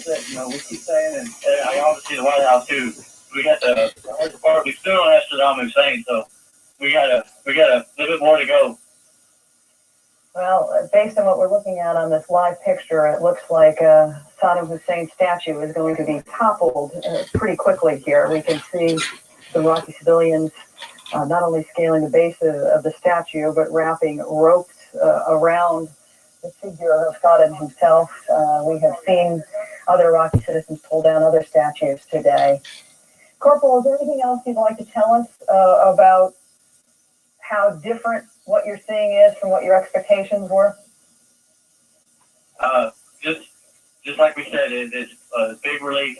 that, we keep saying, and I obviously the White House too. We got the hard part. We still don't have Saddam Hussein, so we got a little bit more to go. Well, based on what we're looking at on this live picture, it looks like Saddam Hussein's statue is going to be toppled pretty quickly here. We can see the Iraqi civilians not only scaling the base of the statue, but wrapping ropes around the figure of Saddam himself. We have seen other Iraqi citizens pull down other statues today. Corporal, is there anything else you'd like to tell us about how different what you're seeing is from what your expectations were? Just like we said, it's a big relief.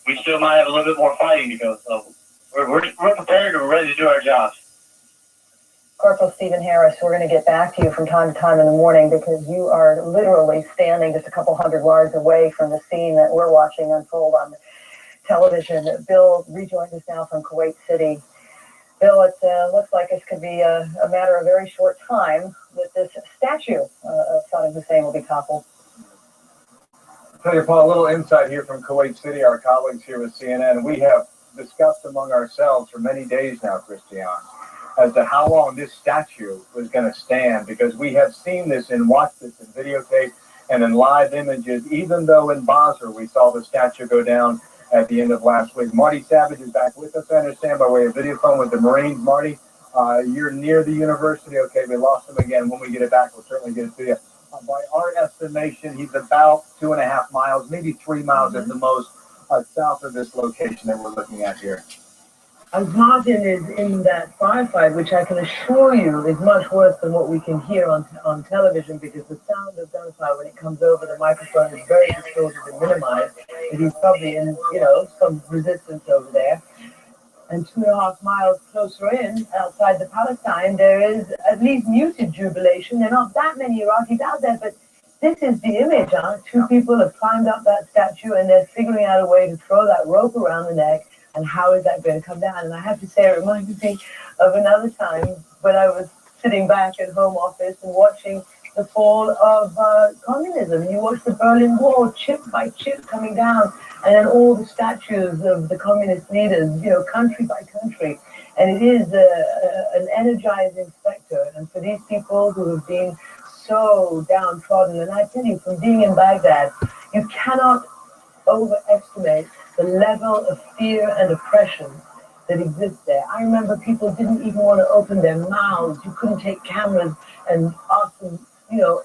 We still might have a little bit more fighting to go, so we're prepared and we're ready to do our jobs. Corporal Stephen Harris, we're going to get back to you from time to time in the morning because you are literally standing just a couple hundred yards away from the scene that we're watching unfold on television. Bill rejoins us now from Kuwait City. Bill, it looks like it could be a matter of a very short time that this statue of Saddam Hussein will be toppled. I'll tell you, Paul, a little insight here from Kuwait City, our colleagues here with CNN. We have discussed among ourselves for many days now, Christian, as to how long this statue was going to stand, because we have seen this and watched this in videotape and in live images, even though in Basra we saw the statue go down at the end of last week. Marty Savage is back with us, I understand, by way of video phone with the Marines. Marty, you're near the university. Okay, we lost him again. When we get it back, we'll certainly get it to you. By our estimation, he's about 2.5 miles, maybe 3 miles at the most, south of this location that we're looking at here. And Martin is in that firefight, which I can assure you is much worse than what we can hear on television, because the sound of gunfire when it comes over the microphone is very distorted and minimized. But he's probably in, some resistance over there. And 2.5 miles closer in, outside the Palestine, there is at least muted jubilation. There are not that many Iraqis out there, but this is the image, huh? Two people have climbed up that statue and they're figuring out a way to throw that rope around the neck. And how is that going to come down? And I have to say, it reminded me of another time when I was sitting back at home office and watching the fall of communism. You watch the Berlin Wall chip by chip coming down, and then all the statues of the communist leaders, country by country. And it is an energizing specter. And for these people who have been so downtrodden, and I tell you, from being in Baghdad, you cannot overestimate the level of fear and oppression that exists there. I remember people didn't even want to open their mouths. You couldn't take cameras and ask them,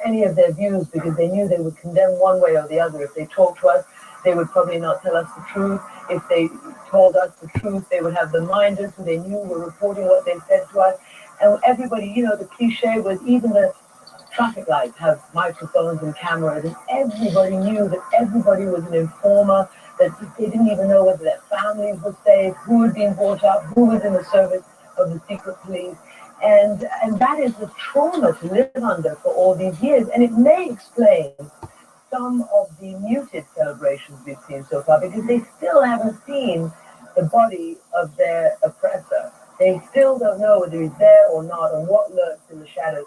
any of their views, because they knew they would condemn one way or the other. If they talked to us, they would probably not tell us the truth. If they told us the truth, they would have the minders who they knew were reporting what they said to us. And everybody, the cliche was even the traffic lights have microphones and cameras, and everybody knew that everybody was an informer, that they didn't even know whether their families were safe, who had been brought up, who was in the service of the secret police. And that is the trauma to live under for all these years. And it may explain some of the muted celebrations we've seen so far, because they still haven't seen the body of their oppressor. They still don't know whether he's there or not, and what lurks in the shadows.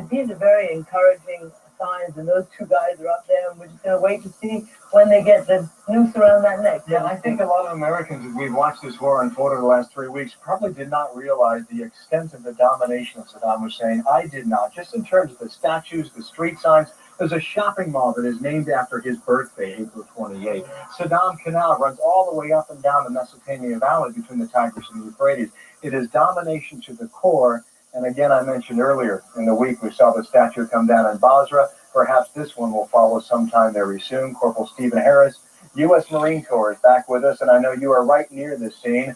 These are very encouraging signs, and those two guys are up there, and we're just going to wait to see when they get the noose around that neck. Yeah, I think a lot of Americans, as we've watched this war unfold over the last 3 weeks, probably did not realize the extent of the domination of Saddam Hussein. I did not. Just in terms of the statues, the street signs, there's a shopping mall that is named after his birthday, April 28. Saddam Canal runs all the way up and down the Mesopotamia Valley between the Tigris and the Euphrates. It is domination to the core. And again, I mentioned earlier in the week, we saw the statue come down in Basra. Perhaps this one will follow sometime very soon. Corporal Stephen Harris, U.S. Marine Corps, is back with us, and I know you are right near this scene.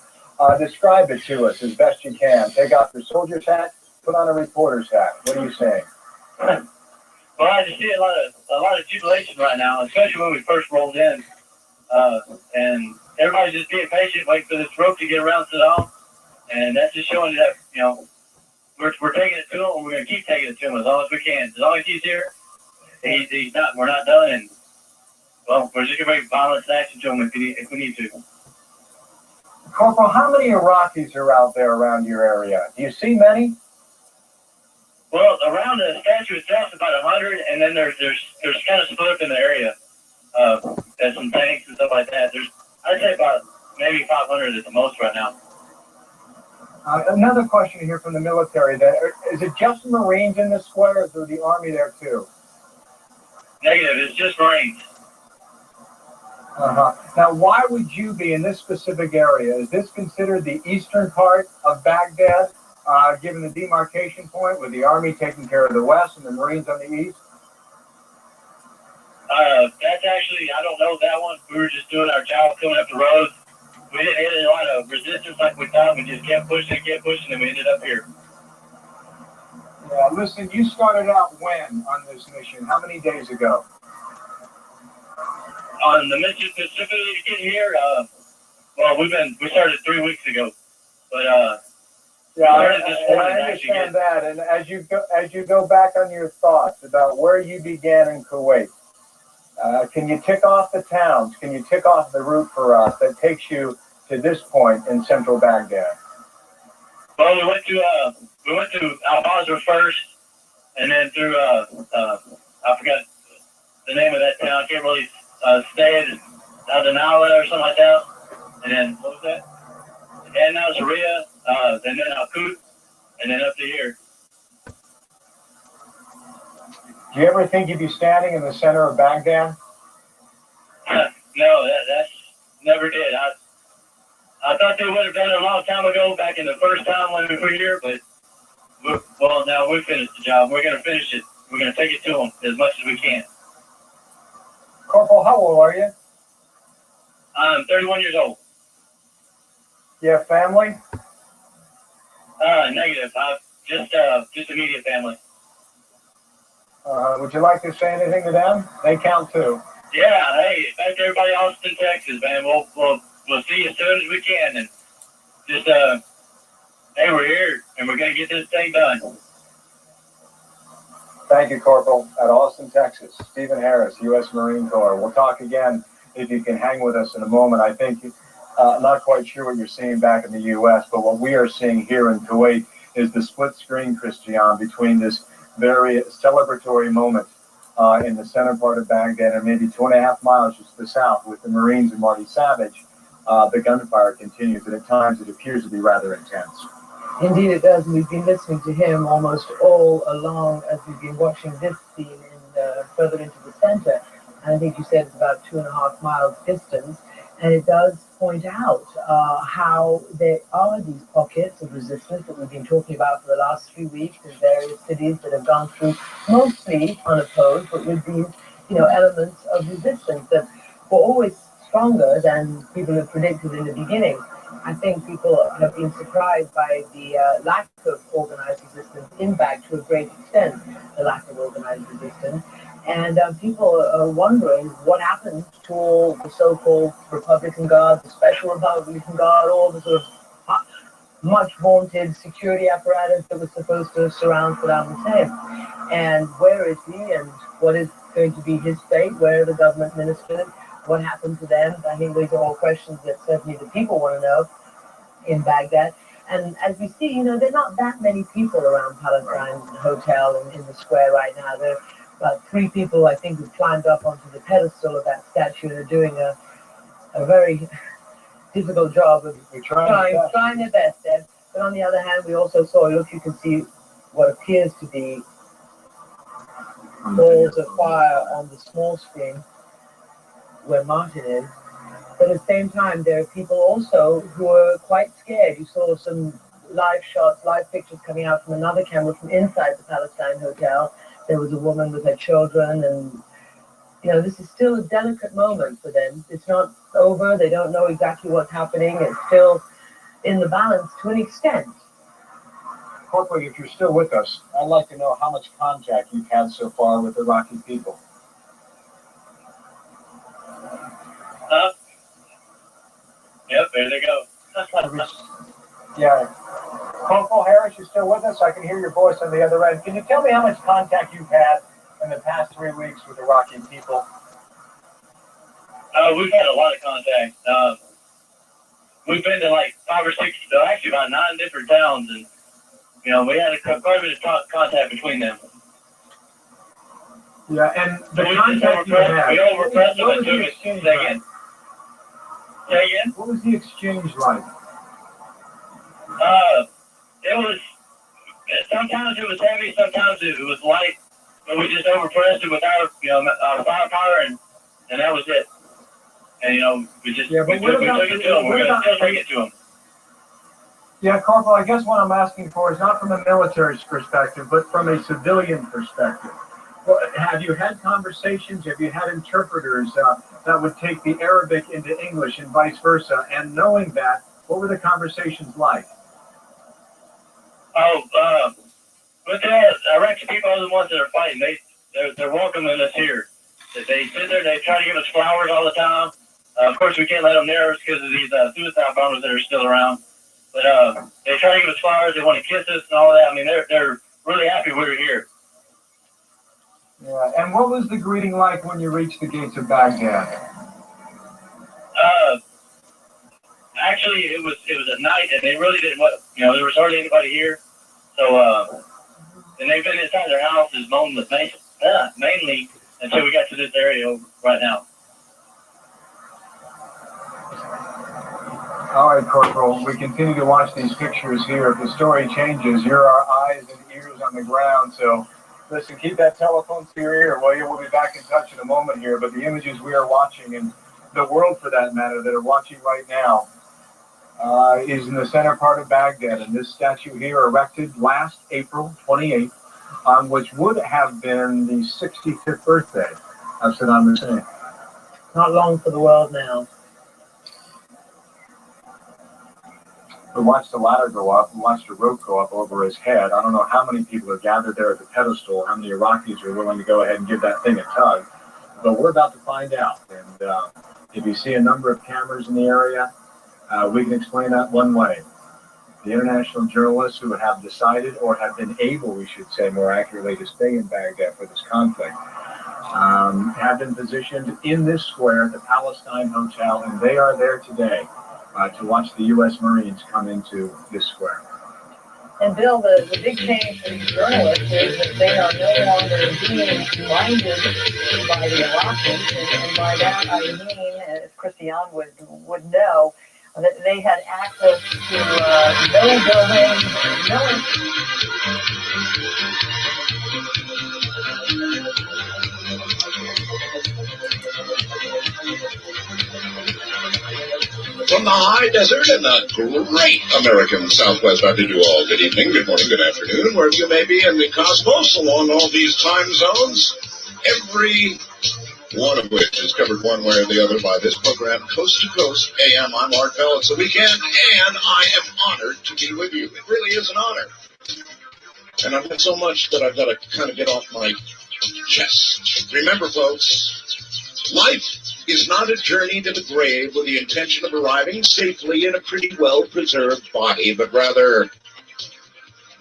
Describe it to us as best you can. Take off your soldier's hat, put on a reporter's hat. What are you saying? Well, I just see a lot of jubilation right now, especially when we first rolled in. And everybody's just being patient, waiting for this rope to get around Saddam. And that's just showing that, we're taking it to him, and we're going to keep taking it to him as long as we can. As long as he's here, he's not. We're not done, and we're just going to bring violence action to him if we need to. Corporal, how many Iraqis are out there around your area? Do you see many? Well, around the statue itself, about 100, and then there's kind of split up in the area. There's some tanks and stuff like that. I'd say about maybe 500 at the most right now. Another question here from the military: is it just the Marines in the square, or is there the Army there too? Negative. It's just Marines. Now, why would you be in this specific area? Is this considered the eastern part of Baghdad, given the demarcation point, with the Army taking care of the west and the Marines on the east? That's actually, I don't know that one. We were just doing our job coming up the road. We didn't hit a lot of resistance like we thought. We just kept pushing, and we ended up here. Yeah, listen, you started out when on this mission? How many days ago? On the mission specifically to get here, well, we started 3 weeks ago, but yeah, I understand that. And as you go back on your thoughts about where you began in Kuwait, can you tick off the towns? Can you tick off the route for us that takes you to this point in central Baghdad? Well, we went to Al-Basra first, and then through I forgot the name of that town. I can't really say it. Al-Danala or something like that. And then what was that? And now Zaria, and then Al-Qut, and then up to here. Do you ever think you'd be standing in the center of Baghdad? No, that's never did. I thought they would have done it a long time ago, back in the first time when we were here, but now we finished the job. We're going to finish it. We're going to take it to them as much as we can. Corporal, how old are you? I'm 31 years old. You have family? Negative. Just immediate family. Would you like to say anything to them? They count too. Yeah. Hey, thank everybody in Austin, Texas, man. We'll see you as soon as we can, and just hey, we're here, and we're gonna get this thing done. Thank you, Corporal, at Austin, Texas. Stephen Harris, U.S. Marine Corps. We'll talk again if you can hang with us in a moment. I think not quite sure what you're seeing back in the U.S., but what we are seeing here in Kuwait is the split screen, Christian, between this very celebratory moment in the center part of Baghdad and maybe 2.5 miles just to the south with the Marines and Marty Savage. The gunfire continues, and at times it appears to be rather intense. Indeed it does, and we've been listening to him almost all along as we've been watching this scene further into the center. And I think you said it's about 2.5 miles distance, and it does point out how there are these pockets of resistance that we've been talking about for the last 3 weeks in various cities that have gone through, mostly unopposed, but with these elements of resistance that were always stronger than people had predicted in the beginning. I think people have been surprised by the lack of organized resistance in Baghdad to a great extent, the lack of organized resistance. And people are wondering what happened to all the so-called Republican Guard, the Special Republican Guard, all the sort of much vaunted security apparatus that was supposed to surround Saddam Hussein. And where is he, and what is going to be his fate? Where are the government ministers? What happened to them? I think these are all questions that certainly the people want to know in Baghdad. And as we see, there are not that many people around Palestine Hotel and in the square right now. There are about 3 people, I think, who climbed up onto the pedestal of that statue and are doing a very difficult job of trying their best there. But on the other hand, we also saw, look, you can see what appears to be balls of fire on the small screen where Martin is. But at the same time, there are people also who are quite scared. You saw some live shots, live pictures coming out from another camera from inside the Palestine Hotel. There was a woman with her children, and this is still a delicate moment for them. It's not over. They don't know exactly what's happening. It's still in the balance to an extent. Corporal, if you're still with us, I'd like to know how much contact you've had so far with Iraqi people. Yep, there they go. Yeah. Corporal Harris, you still with us? I can hear your voice on the other end. Can you tell me how much contact you've had in the past 3 weeks with Iraqi people? We've had a lot of contact. We've been to like 5 or 6, actually about 9 different towns, and we had quite a bit of contact between them. Yeah, and the we contact you overpressed, had. we overpressed them What and was the took it. exchange Say like? again. Say again. What was the exchange like? It was, sometimes it was heavy, sometimes it was light, but we just overpressed it with our firepower, and that was it. And, we just, Yeah, but we took it to them. We're going to still take it to them. Yeah, Corporal, I guess what I'm asking for is not from a military perspective, but from a civilian perspective. Well, have you had conversations, have you had interpreters that would take the Arabic into English and vice versa? And knowing that, what were the conversations like? But the Iraqi people are the ones that are fighting. They're welcoming us here. They sit there, they try to give us flowers all the time. Of course, we can't let them near us because of these suicide bombers that are still around. But they try to give us flowers. They want to kiss us and all that. I mean, they're really happy we're here. Yeah, and what was the greeting like when you reached the gates of Baghdad? Actually, it was at night, and they really didn't want. There was hardly anybody here. So, and they've been inside their houses mainly until we got to this area right now. All right, Corporal, we continue to watch these pictures here. If the story changes, you're our eyes and ears on the ground. So, listen, keep that telephone to your ear. Well, we'll be back in touch in a moment here. But the images we are watching, and the world for that matter, that are watching right now, is in the center part of Baghdad. And this statue here, erected last April 28th, on which would have been the 65th birthday of Saddam Hussein. Not long for the world now. We watched the ladder go up and watched the rope go up over his head. I don't know how many people are gathered there at the pedestal, how many Iraqis are willing to go ahead and give that thing a tug. But we're about to find out. And if you see a number of cameras in the area, we can explain that one way. The international journalists who have decided, or have been able, we should say more accurately, to stay in Baghdad for this conflict, have been positioned in this square at the Palestine Hotel, and they are there today to watch the U.S. Marines come into this square. And Bill, the big change for these journalists is that they are no longer being blinded by the Iraqis, and by that I mean, as Christiane would know, that they had access to no buildings, From the high desert in the great American Southwest, I bid you all good evening, good morning, good afternoon, wherever you may be in the cosmos along all these time zones, every one of which is covered one way or the other by this program, Coast to Coast AM. I'm Art Bell. It's the weekend, and I am honored to be with you. It really is an honor. And I've had so much that I've got to kind of get off my chest. Remember, folks, life is not a journey to the grave with the intention of arriving safely in a pretty well-preserved body, but rather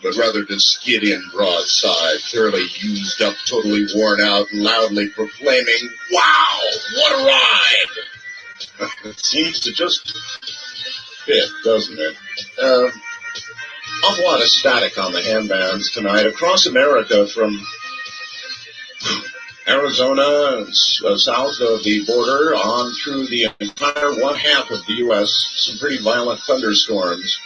to skid in broadside, thoroughly used up, totally worn out, loudly proclaiming, "Wow, what a ride!" It seems to just fit, doesn't it? A lot of static on the handbands tonight across America, from Arizona, south of the border, on through the entire one half of the U.S., some pretty violent thunderstorms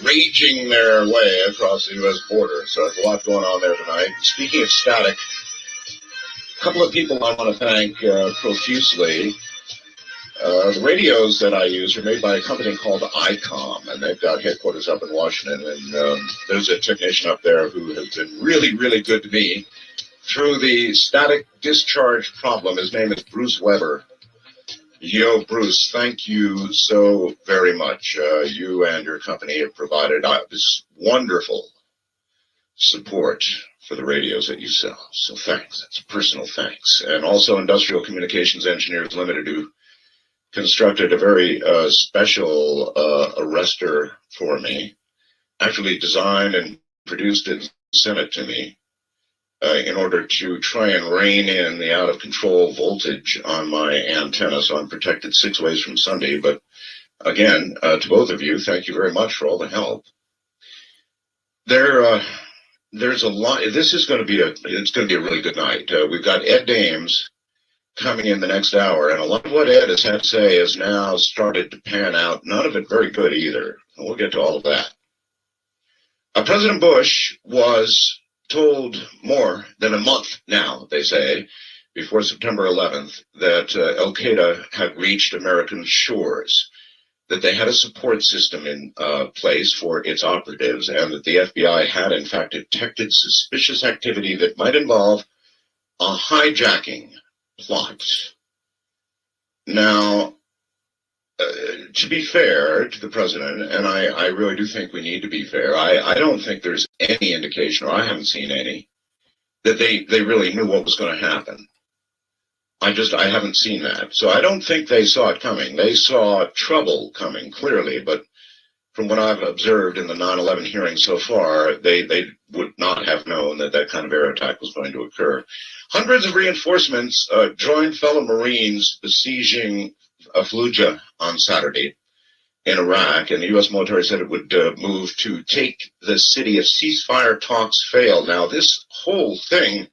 raging their way across the U.S. border. So there's a lot going on there tonight. Speaking of static, a couple of people I want to thank profusely. The radios that I use are made by a company called ICOM, and they've got headquarters up in Washington. And there's a technician up there who has been really, really good to me through the static discharge problem. His name is Bruce Weber. Yo, Bruce, thank you so very much. You and your company have provided this wonderful support for the radios that you sell. So thanks. That's a personal thanks. And also Industrial Communications Engineers Limited, who constructed a very special arrestor for me, actually designed and produced it and sent it to me in order to try and rein in the out-of-control voltage on my antenna, so I'm protected 6 ways from Sunday. But again, to both of you, thank you very much for all the help. There there's a lot. This is going to be it's going to be a really good night. We've got Ed Dames coming in the next hour, and a lot of what Ed has had to say has now started to pan out. None of it very good either. And we'll get to all of that. President Bush was told more than a month now, they say, before September 11th, that al-Qaeda had reached American shores, that they had a support system in place for its operatives, and that the FBI had, in fact, detected suspicious activity that might involve a hijacking plot. Now, to be fair to the president, and I really do think we need to be fair, I don't think there's any indication, or I haven't seen any, that they really knew what was going to happen. I haven't seen that. So I don't think they saw it coming. They saw trouble coming, clearly, but from what I've observed in the 9/11 hearing so far, they would not have known that that kind of air attack was going to occur. Hundreds of reinforcements joined fellow Marines besieging Fallujah on Saturday in Iraq, and the U.S. military said it would move to take the city if ceasefire talks fail. Now, this whole thing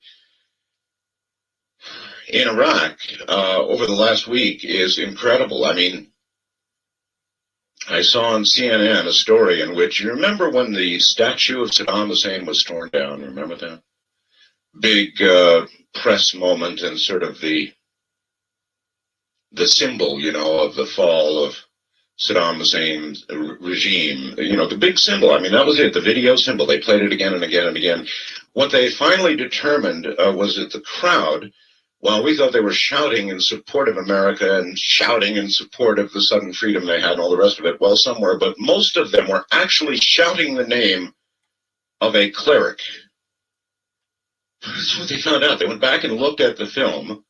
in Iraq over the last week is incredible. I mean, I saw on CNN a story in which, you remember when the statue of Saddam Hussein was torn down? Remember that? Big press moment and sort of the symbol, you know, of the fall of Saddam Hussein's regime. You know, the big symbol. I mean, that was it, the video symbol. They played it again and again and again. What they finally determined was that the crowd, while we thought they were shouting in support of America and shouting in support of the sudden freedom they had and all the rest of it, well, some were, but most of them were actually shouting the name of a cleric. That's what they found out. They went back and looked at the film,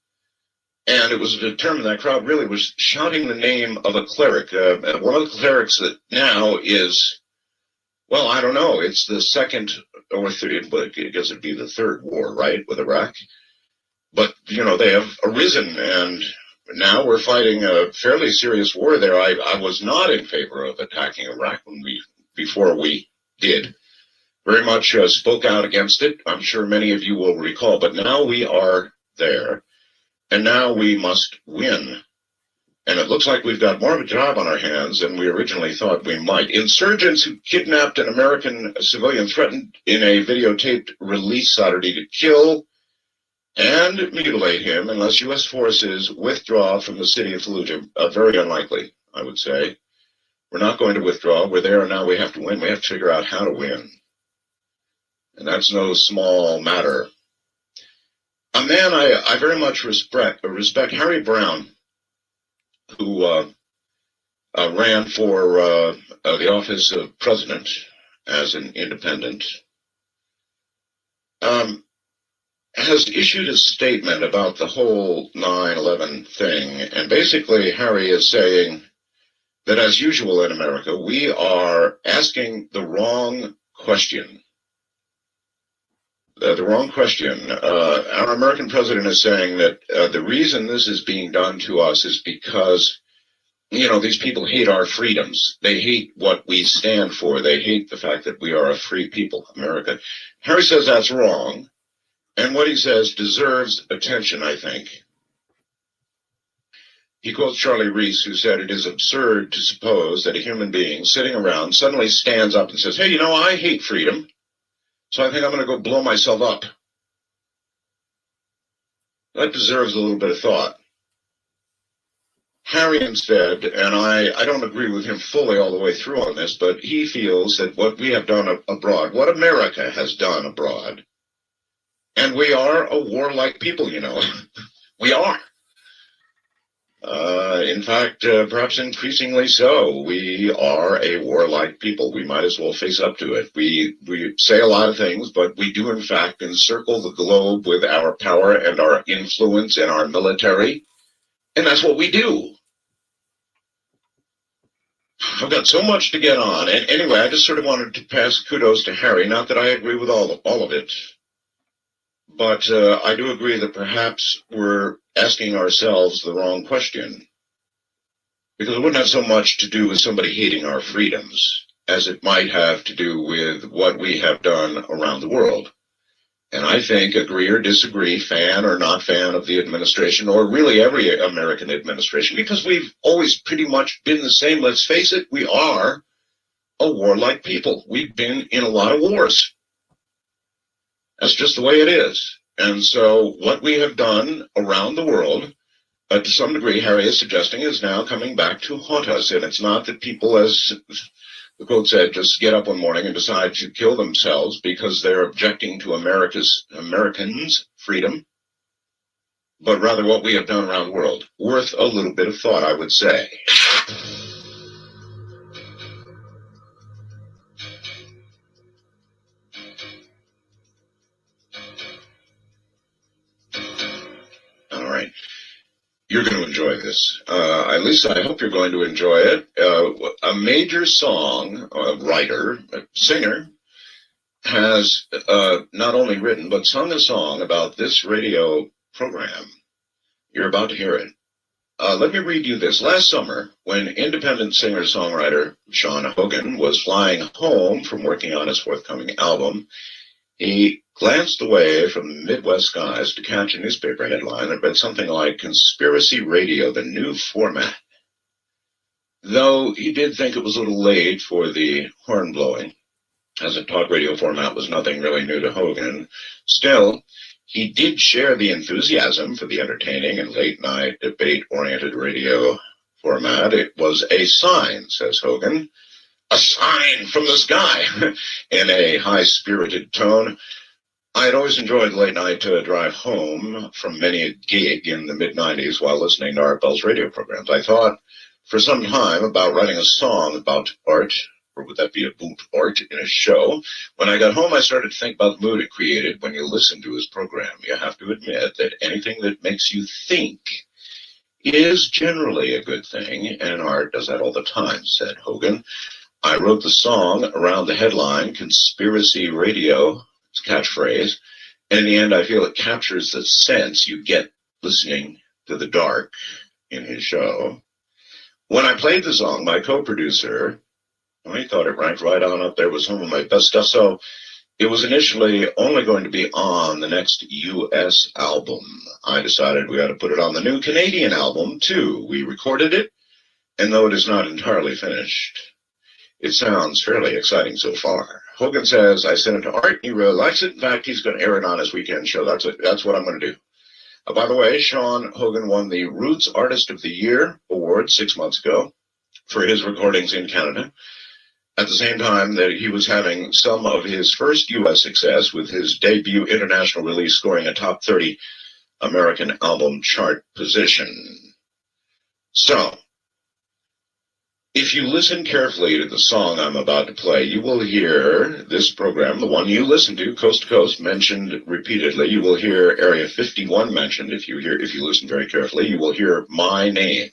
and it was determined that crowd really was shouting the name of a cleric. One of the clerics that now is, well, I don't know, it's the second or third, but I guess it'd be the third war, right, with Iraq? But, you know, they have arisen, and now we're fighting a fairly serious war there. I was not in favor of attacking Iraq before we did. Very much spoke out against it. I'm sure many of you will recall, but now we are there, and now we must win. And it looks like we've got more of a job on our hands than we originally thought we might. Insurgents who kidnapped an American civilian threatened in a videotaped release Saturday to kill and mutilate him unless U.S. forces withdraw from the city of Fallujah. Very unlikely, I would say. We're not going to withdraw. We're there, and now we have to win. We have to figure out how to win. And that's no small matter. A man I very much respect Harry Brown, who ran for the office of president as an independent, has issued a statement about the whole 9/11 thing. And basically, Harry is saying that, as usual in America, we are asking the wrong question. The wrong question. Our American president is saying that the reason this is being done to us is because, you know, these people hate our freedoms. They hate what we stand for. They hate the fact that we are a free people, America. Harry says that's wrong. And what he says deserves attention, I think. He quotes Charlie Reese, who said, "It is absurd to suppose that a human being sitting around suddenly stands up and says, 'Hey, you know, I hate freedom, so I think I'm going to go blow myself up.'" That deserves a little bit of thought. Harry instead, and I don't agree with him fully all the way through on this, but he feels that what we have done abroad, what America has done abroad, and we are a warlike people, you know. We are. In fact, perhaps increasingly so. We are a warlike people. We might as well face up to it. We say a lot of things, but we do, in fact, encircle the globe with our power and our influence and our military. And that's what we do. I've got so much to get on. And anyway, I just sort of wanted to pass kudos to Harry. Not that I agree with all of it. But I do agree that perhaps we're asking ourselves the wrong question. Because it wouldn't have so much to do with somebody hating our freedoms as it might have to do with what we have done around the world. And I think, agree or disagree, fan or not fan of the administration, or really every American administration, because we've always pretty much been the same. Let's face it, we are a warlike people. We've been in a lot of wars. That's just the way it is. And so what we have done around the world, to some degree, Harry is suggesting, is now coming back to haunt us. And it's not that people, as the quote said, just get up one morning and decide to kill themselves because they're objecting to Americans' freedom, but rather what we have done around the world. Worth a little bit of thought, I would say. All right. You're going to enjoy this. At least I hope you're going to enjoy it. A major song writer, singer, has not only written but sung a song about this radio program. You're about to hear it. Let me read you this. Last summer, when independent singer-songwriter Sean Hogan was flying home from working on his forthcoming album, he glanced away from the Midwest skies to catch a newspaper headline that read something like "Conspiracy Radio, the New Format." Though he did think it was a little late for the horn blowing, as a talk radio format was nothing really new to Hogan, still, he did share the enthusiasm for the entertaining and late-night debate-oriented radio format. It was a sign, says Hogan, a sign from the sky, in a high-spirited tone. I had always enjoyed late-night drive home from many a gig in the mid-'90s while listening to Art Bell's radio programs. I thought for some time about writing a song about art, or would that be about art in a show? When I got home, I started to think about the mood it created when you listen to his program. You have to admit that anything that makes you think is generally a good thing, and art does that all the time, said Hogan. I wrote the song around the headline, Conspiracy Radio, it's a catchphrase, and in the end I feel it captures the sense you get listening to the dark in his show. When I played the song, my co-producer, I thought it ranked right on up there with some of my best stuff, so it was initially only going to be on the next U.S. album. I decided we ought to put it on the new Canadian album, too. We recorded it, and though it is not entirely finished, it sounds fairly exciting so far. Hogan says, I sent it to Art, and he really likes it. In fact, he's going to air it on his weekend show. That's what I'm going to do. By the way, Sean Hogan won the Roots Artist of the Year award 6 months ago for his recordings in Canada, at the same time that he was having some of his first U.S. success with his debut international release scoring a top 30 American album chart position. So, if you listen carefully to the song I'm about to play, you will hear this program, the one you listen to, Coast to Coast, mentioned repeatedly. You will hear Area 51 mentioned if you listen very carefully. You will hear my name.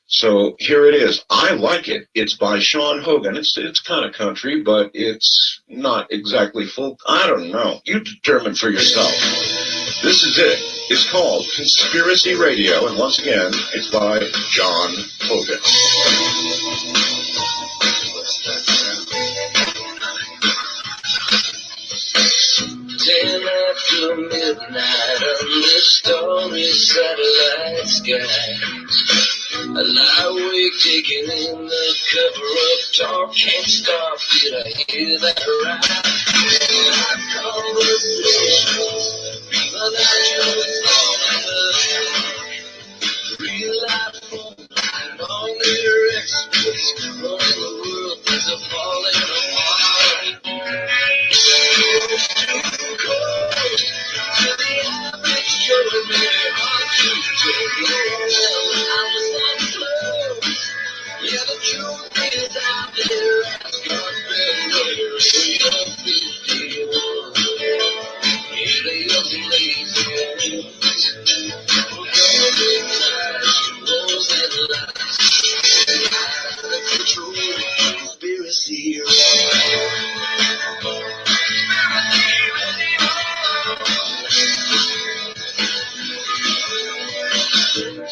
So here it is. I like it. It's by Sean Hogan. It's kind of country, but it's not exactly folk. I don't know. You determine for yourself. This is it. It's called Conspiracy Radio, and once again, it's by John Hogan. 10 after midnight on this stormy satellite sky. I lie awake taking in the cover up talk, can't stop, did I hear that right? Conversations, people that real life and all their experts running the world, things are falling apart. To the average Joe, maybe hard to tell. I was not close. Yeah, the truth is out there. Ask our better. We are 51. Yeah, they are lazy. We're gonna big ties, rolls and lies. The control conspiracy.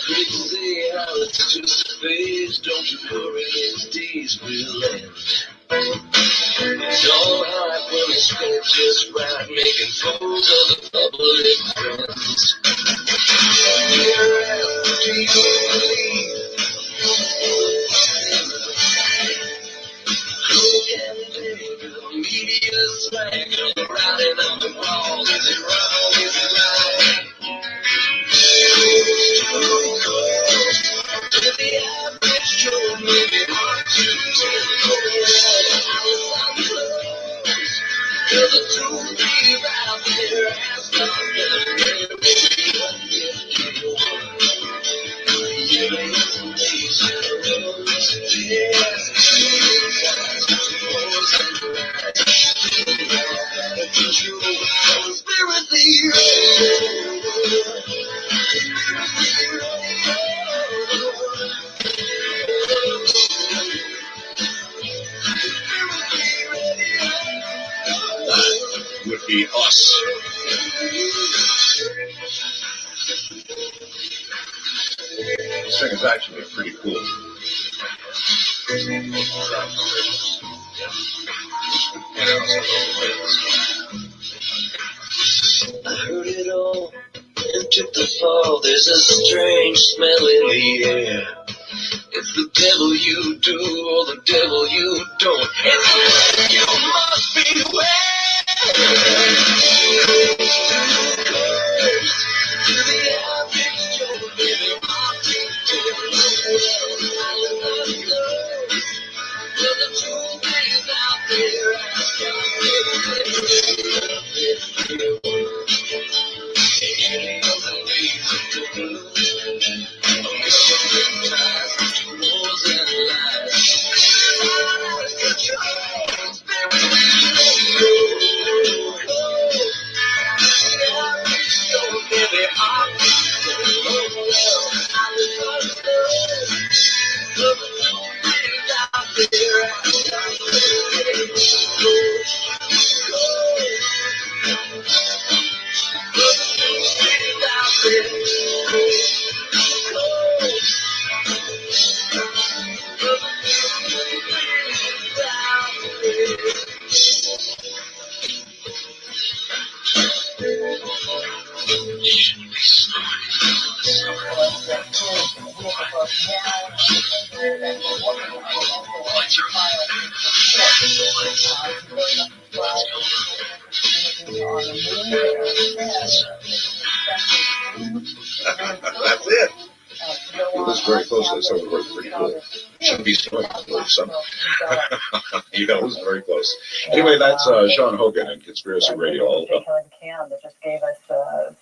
They say how it's just a phase. Don't you worry, these days will end. So hot when it's spread just right, making fools of the public friends. Do you believe? Who can take the media slang? Riding on the wall, is it wrong, is it right? To the average Joe, maybe hard to tell. Cause the truth is out there has come to that would be us. This thing is actually pretty cool. I heard it all and took the fall. There's a strange smell in the air. It's the devil you do or the devil you don't. It's you must beware. To the average Joe, baby, I'm the truth is out there. That's it. It was very close to some of the pretty cool. Should be snowing, I believe, some. You know, it was very close. Anyway, that's Sean Hogan and Conspiracy Radio. Lakeman that just gave us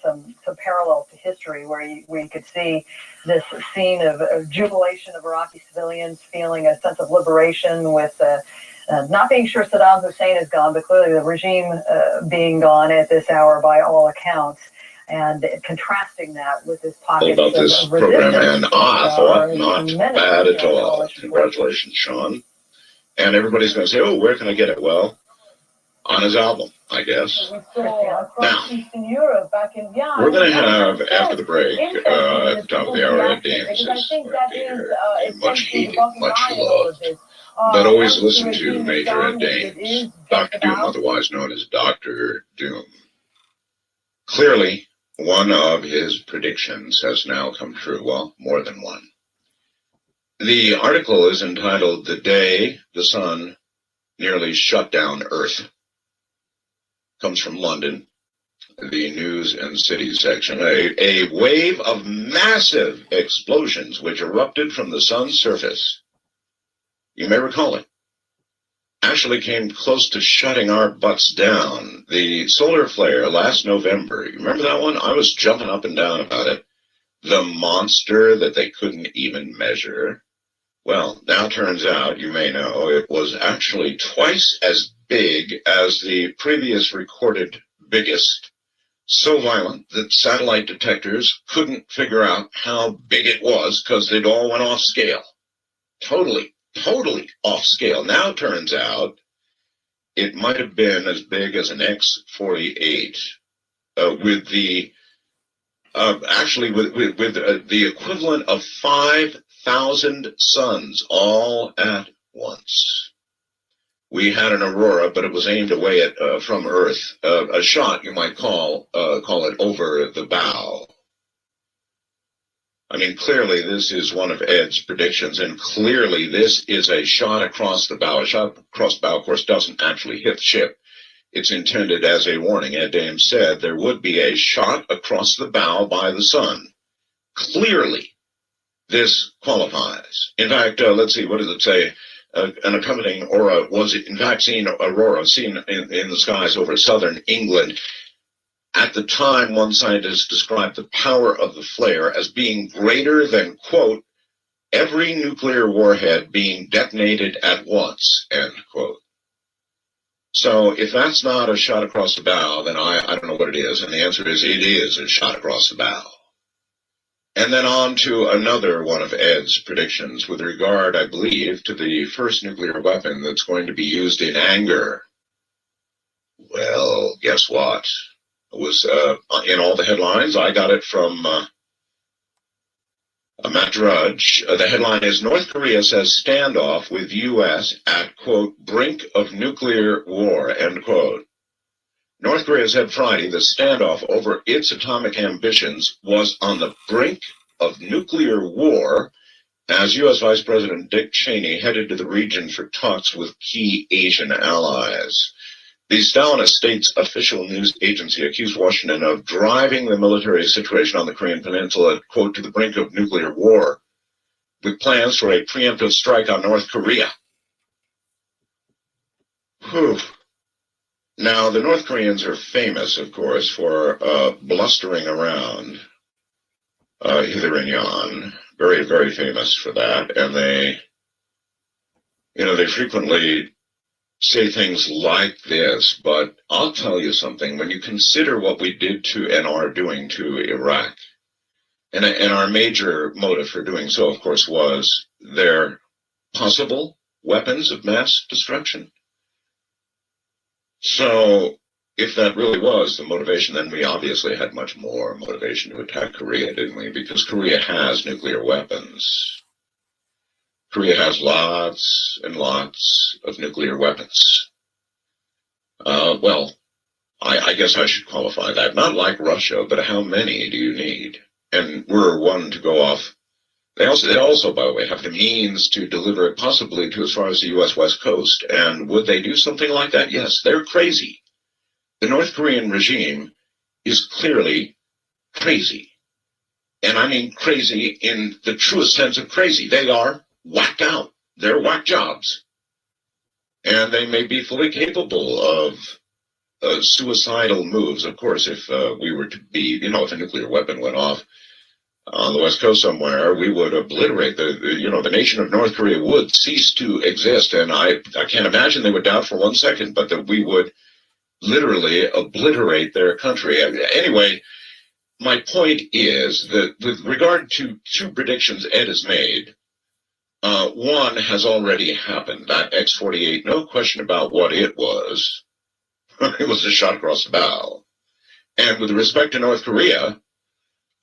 some parallels to history where we could see this scene of jubilation of Iraqi civilians feeling a sense of liberation with not being sure Saddam Hussein is gone, but clearly the regime being gone at this hour by all accounts. And contrasting that with this pocket about this program, and I thought not bad at all. Congratulations, Sean. And everybody's going to say, "Oh, where can I get it?" Well, on his album, I guess. Now, we're going to have, after the break, at the top of the hour, Ed Dames is much heated, much loved, but always listen to Major Ed Dames, Dr. Doom, otherwise known as Dr. Doom. Clearly, one of his predictions has now come true. Well, more than one. The article is entitled "The Day the Sun Nearly Shut Down Earth." Comes from London, the News and Cities section. A wave of massive explosions which erupted from the sun's surface, you may recall it, actually came close to shutting our butts down. The solar flare last November, you remember that one? I was jumping up and down about it. The monster that they couldn't even measure. Well, now turns out, you may know, it was actually twice as big as the previous recorded biggest. So violent that satellite detectors couldn't figure out how big it was because they'd all went off scale. Totally off scale. Now turns out it might have been as big as an X-48 with the the equivalent of 5,000 suns all at once. we had an aurora, but it was aimed away at from Earth. A shot, you might call it, over the bow. I mean, clearly this is one of Ed's predictions, and clearly this is a shot across the bow. A shot across the bow, of course, doesn't actually hit the ship. It's intended as a warning. Ed Ames said there would be a shot across the bow by the sun. Clearly, this qualifies. In fact, let's see, what does it say? An accompanying aurora was in fact seen in the skies over southern England. At the time, one scientist described the power of the flare as being greater than, quote, every nuclear warhead being detonated at once, end quote. So if that's not a shot across the bow, then I don't know what it is. And the answer is it is a shot across the bow. And then on to another one of Ed's predictions with regard, I believe, to the first nuclear weapon that's going to be used in anger. Well, guess what? It was in all the headlines. I got it from Matt Drudge. The headline is, North Korea says standoff with U.S. at, quote, brink of nuclear war, end quote. North Korea said Friday the standoff over its atomic ambitions was on the brink of nuclear war as U.S. Vice President Dick Cheney headed to the region for talks with key Asian allies. The Stalinist State's official news agency accused Washington of driving the military situation on the Korean Peninsula, quote, to the brink of nuclear war, with plans for a preemptive strike on North Korea. Whew. Now, the North Koreans are famous, of course, for blustering around hither and yon. Very, very famous for that. And they frequently say things like this, but I'll tell you something. When you consider what we did to and are doing to Iraq, and our major motive for doing so, of course, was their possible weapons of mass destruction. So if that really was the motivation, then we obviously had much more motivation to attack Korea, didn't we? Because Korea has nuclear weapons. Korea has lots and lots of nuclear weapons. Well, I guess I should qualify that. Not like Russia, but how many do you need? And we're one to go off. They also, by the way, have the means to deliver it possibly to as far as the U.S. West Coast. And would they do something like that? Yes, they're crazy. The North Korean regime is clearly crazy. And I mean crazy in the truest sense of crazy. They are whacked out. They're whack jobs. And they may be fully capable of suicidal moves. Of course, if we were to be, if a nuclear weapon went off on the West Coast somewhere, we would obliterate the nation of North Korea would cease to exist. And I can't imagine they would doubt for 1 second, but that we would literally obliterate their country. Anyway, my point is that with regard to two predictions Ed has made, one has already happened. That X-48, no question about what it was. It was a shot across the bow. And with respect to North Korea,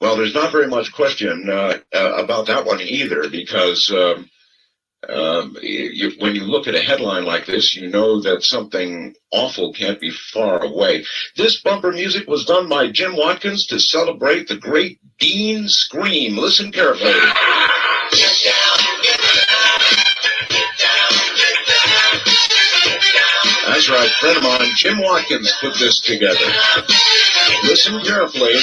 well, there's not very much question about that one either, because when you look at a headline like this, you know that something awful can't be far away. This bumper music was done by Jim Watkins to celebrate the great Dean Scream. Listen carefully. That's right, friend of mine, Jim Watkins, put this together. Listen carefully.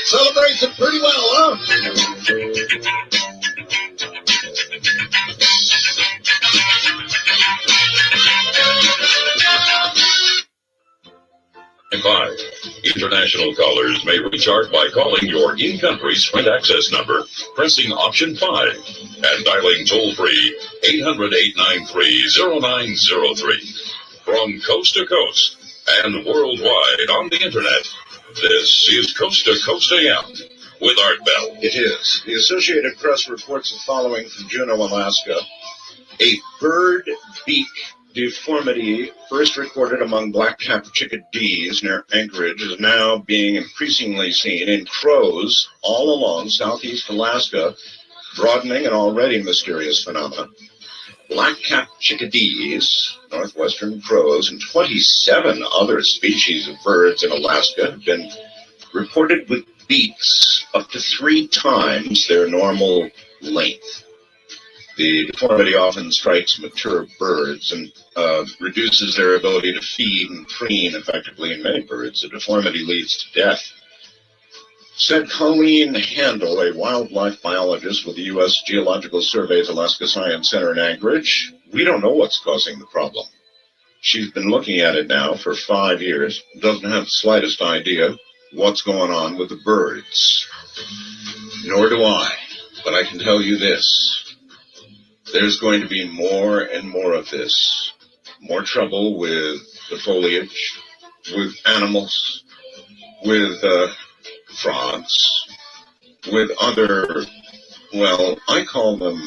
Celebrates it pretty well, huh? Five. International callers may recharge by calling your in-country Sprint access number, pressing option 5, and dialing toll-free 800-893-0903. From coast to coast and worldwide on the internet, this is Coast to Coast AM with Art Bell. It is. The Associated Press reports the following from Juneau, Alaska. A bird beak deformity first recorded among black-capped chickadees near Anchorage is now being increasingly seen in crows all along southeast Alaska, broadening an already mysterious phenomenon. Black-capped chickadees, northwestern crows, and 27 other species of birds in Alaska have been reported with beaks up to 3 times their normal length. The deformity often strikes mature birds and reduces their ability to feed and preen effectively in many birds. The deformity leads to death. Said Colleen Handel, a wildlife biologist with the U.S. Geological Survey's Alaska Science Center in Anchorage, we don't know what's causing the problem. She's been looking at it now for 5 years, doesn't have the slightest idea what's going on with the birds. Nor do I, but I can tell you this. There's going to be more and more of this. More trouble with the foliage, with animals, with frogs, with other, well, I call them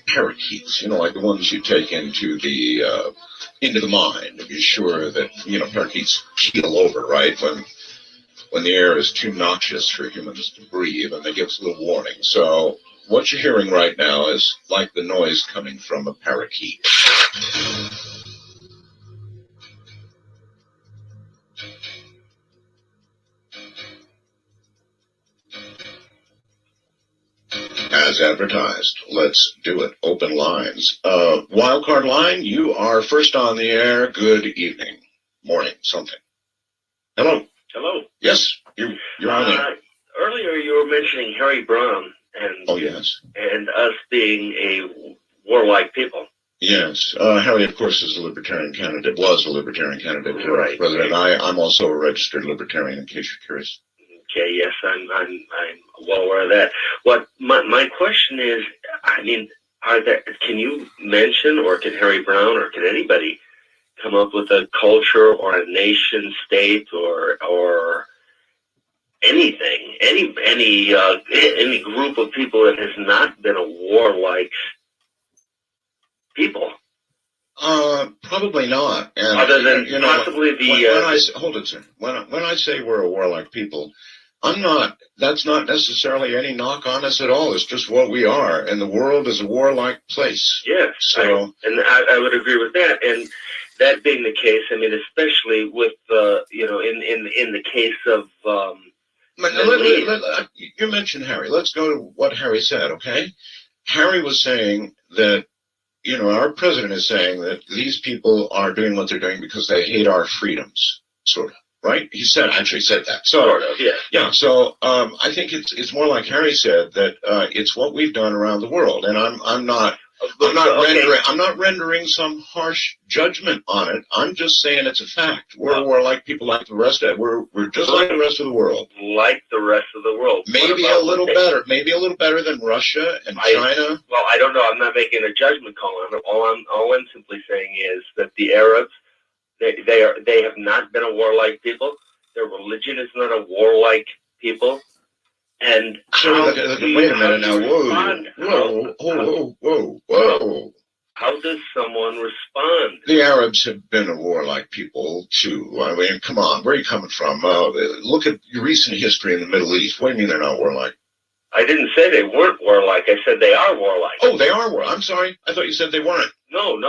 parakeets, like the ones you take into the mine to be sure that, parakeets keel over, right? When the air is too noxious for humans to breathe, and they give us a little warning. So what you're hearing right now is like the noise coming from a parakeet. As advertised, let's do it. Open lines. Wildcard line, you are first on the air. Good evening. Morning, something. Hello. Hello. Yes, you're on there. Earlier you were mentioning Harry Brown and oh yes, and us being a warlike people. Yes, Harry, of course, is a libertarian candidate. Was a libertarian candidate for right. president. I'm also a registered libertarian, in case you're curious. Okay. Yes, I'm well aware of that. What my question is, I mean, can you mention, or can Harry Brown, or can anybody come up with a culture or a nation state or anything, any group of people that has not been a warlike people? Probably not. And, other than possibly hold it, sir. When I say we're a warlike people, that's not necessarily any knock on us at all. It's just what we are. And the world is a warlike place. Yes. So, I would agree with that. And that being the case, I mean, especially with, in the case of, you mentioned Harry. Let's go to what Harry said, okay? Harry was saying that, our president is saying that these people are doing what they're doing because they hate our freedoms, sort of, right? He actually said that. So, sort of, yeah. Yeah, so I think it's more like Harry said, that it's what we've done around the world, and I'm not rendering some harsh judgment on it. I'm just saying it's a fact. We're warlike people like the rest of it. We're just like the rest of the world. Like the rest of the world. Maybe a little better. Maybe a little better than Russia and China. Well, I don't know. I'm not making a judgment call on it. All I'm simply saying is that the Arabs, they have not been a warlike people. Their religion is not a warlike people. And wait a minute now. Whoa. How does someone respond? The Arabs have been a warlike people, too. I mean, come on. Where are you coming from? Look at your recent history in the Middle East. What do you mean they're not warlike? I didn't say they weren't warlike. I said they are warlike. Oh, they are warlike. I'm sorry. I thought you said they weren't. No.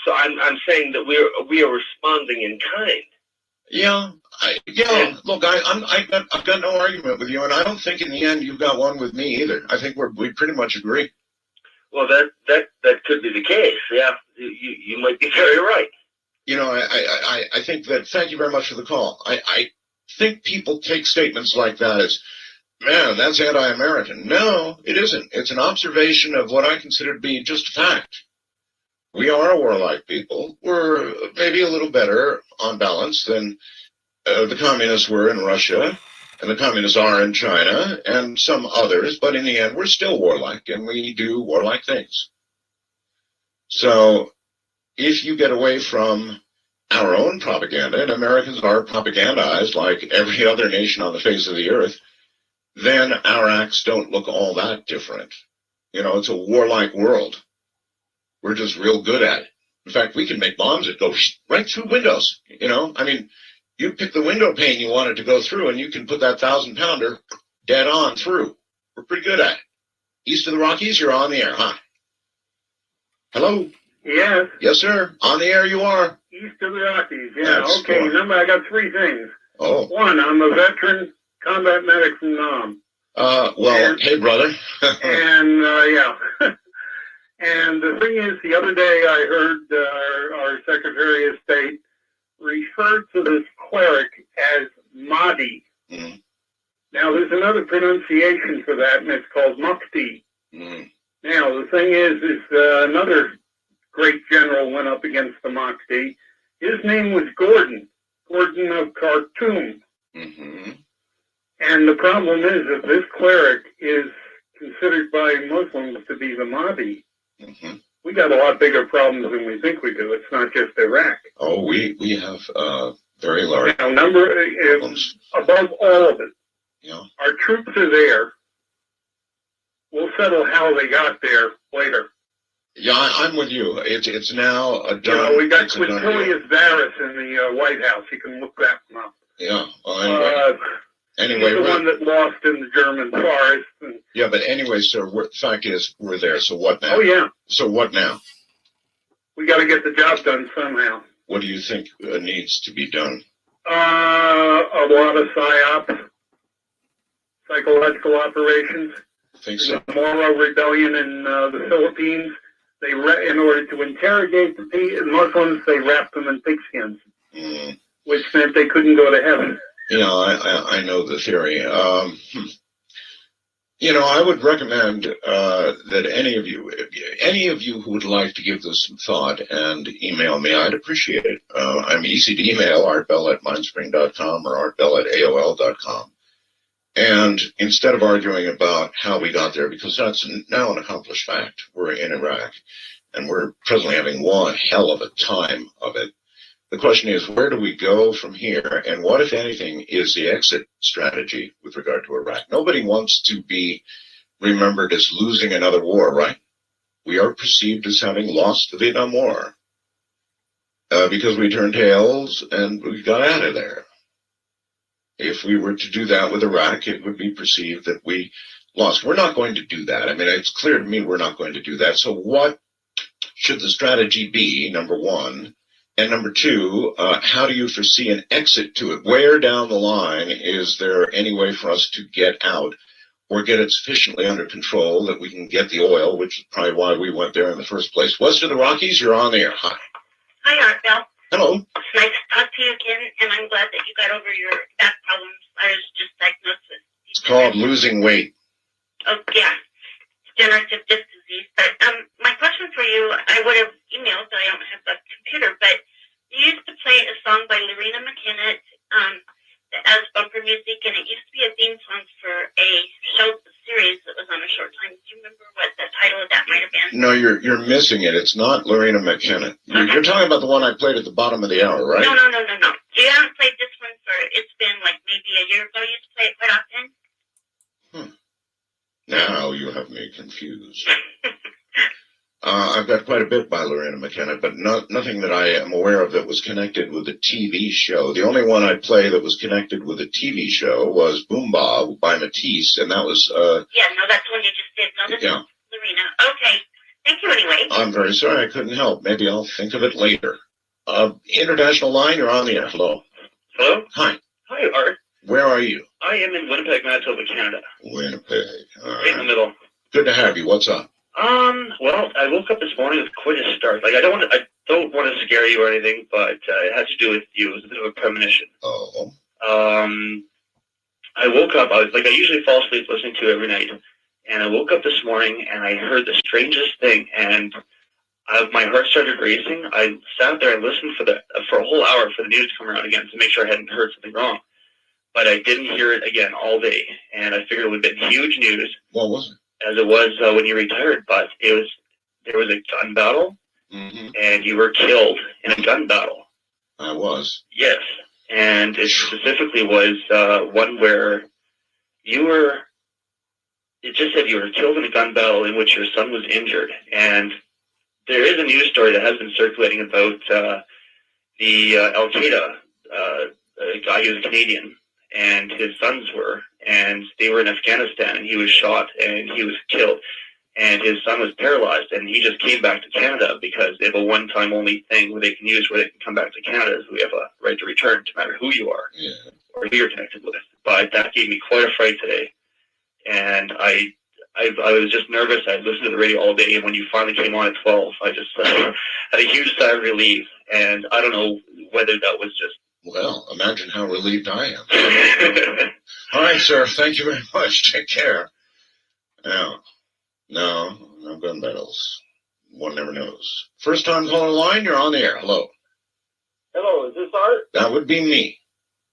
So I'm saying that we are responding in kind. Yeah. Look, I've got no argument with you, and I don't think in the end you've got one with me either. I think we pretty much agree. Well, that could be the case. Yeah, you might be very right. I think that. Thank you very much for the call. I think people take statements like that as, man, that's anti-American. No, it isn't. It's an observation of what I consider to be just a fact. We are a warlike people. We're maybe a little better on balance than the communists were in Russia, and the communists are in China, and some others, but in the end, we're still warlike, and we do warlike things. So, if you get away from our own propaganda, and Americans are propagandized like every other nation on the face of the earth, then our acts don't look all that different. It's a warlike world. We're just real good at it. In fact, we can make bombs that go right through windows. You know, I mean, you pick the window pane you want it to go through, and you can put that 1,000-pounder dead on through. We're pretty good at it. East of the Rockies, you're on the air, huh? Hello? Yes, Yes, sir. On the air you are. east of the Rockies. Yeah, That's okay. fine. Remember, I got three things. Oh. One, I'm a veteran combat medic from Nam. Well, hey, brother. And, yeah. And the thing is, the other day I heard our Secretary of State refer to this cleric as Mahdi. Mm. Now, there's another pronunciation for that, and it's called Mufti. Mm. Now, the thing is another great general went up against the Mahdi. His name was Gordon of Khartoum. Mm-hmm. And the problem is that this cleric is considered by Muslims to be the Mahdi. Mm-hmm. We got a lot bigger problems than we think we do. It's not just Iraq. Oh, we have very large Now, problems. above all of it, Yeah. our troops are there. We'll settle how they got there later. Yeah, I'm with you. It's now a You done. know, we got it's a done deal. Quintilius Varus in the White House. You can look that one up. Yeah. Well, anyway, he's the one that lost in the German forest. And, yeah, but anyway, sir. The fact is, we're there. So what now? oh yeah, So what now? we got to get the job done somehow. What do you think needs to be done? A lot of psyops, psychological operations. I think so. The Moro rebellion in the Philippines. In order to interrogate the Muslims, they wrapped them in pigskins, which meant they couldn't go to heaven. You know, I know the theory. You know, I would recommend that any of you who would like to give this some thought and email me, I'd appreciate it. I'm easy to email, artbell@mindspring.com or artbell@aol.com. And instead of arguing about how we got there, because that's now an accomplished fact, we're in Iraq, and we're presently having one hell of a time of it. The question is, where do we go from here, and what, if anything, is the exit strategy with regard to Iraq? Nobody wants to be remembered as losing another war, right? We are perceived as having lost the Vietnam War because we turned tails and we got out of there. If we were to do that with Iraq, it would be perceived that we lost. We're not going to do that. I mean, it's clear to me we're not going to do that. So what should the strategy be, number one? And number two, how do you foresee an exit to it? Where down the line is there any way for us to get out or get it sufficiently under control that we can get the oil, which is probably why we went there in the first place? West of the Rockies, you're on the air. Hi. Hi, Art Bell. Hello. It's nice to talk to you again, and I'm glad that you got over your back problems. I was just diagnosed with. It's called losing weight. Oh, yeah. Degenerative disc disease. But my question for you, I would have emailed, but I don't have a computer, but you used to play a song by Lorena McKenna as bumper music, and it used to be a theme song for a show series that was on a short time. Do you remember what the title of that might have been? No, you're missing it. It's not Lorena McKenna. You're talking about the one I played at the bottom of the hour, right? No. You haven't played this one it's been like maybe a year ago. You used to play it quite often. Now you have me confused. I've got quite a bit by Lorena McKenna, but nothing that I am aware of that was connected with a TV show. The only one I play that was connected with a TV show was Boomba by Matisse, and that was... yeah, no, that's the one you just did. No, this is Lorena. Okay. Thank you anyway. I'm very sorry I couldn't help. Maybe I'll think of it later. International line, you're on the air. Hello. Hello? Hi. Hi, Art. Where are you? I am in Winnipeg, Manitoba, Canada. Winnipeg. All Right in the right. middle. Good to have you. What's up? Well, I woke up this morning with quite a start. Like, I don't want to scare you or anything, but it has to do with you. It was a bit of a premonition. Oh. I woke up, I usually fall asleep listening to it every night, and I woke up this morning and I heard the strangest thing, and my heart started racing. I sat there and listened for a whole hour for the news to come around again to make sure I hadn't heard something wrong. But I didn't hear it again all day, and I figured it would have been huge news. What was it? As it was when you retired, but there was a gun battle, and you were killed in a gun battle. I was. Yes, and it specifically was one where it just said you were killed in a gun battle in which your son was injured, and there is a news story that has been circulating about the Al Qaeda guy who was Canadian, and his sons were, and they were in Afghanistan, and he was shot and he was killed, and his son was paralyzed, and he just came back to Canada because they have a one-time only thing where they can use where they can come back to Canada. So we have a right to return, no matter who you are or who you're connected with. But that gave me quite a fright today, and I was just nervous. I listened to the radio all day, and when you finally came on at 12, I just had a huge sigh of relief, and I don't know whether that was just... Well, imagine how relieved I am. All right, sir. Thank you very much. Take care. No gun battles. One never knows. First time caller line, you're on the air. Hello. Hello, is this Art? That would be me.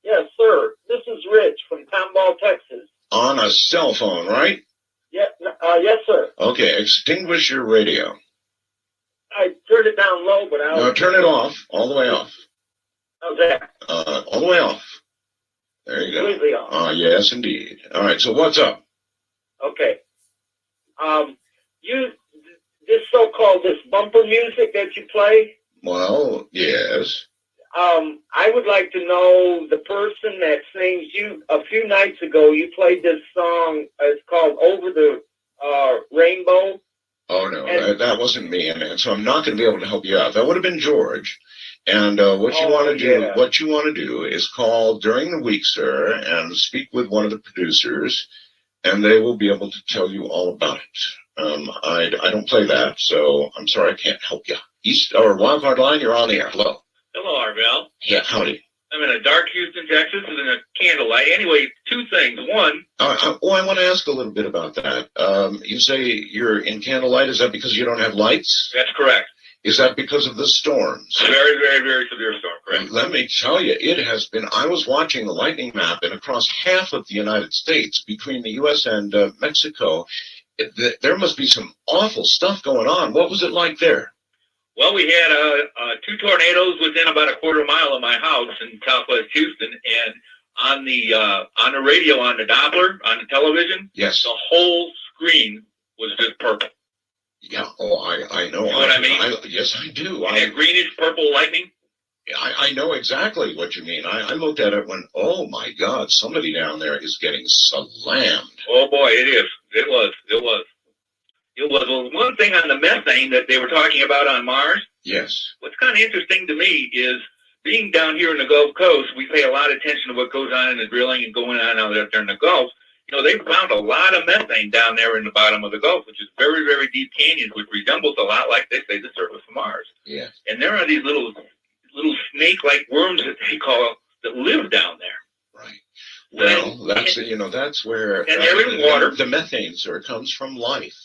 Yes, sir. This is Rich from Tomball, Texas. On a cell phone, right? Yeah, yes, sir. Okay, extinguish your radio. I turned it down low, but No, turn it off. All the way off. How's that? All the way off. There you go. Completely off. Yes, indeed. All right, so what's up? Okay. This bumper music that you play. Well, yes. I would like to know the person that sings you. A few nights ago, you played this song. It's called "Over the Rainbow." Oh no, that wasn't me, and so I'm not going to be able to help you out. That would have been George. And what you want to do is call during the week, sir, and speak with one of the producers, and they will be able to tell you all about it. I don't play that, so I'm sorry I can't help you. East or Wildcard Line, you're on the air. Hello. Hello, Arvell. Yeah, howdy. I'm in a dark Houston, Texas, and in a candlelight. Anyway, two things. One. I want to ask a little bit about that. You say you're in candlelight. Is that because you don't have lights? That's correct. Is that because of the storms? Very, very, very severe storm, correct. Let me tell you, it has been. I was watching the lightning map, and across half of the United States, between the U.S. and Mexico, there must be some awful stuff going on. What was it like there? Well, we had two tornadoes within about a quarter mile of my house in Southwest Houston, and on the radio, on the Doppler, on the television, yes, the whole screen was just purple. Yeah. Oh, I know. You know what I mean? Yes, I do. And greenish purple lightning. I know exactly what you mean. I looked at it when, oh my God, somebody down there is getting slammed. Oh boy, it is. It was. Well, one thing on the methane that they were talking about on Mars. Yes. What's kind of interesting to me is being down here in the Gulf Coast, we pay a lot of attention to what goes on in the drilling and going on out there in the Gulf. You know, they found a lot of methane down there in the bottom of the Gulf, which is very, very deep canyons, which resembles a lot, like they say, the surface of Mars. Yeah. And there are these little snake-like worms that they call that live down there. Right. Well, that's where and they're in water. The methane, sir, comes from life.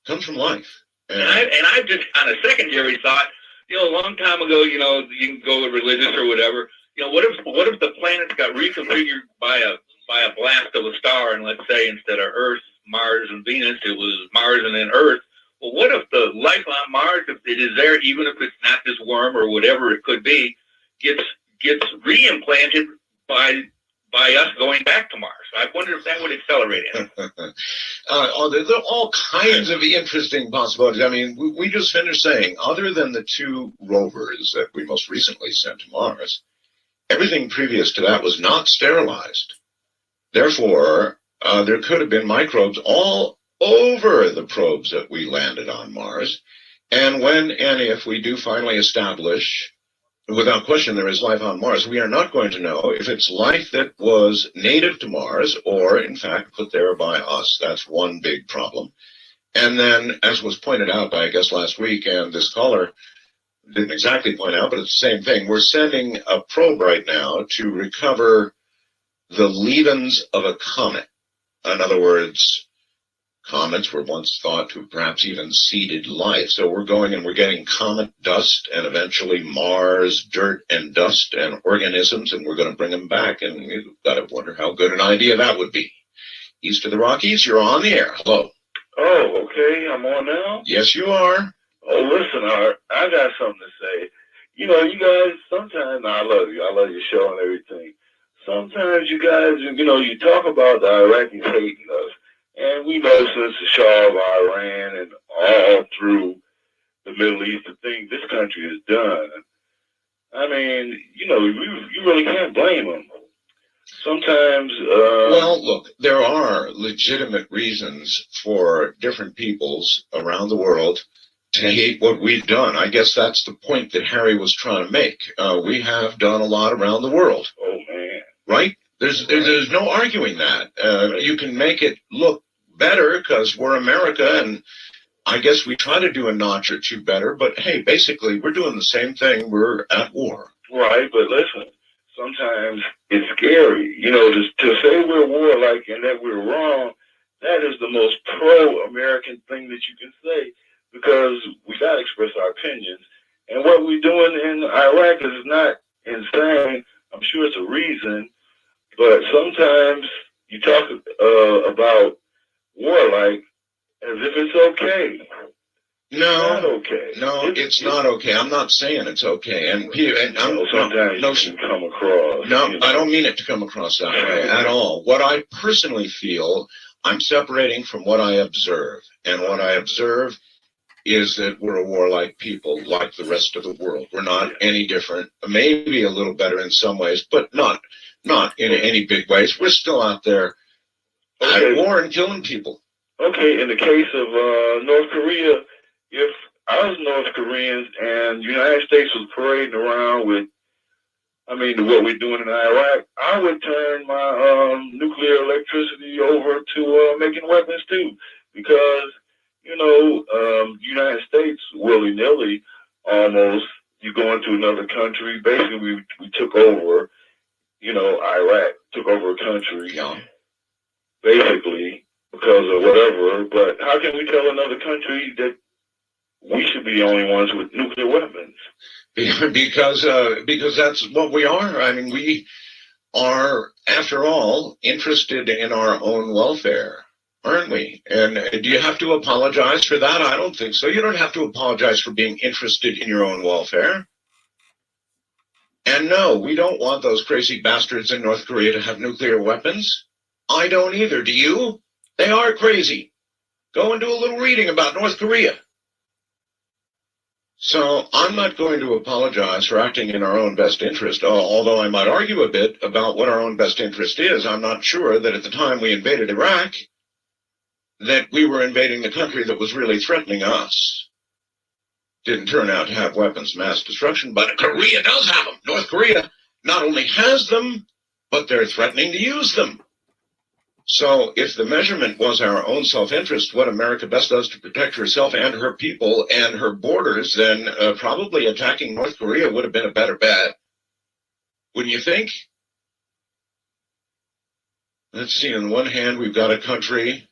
Comes from life. And I just, on a secondary thought, you know, a long time ago, you know, you can go with religious or whatever. You know, what if the planets got reconfigured by a blast of a star, and let's say instead of Earth, Mars, and Venus, it was Mars and then Earth? Well, what if the life on Mars, if it is there, even if it's not this worm or whatever it could be, gets re-implanted by us going back to Mars? I wonder if that would accelerate it. There are all kinds of interesting possibilities. I mean, we just finished saying, other than the two rovers that we most recently sent to Mars, everything previous to that was not sterilized. Therefore, there could have been microbes all over the probes that we landed on Mars. And when and if we do finally establish, without question, there is life on Mars, we are not going to know if it's life that was native to Mars or, in fact, put there by us. That's one big problem. And then, as was pointed out by, I guess, last week, and this caller didn't exactly point out, but it's the same thing. We're sending a probe right now to recover the leavings of a comet. In other words, comets were once thought to have perhaps even seeded life. So we're going and we're getting comet dust and eventually Mars dirt and dust and organisms, and we're going to bring them back. And you've got to wonder how good an idea that would be. East of the Rockies, you're on the air. Hello. Oh, okay. I'm on now? Yes, you are. Oh, listen, Art, I got something to say. You know, you guys, sometimes, I love you. I love your show and everything. Sometimes you guys, you know, you talk about the Iraqis hating us. And we know since the Shah of Iran and all through the Middle East, the things this country has done, I mean, you really can't blame them. Sometimes, well, look, there are legitimate reasons for different peoples around the world to hate what we've done. I guess that's the point that Harry was trying to make. We have done a lot around the world. Oh, man. Right? There's no arguing that. You can make it look better because we're America, and I guess we try to do a notch or two better, but hey, basically, we're doing the same thing. We're at war. Right, but listen, sometimes it's scary. To say we're warlike and that we're wrong, that is the most pro-American thing that you can say, because we got to express our opinions. And what we're doing in Iraq is not insane. I'm sure it's a reason, but sometimes you talk about warlike as if it's okay. No, it's not okay. No, it's not okay. I'm not saying it's okay. And sometimes you can come across. No, I don't mean it to come across that way at all. What I personally feel, I'm separating from what I observe. And what I observe is that we're a warlike people like the rest of the world. We're not any different, maybe a little better in some ways, but not in any big ways. We're still out there at war and killing people. Okay, in the case of North Korea, if I was North Koreans and the United States was parading around with, what we're doing in Iraq, I would turn my nuclear electricity over to making weapons too, because the United States willy-nilly almost, you go into another country. Basically, we took over, Iraq took over a country, basically because of whatever. But how can we tell another country that we should be the only ones with nuclear weapons? Because that's what we are. We are, after all, interested in our own welfare, aren't we? And do you have to apologize for that? I don't think so. You don't have to apologize for being interested in your own welfare. And no, we don't want those crazy bastards in North Korea to have nuclear weapons. I don't either. Do you? They are crazy. Go and do a little reading about North Korea. So I'm not going to apologize for acting in our own best interest, although I might argue a bit about what our own best interest is. I'm not sure that at the time we invaded Iraq, that we were invading the country that was really threatening us. Didn't turn out to have weapons of mass destruction, but Korea does have them. North Korea not only has them, but they're threatening to use them. So if the measurement was our own self-interest, what America best does to protect herself and her people and her borders, then probably attacking North Korea would have been a better bet. Wouldn't you think? Let's see, on one hand, we've got a country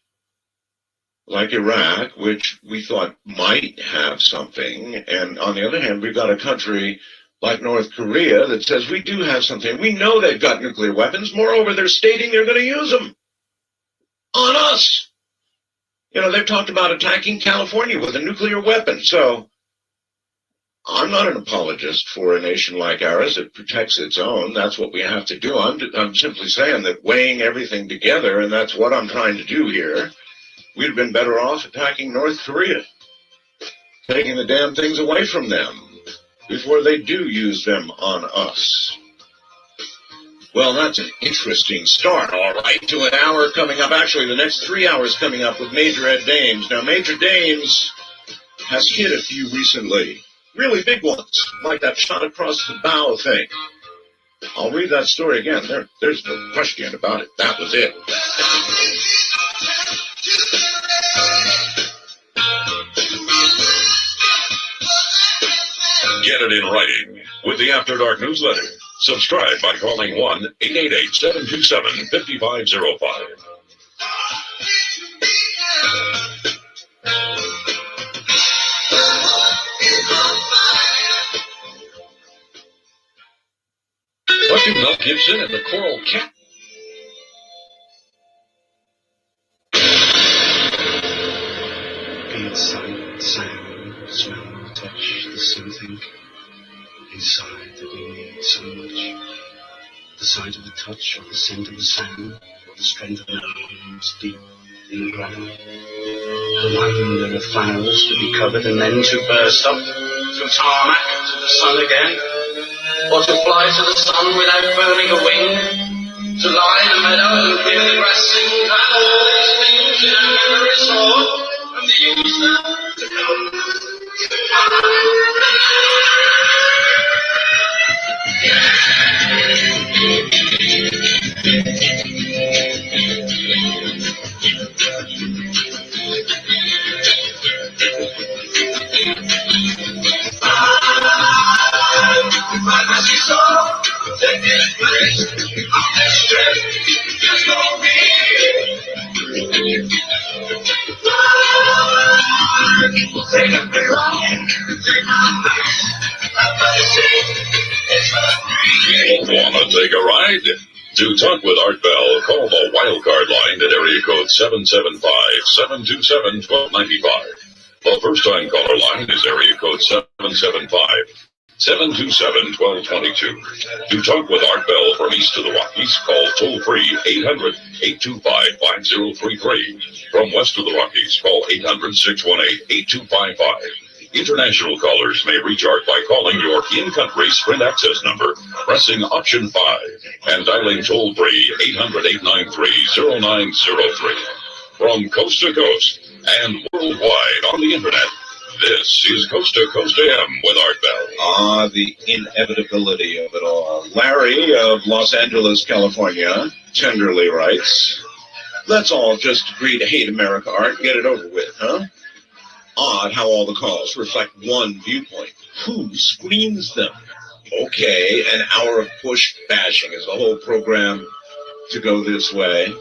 like Iraq, which we thought might have something, and on the other hand, we've got a country like North Korea that says we do have something. We know they've got nuclear weapons. Moreover, they're stating they're going to use them on us. They've talked about attacking California with a nuclear weapon. So I'm not an apologist for a nation like ours that protects its own. That's what we have to do. I'm simply saying that weighing everything together, and that's what I'm trying to do here, we'd have been better off attacking North Korea, taking the damn things away from them before they do use them on us. Well, that's an interesting start, all right, to an hour coming up. Actually, the next 3 hours coming up with Major Ed Dames. Now, Major Dames has hit a few recently, really big ones, like that shot across the bow thing. I'll read that story again. There's no question about it. That was it. Get it in writing with the After Dark newsletter. Subscribe by calling 1-888-727-5505. What do Mel Gibson and the Coral Cat? Be it sight, sound, smell, touch, there's something inside that we need so much. The sight of the touch, or the scent of the sound, or the strength of an arm's deep in the ground. The one in the flannels to be covered and then to burst up through tarmac to the sun again, or to fly to the sun without burning a wing, to lie in a meadow and hear the grass sing, and all these things in our memory stored, from the Easter to come. Wanna take a ride? To talk with Art Bell, call the wildcard line at area code 775-727-1295. The first-time caller line is area code 775-727-1222. To talk with Art Bell from east to the Rockies, call toll-free 800-825-5033. From west to the Rockies, call 800-618-8255. International callers may reach Art by calling your in-country Sprint access number, pressing option 5, and dialing toll-free 800-893-0903. From coast to coast and worldwide on the internet, this is Coast to Coast AM with Art Bell. Ah, the inevitability of it all. Larry of Los Angeles, California, tenderly writes, let's all just agree to hate America, Art, get it over with, huh? Odd how all the calls reflect one viewpoint. Who screens them? Okay, an hour of push bashing is the whole program to go this way.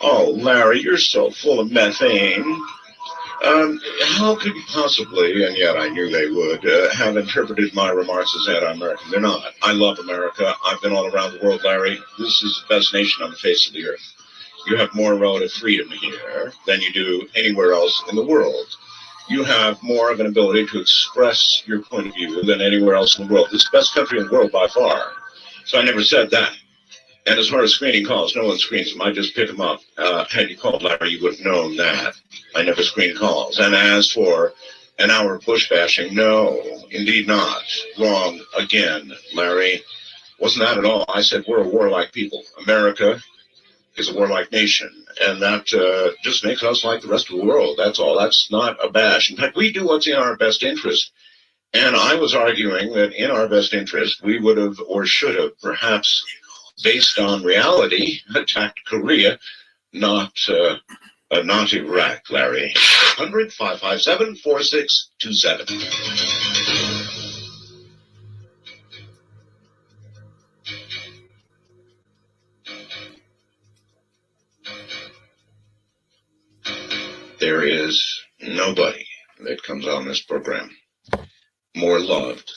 Oh, Larry, you're so full of methane. How could you possibly, and yet I knew they would, have interpreted my remarks as anti-American? They're not. I love America. I've been all around the world, Larry. This is the best nation on the face of the earth. You have more relative freedom here than you do anywhere else in the world. You have more of an ability to express your point of view than anywhere else in the world. It's the best country in the world by far. So I never said that. And as far as screening calls, no one screens them. I just pick them up. Had you called, Larry, you would have known that. I never screen calls. And as for an hour of push bashing, no, indeed not. Wrong again, Larry. Wasn't that at all. I said we're a warlike people. America is a warlike nation. And that just makes us like the rest of the world. That's all. That's not a bash. In fact, we do what's in our best interest. And I was arguing that in our best interest, we would have or should have perhaps, based on reality, attacked Korea, not Iraq, Larry. 100-557-4627. There is nobody that comes on this program more loved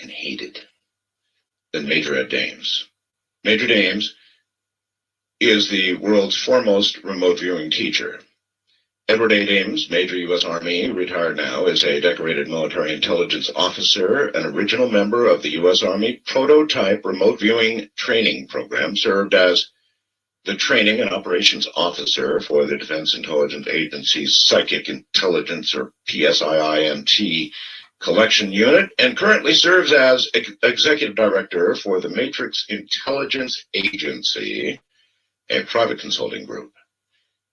and hated than Major Ed Dames. Major Dames is the world's foremost remote viewing teacher. Edward A. Dames, Major U.S. Army, retired now, is a decorated military intelligence officer, an original member of the U.S. Army prototype remote viewing training program, served as the training and operations officer for the Defense Intelligence Agency's Psychic Intelligence, or PSIINT, collection unit, and currently serves as executive director for the Matrix Intelligence Agency, a private consulting group.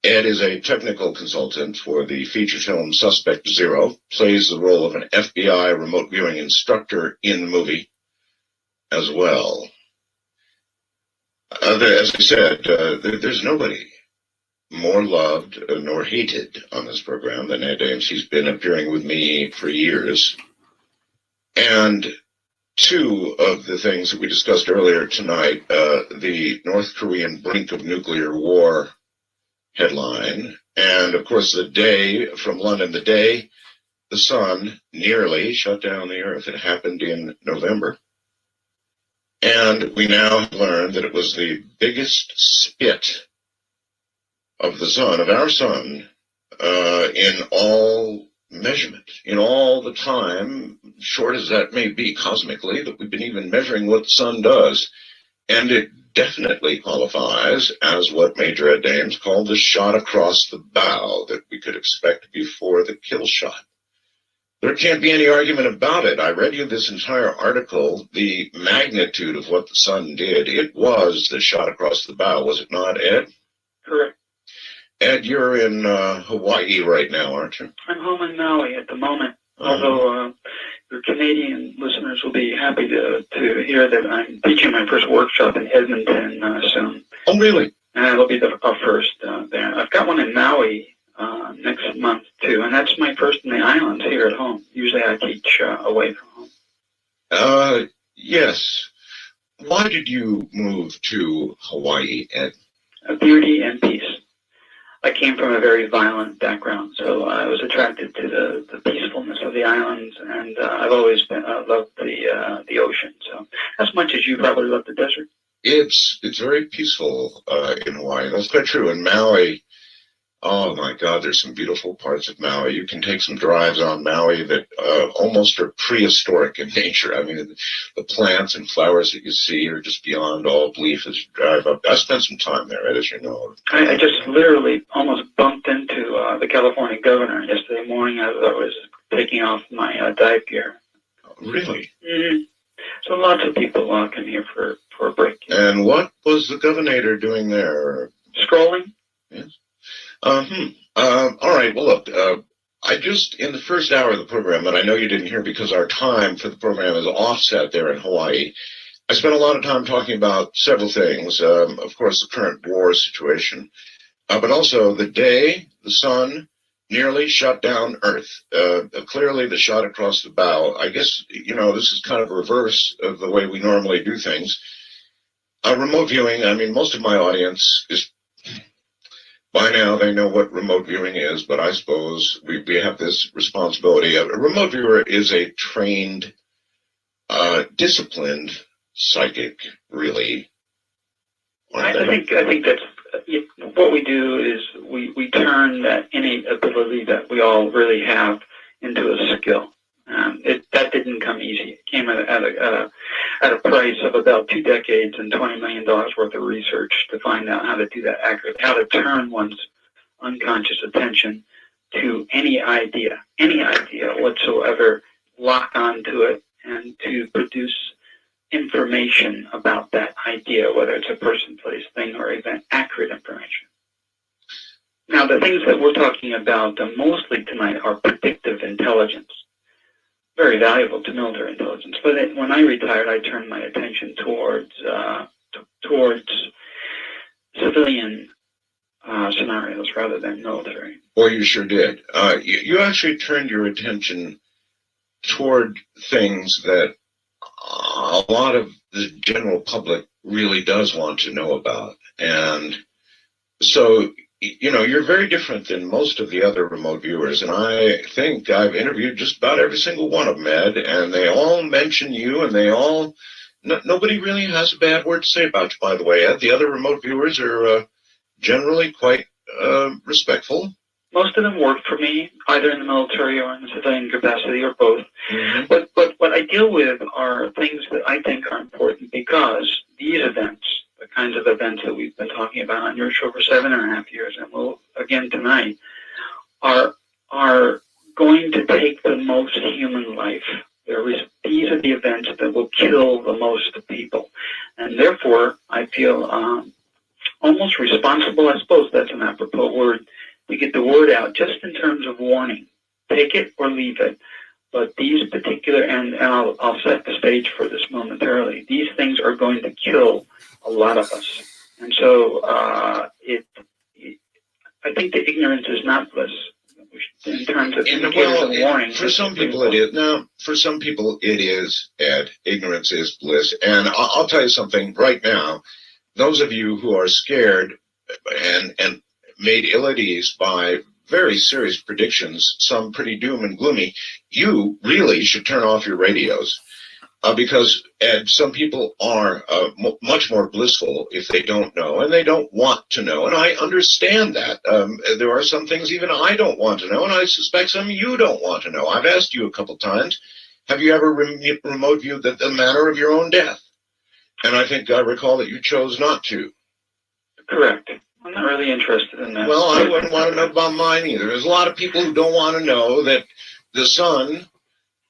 Ed is a technical consultant for the feature film Suspect Zero, plays the role of an FBI remote viewing instructor in the movie as well. As I said, there's nobody more loved nor hated on this program than Ed Dames. He's been appearing with me for years. And two of the things that we discussed earlier tonight, the North Korean brink of nuclear war headline, and of course the day from London, the day the sun nearly shut down the earth. It happened in November. And we now have learned that it was the biggest spit of the sun, of our sun, in all measurement, in all the time, short as that may be cosmically, that we've been even measuring what the sun does. And it definitely qualifies as what Major Ed Ames called the shot across the bow that we could expect before the kill shot. There can't be any argument about it. I read you this entire article, the magnitude of what the sun did. It was the shot across the bow, was it not, Ed? Correct. Ed, you're in Hawaii right now, aren't you? I'm home in Maui at the moment, although your Canadian listeners will be happy to hear that I'm teaching my first workshop in Edmonton soon. Oh, really? And it'll be our first there. I've got one in Maui next month, too, and that's my first in the islands here at home. Usually I teach away from home. Yes. Why did you move to Hawaii, Ed? Beauty and peace. I came from a very violent background, so I was attracted to the peacefulness of the islands, and I've always loved the ocean. So as much as you probably love the desert. It's very peaceful in Hawaii. That's quite true. In Maui, oh my God, there's some beautiful parts of Maui. You can take some drives on Maui that almost are prehistoric in nature. I mean, the plants and flowers that you see are just beyond all belief as you drive up. I spent some time there, Ed, as you know. I just literally almost bumped into the California governor yesterday morning as I was taking off my dive gear. Really? Mm-hmm. So lots of people come here for a break. And what was the governor doing there? Scrolling. Yes. All right. Well, look, I just, in the first hour of the program, that I know you didn't hear because our time for the program is offset there in Hawaii, I spent a lot of time talking about several things. Of course, the current war situation, but also the day the sun nearly shut down Earth. Clearly, the shot across the bow. I guess, this is kind of reverse of the way we normally do things. Remote viewing, I mean, most of my audience is, by now they know what remote viewing is, but I suppose we have this responsibility. A remote viewer is a trained, disciplined psychic, really. I think that's what we do is we turn that innate ability that we all really have into a skill. That didn't come easy. It came at a price of about 2 decades and $20 million worth of research to find out how to do that accurately, how to turn one's unconscious attention to any idea whatsoever, lock onto it, and to produce information about that idea, whether it's a person, place, thing, or event, accurate information. Now, the things that we're talking about mostly tonight are predictive intelligence. Very valuable to military intelligence. But when I retired, I turned my attention towards civilian scenarios rather than military. Well, you sure did. You actually turned your attention toward things that a lot of the general public really does want to know about. And so, you're very different than most of the other remote viewers. And I think I've interviewed just about every single one of them, Ed, and they all mention you, and they all, nobody really has a bad word to say about you, by the way, Ed. The other remote viewers are generally quite respectful. Most of them work for me, either in the military or in the civilian capacity, or both. Mm-hmm. But what I deal with are things that I think are important because these events, the kinds of events that we've been talking about on your show for 7.5 years, and will again tonight, are going to take the most human life. These are the events that will kill the most people. And therefore, I feel almost responsible, I suppose that's an apropos word, to get the word out just in terms of warning. Take it or leave it. But these particular, and I'll set the stage for this momentarily, these things are going to kill a lot of us. And so I think the ignorance is not bliss in terms of indicators and warnings. For some people it is. Now, for some people it is, Ed. Ignorance is bliss. And I'll tell you something right now. Those of you who are scared and made ill at ease by very serious predictions, some pretty doom and gloomy, you really should turn off your radios. Because, Ed, some people are much more blissful if they don't know, and they don't want to know, and I understand that. There are some things even I don't want to know, and I suspect some you don't want to know. I've asked you a couple times, have you ever remote viewed the manner of your own death? And I think I recall that you chose not to. Correct. I'm not really interested in that. Well, I wouldn't want to know about mine either. There's a lot of people who don't want to know that the sun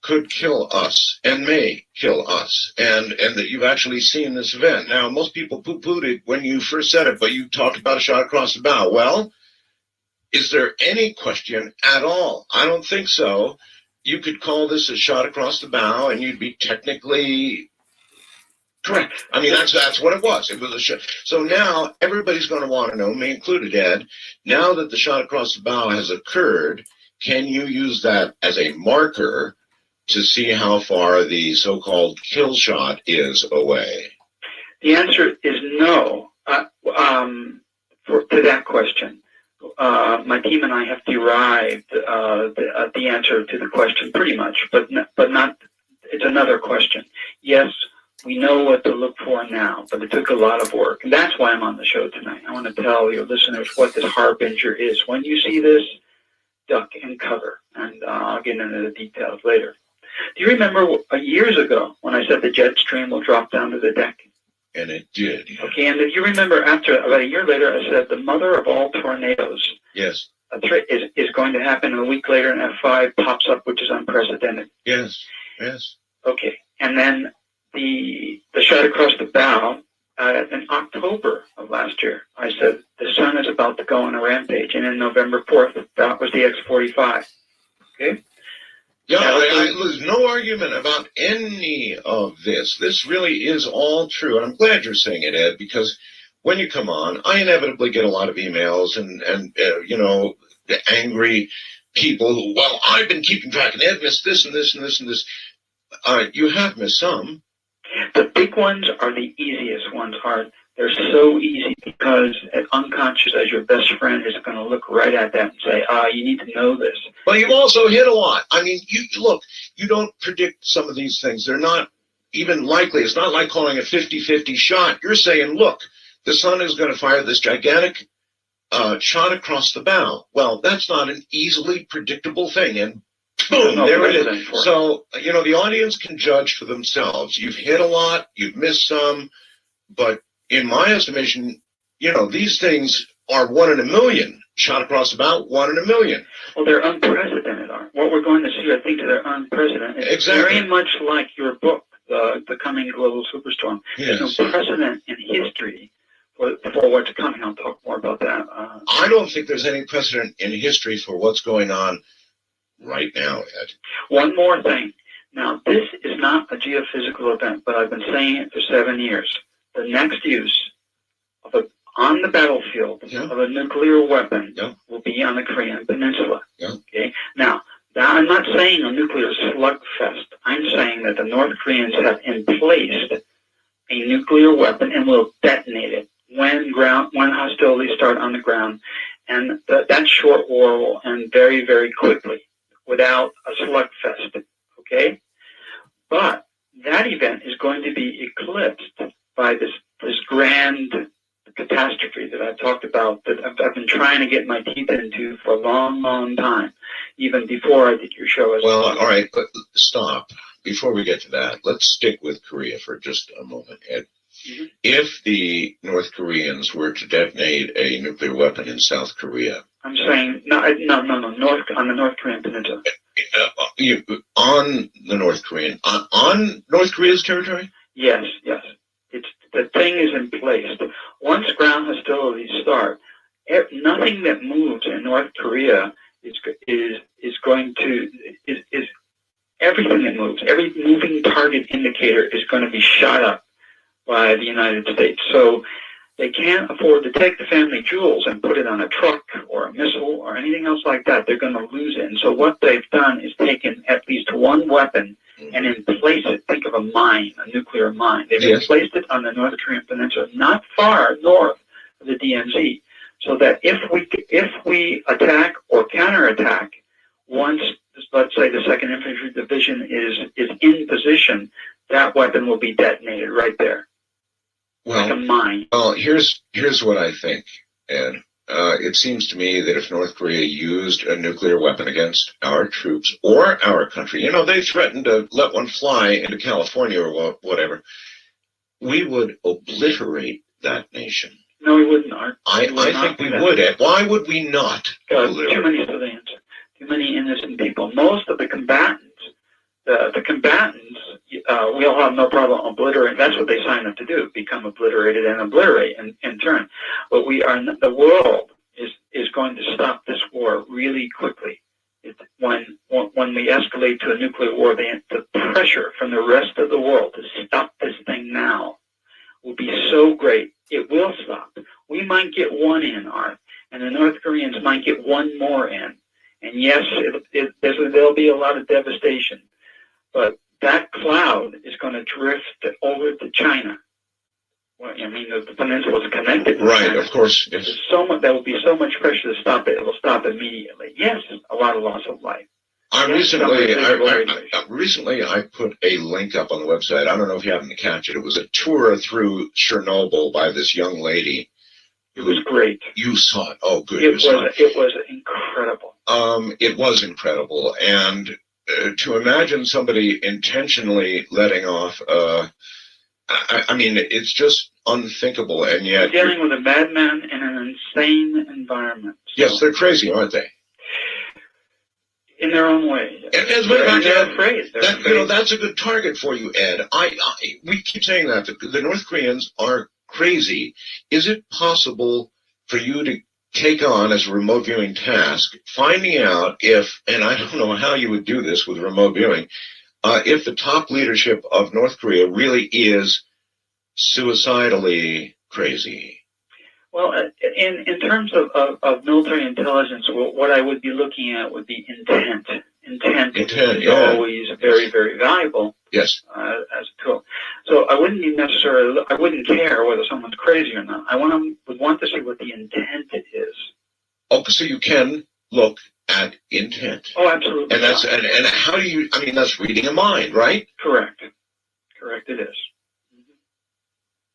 could kill us and may kill us, and that you've actually seen this event. Now, most people poo-pooed it when you first said it, but you talked about a shot across the bow. Well, is there any question at all? I don't think so. You could call this a shot across the bow, and you'd be technically correct. I mean, that's what it was. It was a shot. So now everybody's going to want to know, me included, Ed, now that the shot across the bow has occurred, can you use that as a marker to see how far the so-called kill shot is away? The answer is no to that question. My team and I have derived the answer to the question pretty much, but not. It's another question. Yes, we know what to look for now, but it took a lot of work, and that's why I'm on the show tonight. I want to tell your listeners what this harbinger is. When you see this, duck and cover, and I'll get into the details later. Do you remember years ago when I said the jet stream will drop down to the deck? And it did. Yeah. Okay, and if you remember, after about a year later, I said the mother of all tornadoes. Yes. Is going to happen. A week later, an F5 pops up, which is unprecedented. Yes. Yes. Okay, and then the shot across the bow in October of last year, I said the sun is about to go on a rampage, and in November 4th, that was the X-45. Okay. Yeah, there's no argument about any of this. This really is all true. And I'm glad you're saying it, Ed, because when you come on, I inevitably get a lot of emails and the angry people who, well, I've been keeping track, and Ed missed this and this and this and this. You have missed some. The big ones are the easiest ones, Art. They're so easy because an unconscious as your best friend is going to look right at that and say, you need to know this. Well, you've also hit a lot. I mean, you don't predict some of these things. They're not even likely. It's not like calling a 50-50 shot. You're saying, look, the sun is going to fire this gigantic shot across the bow. Well, that's not an easily predictable thing. And boom, there it is. So, the audience can judge for themselves. You've hit a lot. You've missed some. But in my estimation, these things are 1 in a million. Shot across the bow, 1 in a million. Well, they're unprecedented, Art. What we're going to see, I think, they're unprecedented. It's exactly. Very much like your book, The Coming Global Superstorm. Yes. There's no precedent in history for what's coming. I'll talk more about that. I don't think there's any precedent in history for what's going on right now, Ed. One more thing. Now, this is not a geophysical event, but I've been saying it for 7 years. The next use of on the battlefield of a nuclear weapon will be on the Korean Peninsula. Yeah. Okay. Now, I'm not saying a nuclear slugfest. I'm saying that the North Koreans have emplaced a nuclear weapon and will detonate it when hostilities start on the ground, and that short war will end very, very quickly without a slugfest. Okay. But that event is going to be eclipsed by this grand catastrophe that I've talked about, that I've been trying to get my teeth into for a long, long time, even before I did your show. Well, all right, but stop. Before we get to that, let's stick with Korea for just a moment, Ed. Mm-hmm. If the North Koreans were to detonate a nuclear weapon in South Korea, I'm saying no, on the North Korean Peninsula. On the North Korean, on North Korea's territory? Yes. The thing is in place. Once ground hostilities start, nothing that moves in North Korea is everything that moves. Every moving target indicator is going to be shot up by the United States. So they can't afford to take the family jewels and put it on a truck or a missile or anything else like that. They're going to lose it. And so what they've done is taken at least one weapon and in place it. Think of a mine, a nuclear mine. They've placed it on the North Korean Peninsula, not far north of the DMZ, so that if we attack or counterattack, once, let's say, the 2nd Infantry Division is in position, that weapon will be detonated right there. Well, like a mine. Well, here's what I think, Ed. It seems to me that if North Korea used a nuclear weapon against our troops or our country, they threatened to let one fly into California or whatever, we would obliterate that nation. No, we wouldn't, Art. I think we would, Ed. Why would we not? Too many civilians, too many innocent people. Most of the combatants, we'll have no problem obliterating. That's what they signed up to do: become obliterated and obliterate in turn. But the world is going to stop this war really quickly. When we escalate to a nuclear war, the pressure from the rest of the world to stop this thing now will be so great. It will stop. We might get one in, Art, and the North Koreans might get one more in. And yes, there'll be a lot of devastation. But that cloud is going to drift over to China. Well, I mean, the peninsula is connected. Right, China. Of course. Yes. There will be so much pressure to stop it. It will stop immediately. Yes, a lot of loss of life. Recently, I put a link up on the website. I don't know if you happened to catch it. It was a tour through Chernobyl by this young lady. It was great. You saw it. Oh, good. It was incredible. It was incredible. And to imagine somebody intentionally letting off, I mean, it's just unthinkable. And yet, you're dealing with a madman in an insane environment. So. Yes, they're crazy, aren't they? In their own way. They're afraid. That's a good target for you, Ed. We keep saying that the North Koreans are crazy. Is it possible for you to take on as a remote viewing task, finding out if, and I don't know how you would do this with remote viewing, if the top leadership of North Korea really is suicidally crazy? Well, in terms of military intelligence, what I would be looking at would be intent. Intent is always very, very valuable. Yes. As a tool. So I wouldn't care whether someone's crazy or not. I would want to see what the intent is. Oh, so you can look at intent. Oh, absolutely. And and how do you? I mean, that's reading a mind, right? Correct. It is.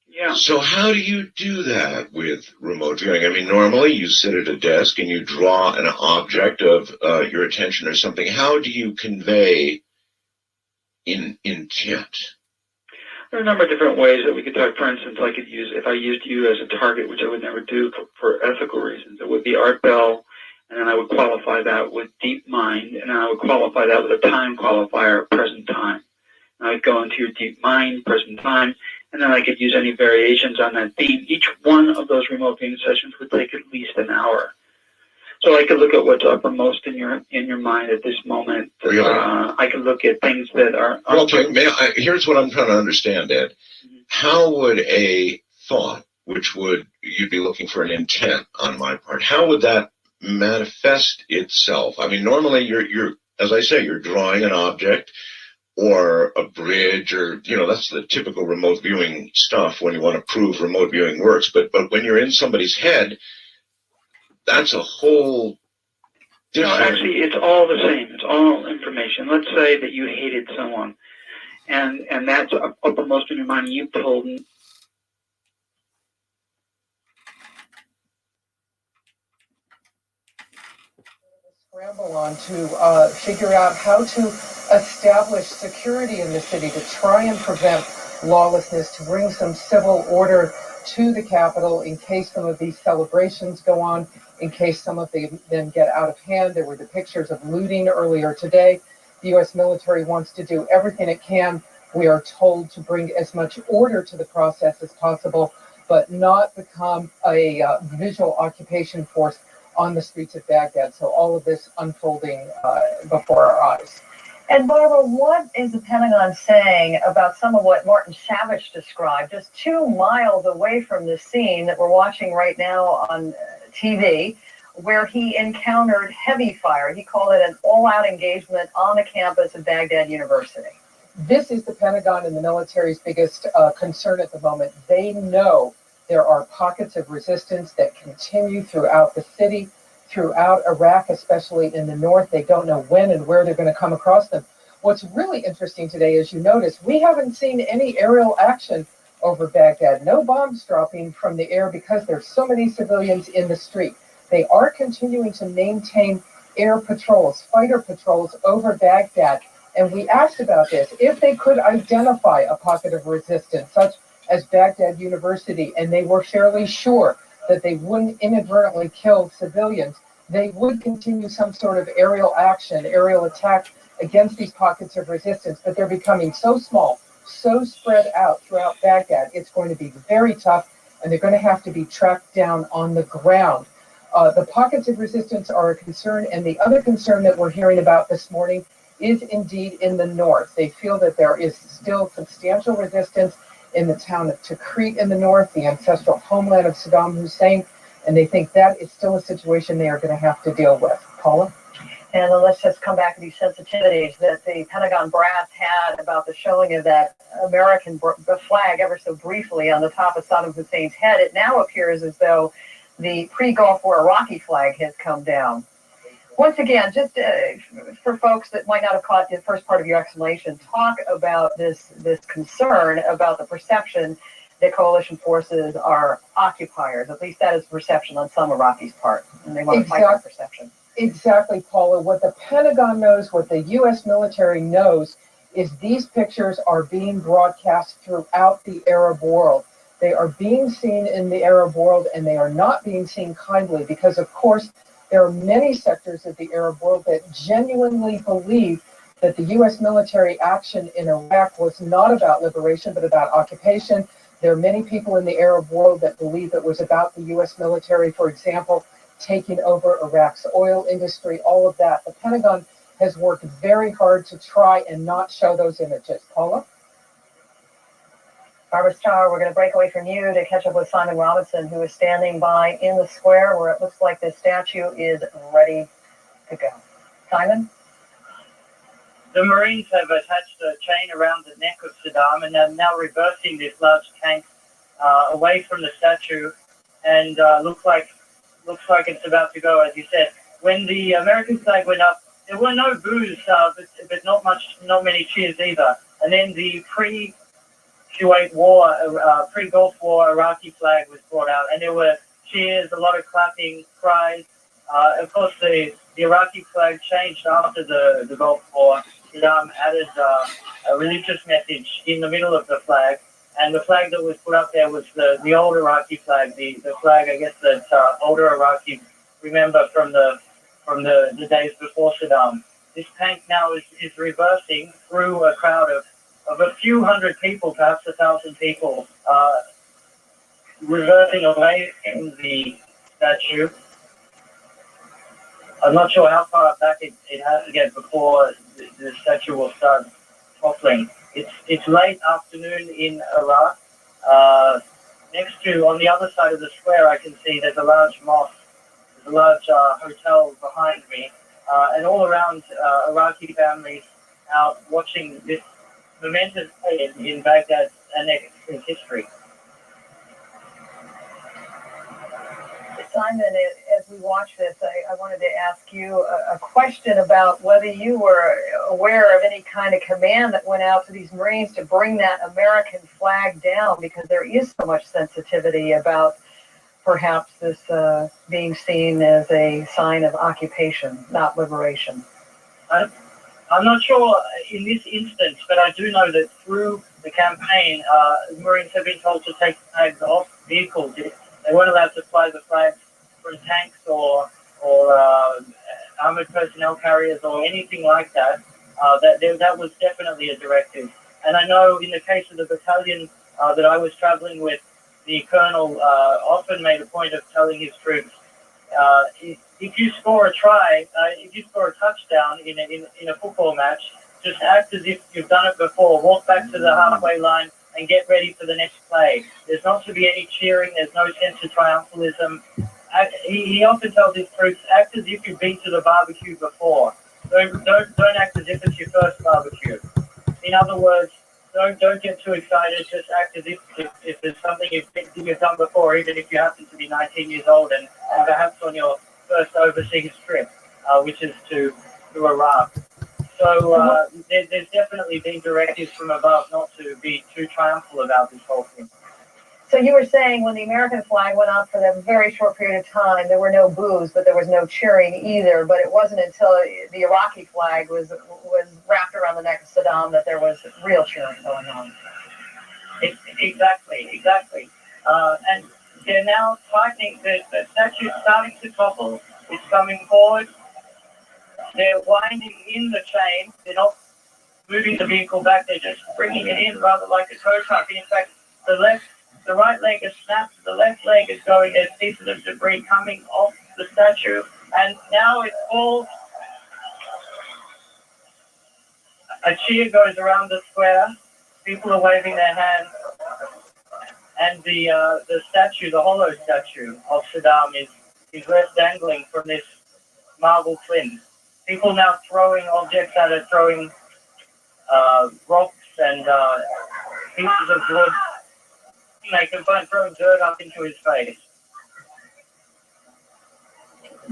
Yeah. So how do you do that with remote viewing? I mean, normally you sit at a desk and you draw an object of your attention or something. How do you convey intent? There are a number of different ways that we could talk. For instance, if I used you as a target, which I would never do for ethical reasons, it would be Art Bell, and then I would qualify that with deep mind, and then I would qualify that with a time qualifier, present time. And I'd go into your deep mind, present time, and then I could use any variations on that theme. Each one of those remote viewing sessions would take at least an hour. So I could look at what's uppermost in your mind at this moment. Really? I could look at things that are... Okay, here's what I'm trying to understand, Ed. Mm-hmm. How would a thought, which you'd be looking for an intent on my part, how would that manifest itself? I mean, normally you're as I say, you're drawing an object or a bridge, or that's the typical remote viewing stuff when you want to prove remote viewing works. But when you're in somebody's head, that's a whole different... No, actually, it's all the same. It's all information. Let's say that you hated someone, and that's uppermost in your mind. You told scramble on to figure out how to establish security in the city, to try and prevent lawlessness, to bring some civil order to the Capitol in case some of these celebrations go on, in case some of them get out of hand. There were the pictures of looting earlier today. The U.S. military wants to do everything it can, we are told, to bring as much order to the process as possible, but not become a visual occupation force on the streets of Baghdad. So all of this unfolding before our eyes. And Barbara, what is the Pentagon saying about some of what Martin Savage described just 2 miles away from the scene that we're watching right now on TV, where he encountered heavy fire? He called it an all-out engagement on the campus of Baghdad University. This is the Pentagon and the military's biggest concern at the moment. They know there are pockets of resistance that continue throughout the city, throughout Iraq, especially in the north. They don't know when and where they're going to come across them. What's really interesting today, as you notice, we haven't seen any aerial action over Baghdad. No bombs dropping from the air because there's so many civilians in the street. They are continuing to maintain air patrols, fighter patrols over Baghdad. And we asked about this, if they could identify a pocket of resistance, such as Baghdad University, and they were fairly sure that they wouldn't inadvertently kill civilians, they would continue some sort of aerial action, aerial attack against these pockets of resistance, but they're becoming so small, so spread out throughout Baghdad, it's going to be very tough, and they're going to have to be tracked down on the ground. The pockets of resistance are a concern, and the other concern that we're hearing about this morning is indeed in the north. They feel that there is still substantial resistance in the town of Tikrit in the north, the ancestral homeland of Saddam Hussein, and they think that is still a situation they are going to have to deal with. Paula? And then let's just come back to these sensitivities that the Pentagon brass had about the showing of that American flag ever so briefly on the top of Saddam Hussein's head. It now appears as though the pre-Gulf War Iraqi flag has come down. Once again, just for folks that might not have caught the first part of your explanation, talk about this concern about the perception that coalition forces are occupiers. At least that is the perception on some Iraqis' part, and they want to fight that perception. Exactly, Paula. What the Pentagon knows, what the U.S. military knows, is these pictures are being broadcast throughout the Arab world. They are being seen in the Arab world, and they are not being seen kindly because, of course, there are many sectors of the Arab world that genuinely believe that the U.S. military action in Iraq was not about liberation, but about occupation. There are many people in the Arab world that believe it was about the U.S. military, for example, taking over Iraq's oil industry, all of that. The Pentagon has worked very hard to try and not show those images. Paula? Barbara Starr, we're going to break away from you to catch up with Simon Robinson, who is standing by in the square where it looks like this statue is ready to go. Simon? The Marines have attached a chain around the neck of Saddam, and they're now reversing this large tank away from the statue, and looks like it's about to go, as you said. When the American flag went up, there were no boos, but not many cheers either. And then the pre-Kuwait War, pre-Gulf War Iraqi flag was brought out, and there were cheers, a lot of clapping, cries. Of course, the Iraqi flag changed after the Gulf War. Saddam added a religious message in the middle of the flag, and the flag that was put up there was the old Iraqi flag, the flag, I guess, that older Iraqis remember from the days before Saddam. This tank now is reversing through a crowd of a few hundred people, perhaps 1,000 people, reversing away from the statue. I'm not sure how far back it has to get before the statue will start toppling. It's late afternoon in Iraq. Next to, on the other side of the square, I can see there's a large mosque, there's a large hotel behind me, and all around Iraqi families out watching this momentous day in Baghdad's annexing history. Simon, as we watch this, I wanted to ask you a question about whether you were aware of any kind of command that went out to these Marines to bring that American flag down, because there is so much sensitivity about perhaps this being seen as a sign of occupation, not liberation. I'm not sure in this instance, but I do know that through the campaign, Marines have been told to take flags off vehicles. They weren't allowed to fly the flags from tanks or armored personnel carriers or anything like that. That was definitely a directive. And I know in the case of the battalion that I was traveling with, the colonel often made a point of telling his troops, if you score a try, if you score a touchdown in a football match, just act as if you've done it before. Walk back to the halfway line and get ready for the next play. There's not to be any cheering. There's no sense of triumphalism. He often tells his troops, act as if you've been to the barbecue before. Don't act as if it's your first barbecue. In other words, don't get too excited. Just act as if there's something you've done before, even if you happen to be 19 years old and perhaps on your first overseas trip, which is to Iraq. So there's definitely been directives from above not to be too triumphal about this whole thing. So you were saying when the American flag went up for that very short period of time, there were no boos, but there was no cheering either. But it wasn't until the Iraqi flag was wrapped around the neck of Saddam that there was real cheering going on. Exactly. And they're now tightening. The statue's starting to topple. It's coming forward. They're winding in the chain. They're not moving the vehicle back. They're just bringing it in rather like a tow truck. In fact, the right leg is snapped. The left leg is going. There's pieces of debris coming off the statue, and now it falls. A cheer goes around the square. People are waving their hands, and the statue, the hollow statue of Saddam, is left dangling from this marble flint. People now throwing objects at it, throwing rocks and pieces of wood. They can throw dirt up into his face.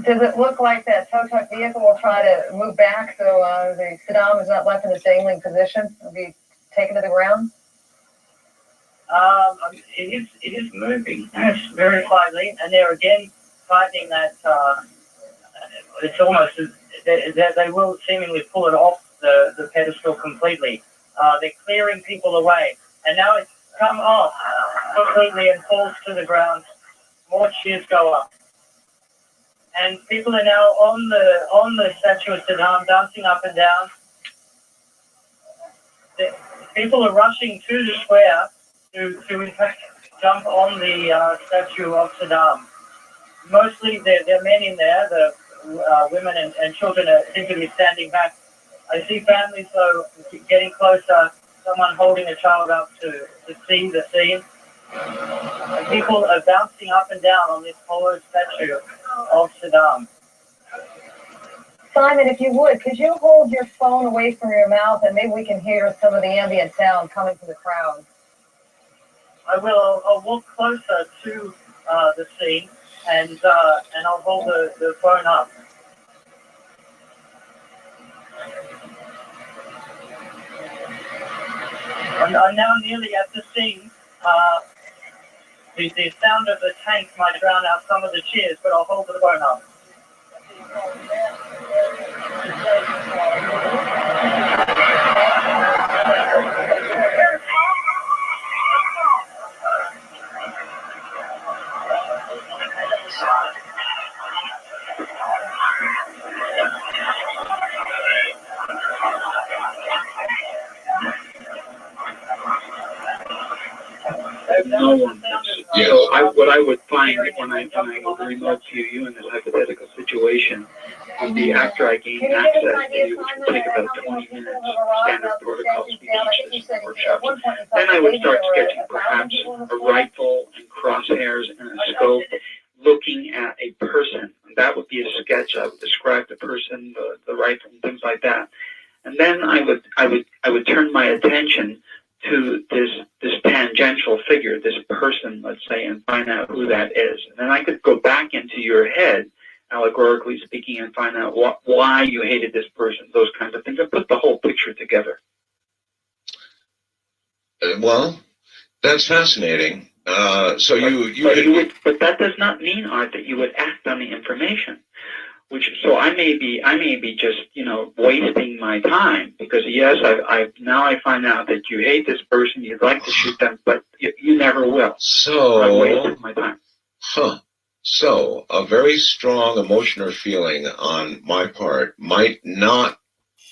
Does it look like that tow truck vehicle will try to move back so the Saddam is not left in this dangling position? Will be taken to the ground? It is moving very slightly, and they're again tightening that. It's almost they will seemingly pull it off the pedestal completely. They're clearing people away, and now it's come off completely and falls to the ground. More cheers go up, and people are now on the statue of Saddam, dancing up and down. People are rushing to the square to in fact jump on the statue of Saddam. Mostly there are men in there. The women and children seem to be standing back. I see families though getting closer. Someone holding a child up to see the scene. And people are bouncing up and down on this hollow statue of Saddam. Simon, if you would, could you hold your phone away from your mouth and maybe we can hear some of the ambient sound coming from the crowd? I will. I'll walk closer to the scene and I'll hold the phone up. I'm now nearly at the scene. The sound of the tank might drown out some of the cheers, but I'll hold the phone up. No one. Yes. So what I would find when I remote view you in this hypothetical situation would be after I gain access to you, which would take about 20 minutes, standard protocol speeches and workshops. Then I would start sketching perhaps a rifle and crosshairs and a scope, looking at a person. That would be a sketch. I would describe the person, the rifle, and things like that. And then I would turn my attention to this tangential figure, this person, let's say, and find out who that is. And then I could go back into your head, allegorically speaking, and find out why you hated this person, those kinds of things, and put the whole picture together. Well, that's fascinating. But that does not mean, Art, that you would act on the information. So I may be just wasting my time because yes, I find out that you hate this person, you'd like to shoot them, but you never will. So I wasted my time. So a very strong emotion or feeling on my part might not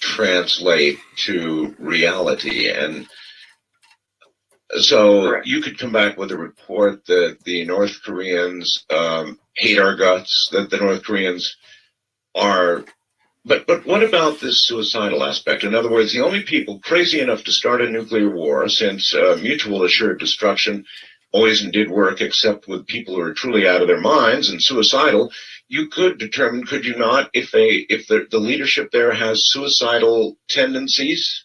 translate to reality, and so correct. You could come back with a report that the North Koreans hate our guts, that the North Koreans are, but what about this suicidal aspect? In other words, the only people crazy enough to start a nuclear war, since mutual assured destruction always did work except with people who are truly out of their minds and suicidal, you could determine, could you not, if the leadership there has suicidal tendencies?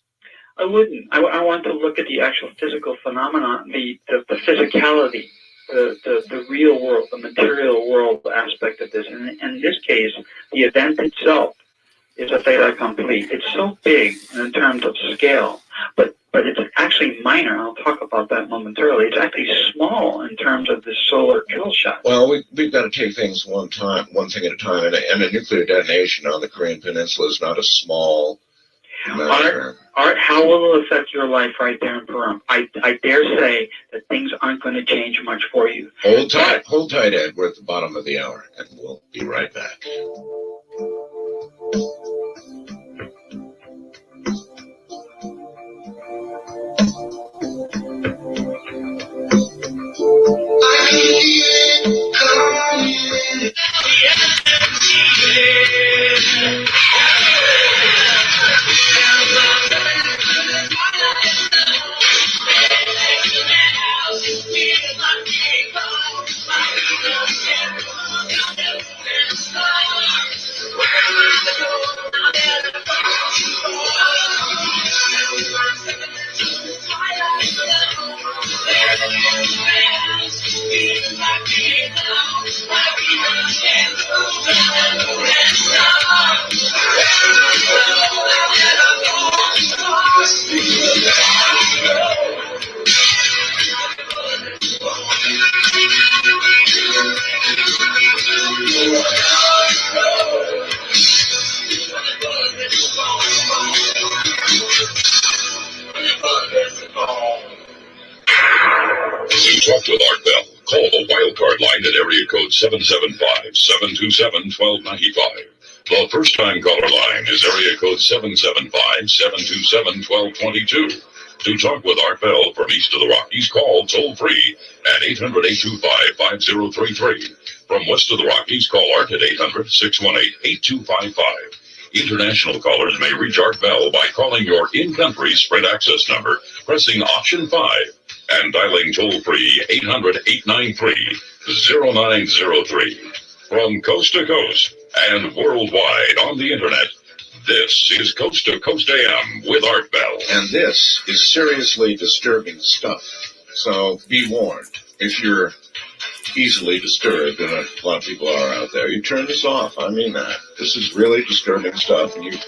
I wouldn't. I want to look at the actual physical phenomenon, the physicality, the real world, the material world aspect of this. And in this case, the event itself is a fait accompli. It's so big in terms of scale, but it's actually minor. I'll talk about that momentarily. It's actually small in terms of the solar kill shot. Well, we've got to take things one thing at a time. And a nuclear detonation on the Korean Peninsula is not a small Art, how will it affect your life right there in Pahrump? I dare say that things aren't going to change much for you. Hold tight, Ed. We're at the bottom of the hour, and we'll be right back. To talk with Art Bell, call the wildcard line at area code 775-727-1295. The first-time caller line is area code 775-727-1222. To talk with Art Bell from east of the Rockies, call toll-free at 800-825-5033. From west of the Rockies, call Art at 800-618-8255. International callers may reach Art Bell by calling your in-country Sprint access number, pressing option 5, and dialing toll-free 800-893-0903. From coast to coast and worldwide on the internet, this is Coast to Coast AM with Art Bell. And this is seriously disturbing stuff. So be warned. If you're easily disturbed, and a lot of people are out there, you turn this off. I mean that. This is really disturbing stuff, and you've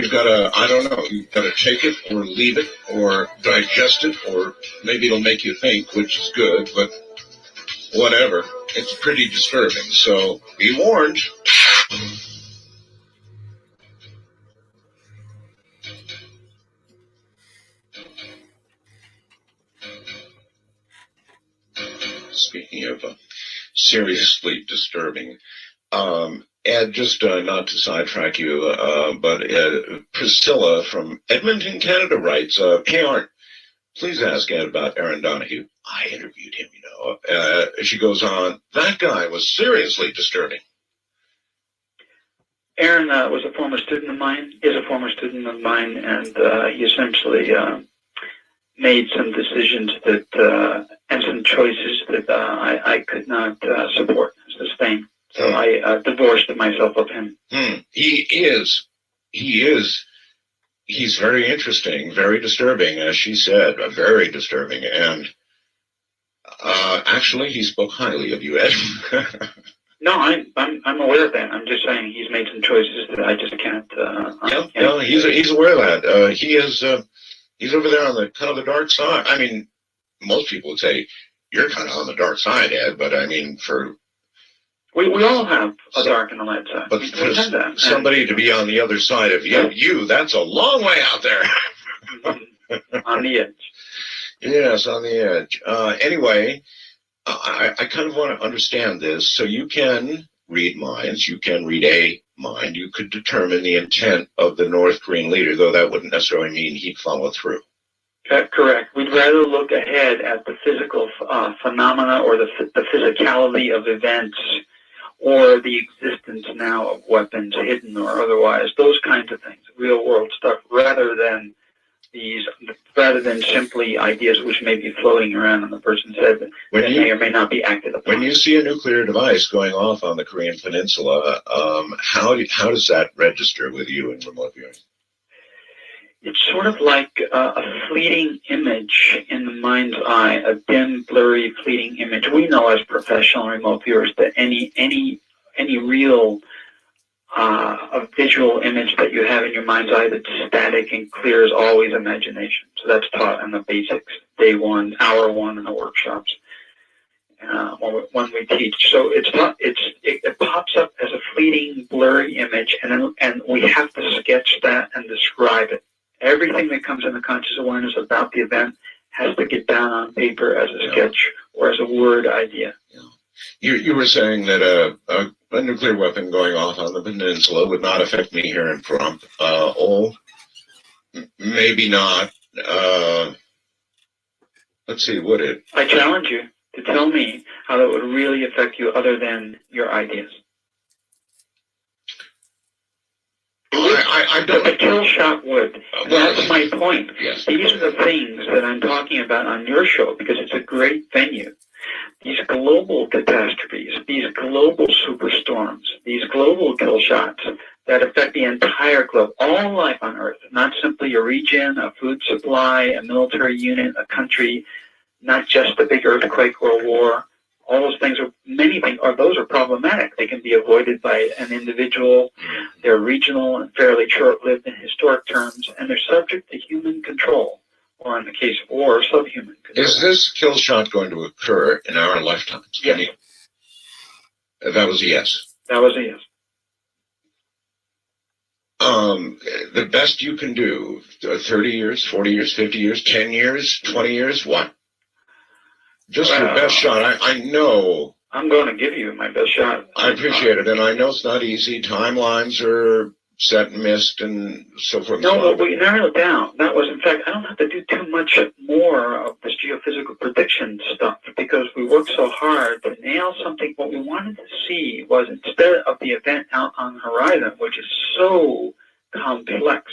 got to, I don't know, you've got to take it or leave it or digest it, or maybe it'll make you think, which is good, but whatever. It's pretty disturbing, so be warned. Speaking of seriously disturbing, Ed, just not to sidetrack you, but Priscilla from Edmonton, Canada writes, hey, Art, please ask Ed about Aaron Donahue. I interviewed him, you know. She goes on, that guy was seriously disturbing. Aaron was a former student of mine, is a former student of mine, and he essentially made some decisions that and some choices that I could not support and sustain. So I divorced myself of him. He's very interesting, very disturbing, as she said, very disturbing, and actually he spoke highly of you, Ed. No, I'm aware of that. I'm just saying he's made some choices that I just can't. No, he's aware of that. He's over there on the kind of the dark side. I mean, most people would say you're kind of on the dark side, Ed, but I mean, we all have a dark and a light side. But for somebody to be on the other side of you, that's a long way out there. On the edge. Yes, on the edge. Anyway, I kind of want to understand this. So you can read minds, you can read a mind, you could determine the intent of the North Korean leader, though that wouldn't necessarily mean he'd follow through. Correct. We'd rather look ahead at the physical phenomena or the physicality of events or the existence now of weapons, hidden or otherwise, those kinds of things, real world stuff, rather than simply ideas which may be floating around in the person's head that may or may not be acted upon. When you see a nuclear device going off on the Korean Peninsula, how does that register with you in remote viewing? It's sort of like a fleeting image in the mind's eye, a dim, blurry, fleeting image. We know as professional remote viewers that any real a visual image that you have in your mind's eye that's static and clear is always imagination. So that's taught in the basics, day one, hour one in the workshops. when we teach. So it pops up as a fleeting, blurry image, and we have to sketch that and describe it. Everything that comes into conscious awareness about the event has to get down on paper as a sketch or as a word idea. You were saying that a nuclear weapon going off on the peninsula would not affect me here in Trump. Maybe not. Let's see, would it? I challenge you to tell me how that would really affect you other than your ideas. I don't. The kill shot would. Well, that's my point. Yes. These are the things that I'm talking about on your show because it's a great venue. These global catastrophes, these global superstorms, these global kill shots that affect the entire globe, all life on Earth, not simply a region, a food supply, a military unit, a country, not just a big earthquake or a war. All those things are, many things, or those are problematic. They can be avoided by an individual. They're regional and fairly short-lived in historic terms, and they're subject to human control, or in the case of war, subhuman control. Is this kill shot going to occur in our lifetimes? Yes. That was a yes. That was a yes. The best you can do, 30 years, 40 years, 50 years, 10 years, 20 years, what? Just your best shot. I know. I'm going to give you my best shot. I appreciate it, and I know it's not easy. Timelines are set and missed and so forth. No, but we narrowed it down. That was, in fact, I don't have to do too much more of this geophysical prediction stuff because we worked so hard to nail something. What we wanted to see was instead of the event out on the horizon, which is so complex,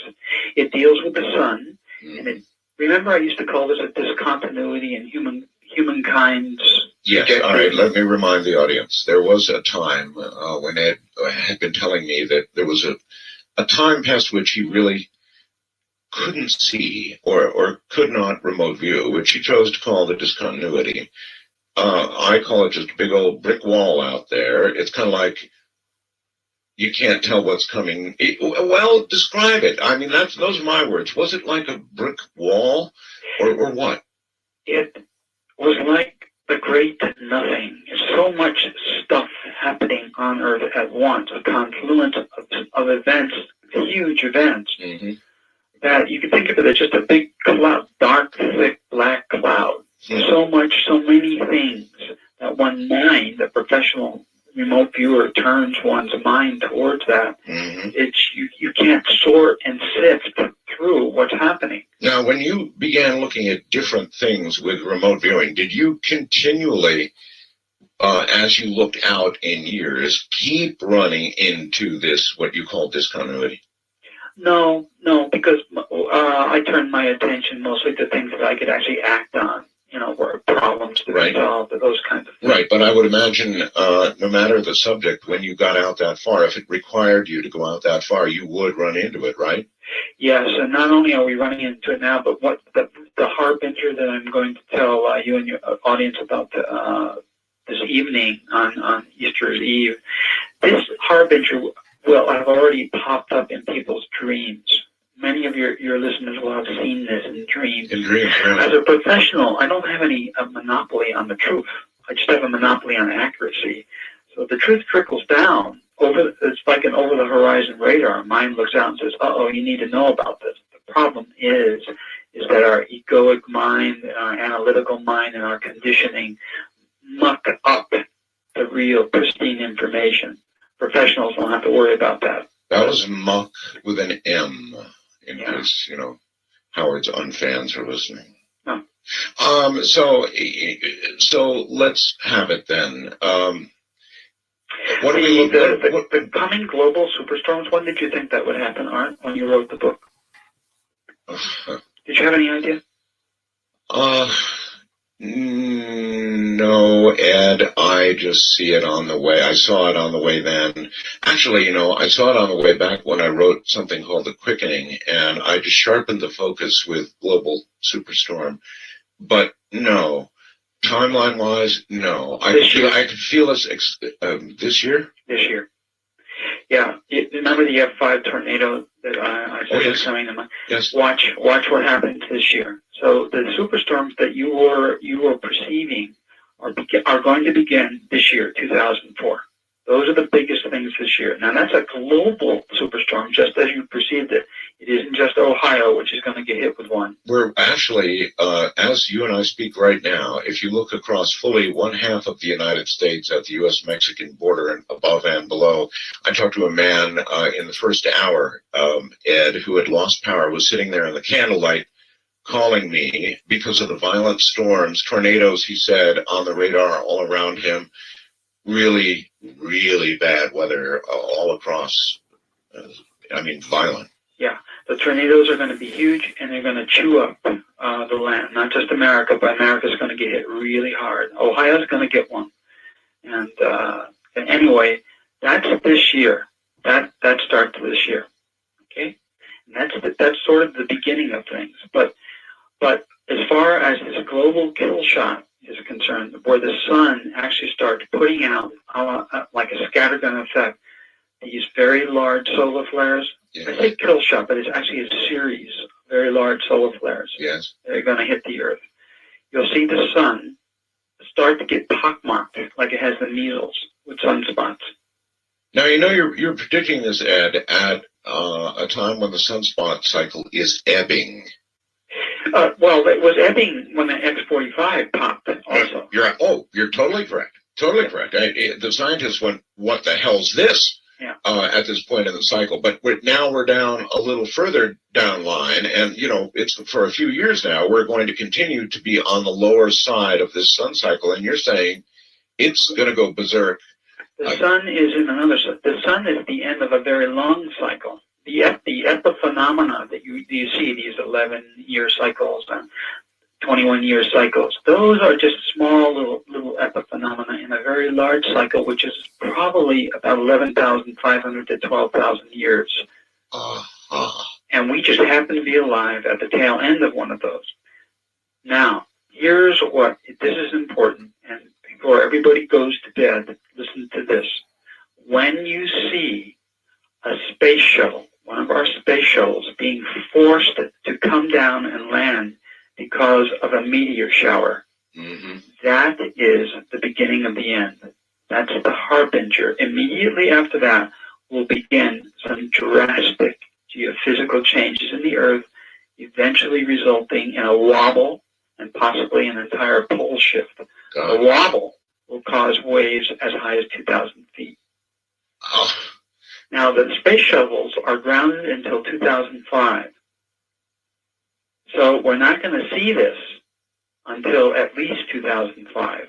it deals with the sun. And remember, I used to call this a discontinuity in humankind's. Yes, all right, let me remind the audience. There was a time when Ed had been telling me that there was a time past which he really couldn't see or could not remote view, which he chose to call the discontinuity. I call it just a big old brick wall out there. It's kind of like you can't tell what's coming. Well, describe it. I mean, those are my words. Was it like a brick wall or what? It was like the great nothing. So much stuff happening on Earth at once, a confluence of events, huge events, that you can think of it as just a big cloud, dark, thick, black cloud. So many things that one mind, a professional remote viewer, turns one's mind towards that. You can't sort and sift through what's happening. Now, when you began looking at different things with remote viewing, did you continually, as you looked out in years, keep running into this, what you call discontinuity? No, because I turned my attention mostly to things that I could actually act on. Where problems to be solved, those kinds of things. Right, but I would imagine, no matter the subject, when you got out that far, if it required you to go out that far, you would run into it, right? Yes, and not only are we running into it now, but what the harbinger that I'm going to tell you and your audience about this evening on Easter's Eve, this harbinger will have already popped up in people's dreams. Many of your listeners will have seen this in dreams. As a professional, I don't have any monopoly on the truth. I just have a monopoly on accuracy. So the truth trickles down. It's like an over-the-horizon radar. Mind looks out and says, uh-oh, you need to know about this. The problem is that our egoic mind, and our analytical mind, and our conditioning muck up the real pristine information. Professionals don't have to worry about that. That was muck with an M. In case, Howard's unfans are listening. Oh. So let's have it then. What do we look at? The coming global superstorms, when did you think that would happen, Art, when you wrote the book? Did you have any idea? No, Ed, I just see it on the way. I saw it on the way then. Actually, I saw it on the way back when I wrote something called The Quickening, and I just sharpened the focus with Global Superstorm. But no, timeline-wise, no. I could feel us this year? This year. Yeah, remember the F5 tornado that I said was coming to mind? Yes. Watch what happens this year. So the superstorms that you were perceiving are going to begin this year, 2004. Those are the biggest things this year. Now, that's a global superstorm, just as you perceived it. It isn't just Ohio, which is going to get hit with one. We're actually, as you and I speak right now, if you look across fully one half of the United States at the U.S.-Mexican border and above and below, I talked to a man in the first hour, Ed, who had lost power, was sitting there in the candlelight calling me because of the violent storms, tornadoes, he said, on the radar all around him. Really, really bad weather all across. Violent. Yeah, the tornadoes are going to be huge, and they're going to chew up the land. Not just America, but America's going to get hit really hard. Ohio's going to get one. And anyway, that's this year. That starts this year. Okay, and that's sort of the beginning of things. But as far as this global kill shot is concerned, where the sun actually starts putting out, like a scattergun effect, these very large solar flares. Yeah. I say kill shot, but it's actually a series of very large solar flares. Yes. They're going to hit the Earth. You'll see the sun start to get pockmarked, like it has the measles, with sunspots. Now, you're predicting this, Ed, at a time when the sunspot cycle is ebbing. Well, it was ebbing when the X-45 popped also. You're totally correct. Totally correct. The scientists went, what the hell's this? Yeah. At this point in the cycle. But now we're down a little further down line, and, it's for a few years now, we're going to continue to be on the lower side of this sun cycle, and you're saying it's going to go berserk. The sun is in another. The sun is the end of a very long cycle. The epiphenomena that you see, these 11-year cycles and 21-year cycles, those are just small little epiphenomena in a very large cycle, which is probably about 11,500 to 12,000 years. And we just happen to be alive at the tail end of one of those. Now, here's this is important, and before everybody goes to bed, listen to this. When you see a space shuttle, one of our space shuttles, being forced to come down and land because of a meteor shower, that is the beginning of the end. That's the harbinger. Immediately after that will begin some drastic geophysical changes in the Earth, eventually resulting in a wobble and possibly an entire pole shift. A wobble will cause waves as high as 2,000 feet. Now, the space shuttles are grounded until 2005. So we're not going to see this until at least 2005.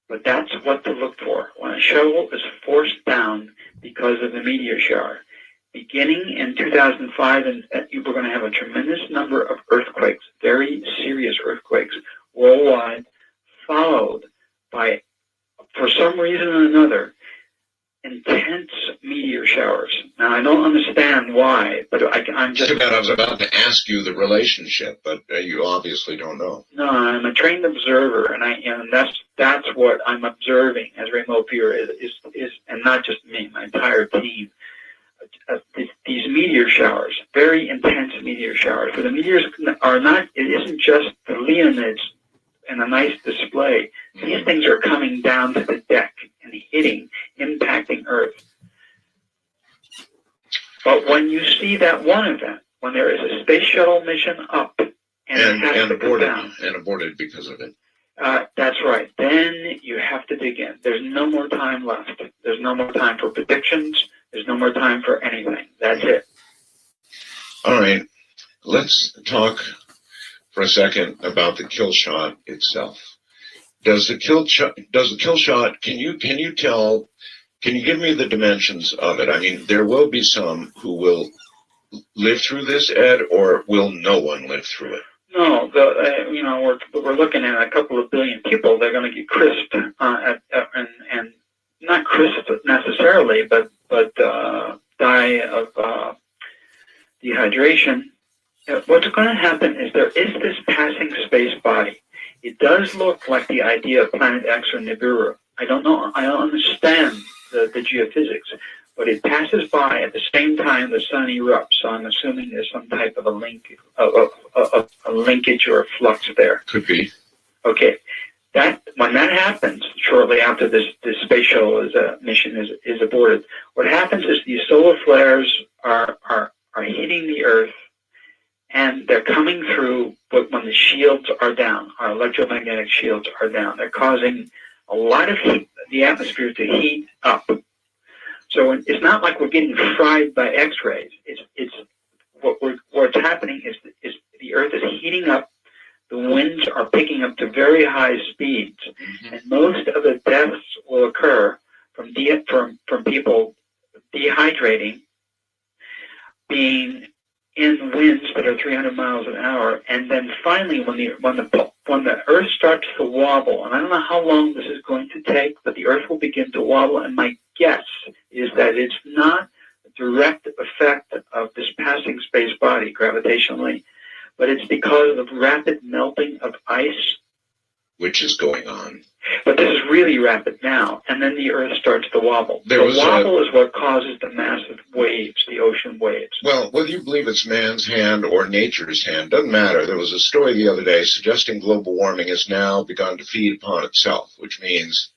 But that's what to look for. When a shuttle is forced down because of the meteor shower, beginning in 2005, and we're going to have a tremendous number of earthquakes, very serious earthquakes worldwide, followed by, for some reason or another, intense meteor showers. Now, I don't understand why, but I'm just... I was about to ask you the relationship, but you obviously don't know. No, I'm a trained observer, and that's what I'm observing as remote viewer is, and not just me, my entire team. These meteor showers, very intense meteor showers. For the meteors are not, it isn't just the Leonids and a nice display. These things are coming down to the deck and hitting, impacting Earth. But when you see that one event, when there is a space shuttle mission up and aborted because of it. That's right. Then you have to dig in. There's no more time left. There's no more time for predictions. There's no more time for anything. That's it. All right. Let's talk for a second about the kill shot itself. Does the kill shot, can you give me the dimensions of it? I mean, there will be some who will live through this, Ed, or will no one live through it? No, we're looking at a couple of billion people. They're going to get crisped, and not crisped necessarily, but die of dehydration. What's going to happen is there is this passing space body. It does look like the idea of Planet X or Nibiru. I don't know. I don't understand the geophysics, but it passes by at the same time the sun erupts. So I'm assuming there's some type of a linkage or a flux there. Could be. Okay. that when that happens, shortly after this space shuttle mission is aborted, what happens is these solar flares are hitting the Earth, and they're coming through. But when the shields are down, our electromagnetic shields are down, they're causing a lot of heat, the atmosphere to heat up. So it's not like we're getting fried by X-rays. It's what's happening is the Earth is heating up. The winds are picking up to very high speeds, and most of the deaths will occur from people dehydrating, being in winds that are 300 miles an hour, and then finally when the Earth starts to wobble, and I don't know how long this is going to take, but the Earth will begin to wobble, and my guess is that it's not a direct effect of this passing space body gravitationally, but it's because of rapid melting of ice. Which is going on. But this is really rapid now, and then the Earth starts to wobble. The wobble is what causes the massive waves, the ocean waves. Well, whether you believe it's man's hand or nature's hand, doesn't matter. There was a story the other day suggesting global warming has now begun to feed upon itself, which means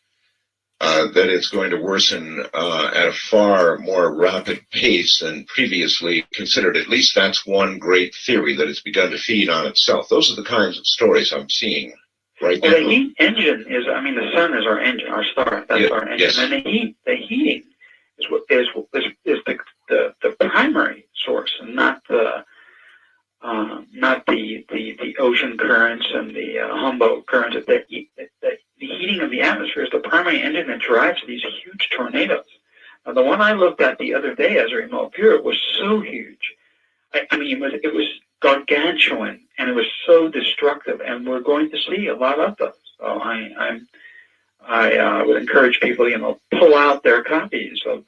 that it's going to worsen at a far more rapid pace than previously considered. At least that's one great theory, that it's begun to feed on itself. Those are the kinds of stories I'm seeing right now. Well, the heat engine is, I mean, the sun is our engine, our star. That's our engine. Yes. And the heating is the primary source, and not the ocean currents and the Humboldt currents. The heating of the atmosphere is the primary engine that drives these huge tornadoes. Now, the one I looked at the other day as a remote viewer was so huge. I mean, it was gargantuan, and it was so destructive, and we're going to see a lot of those. So I would encourage people, pull out their copies of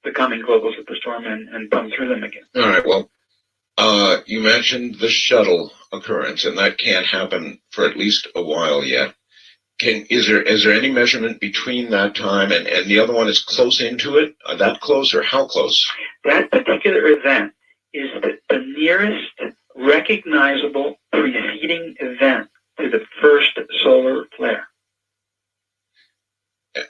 the coming global superstorm and thumb through them again. All right, well, you mentioned the shuttle occurrence, and that can't happen for at least a while yet. Is there any measurement between that time and the other one is close into it? That close, or how close? That particular event is the nearest recognizable preceding event to the first solar flare.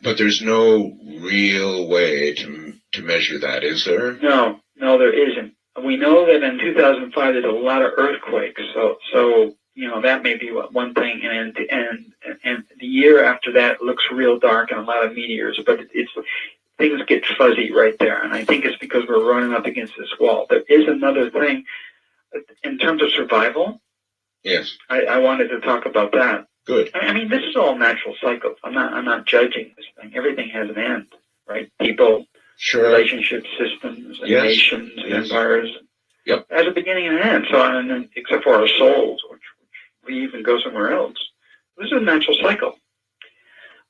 But there's no real way to measure that, is there? No, there isn't. We know that in 2005 there's a lot of earthquakes, so that may be one thing, and the year after that it looks real dark and a lot of meteors, but things get fuzzy right there, and I think it's because we're running up against this wall. There is another thing in terms of survival. Yes. I wanted to talk about that. Good. I mean, this is all natural cycles. I'm not judging this thing. Everything has an end, right? People, sure. Relationships, systems, and yes. nations, and yes. empires. Yep. Has a beginning and an end. So, except for our souls, which leave and go somewhere else. This is a natural cycle.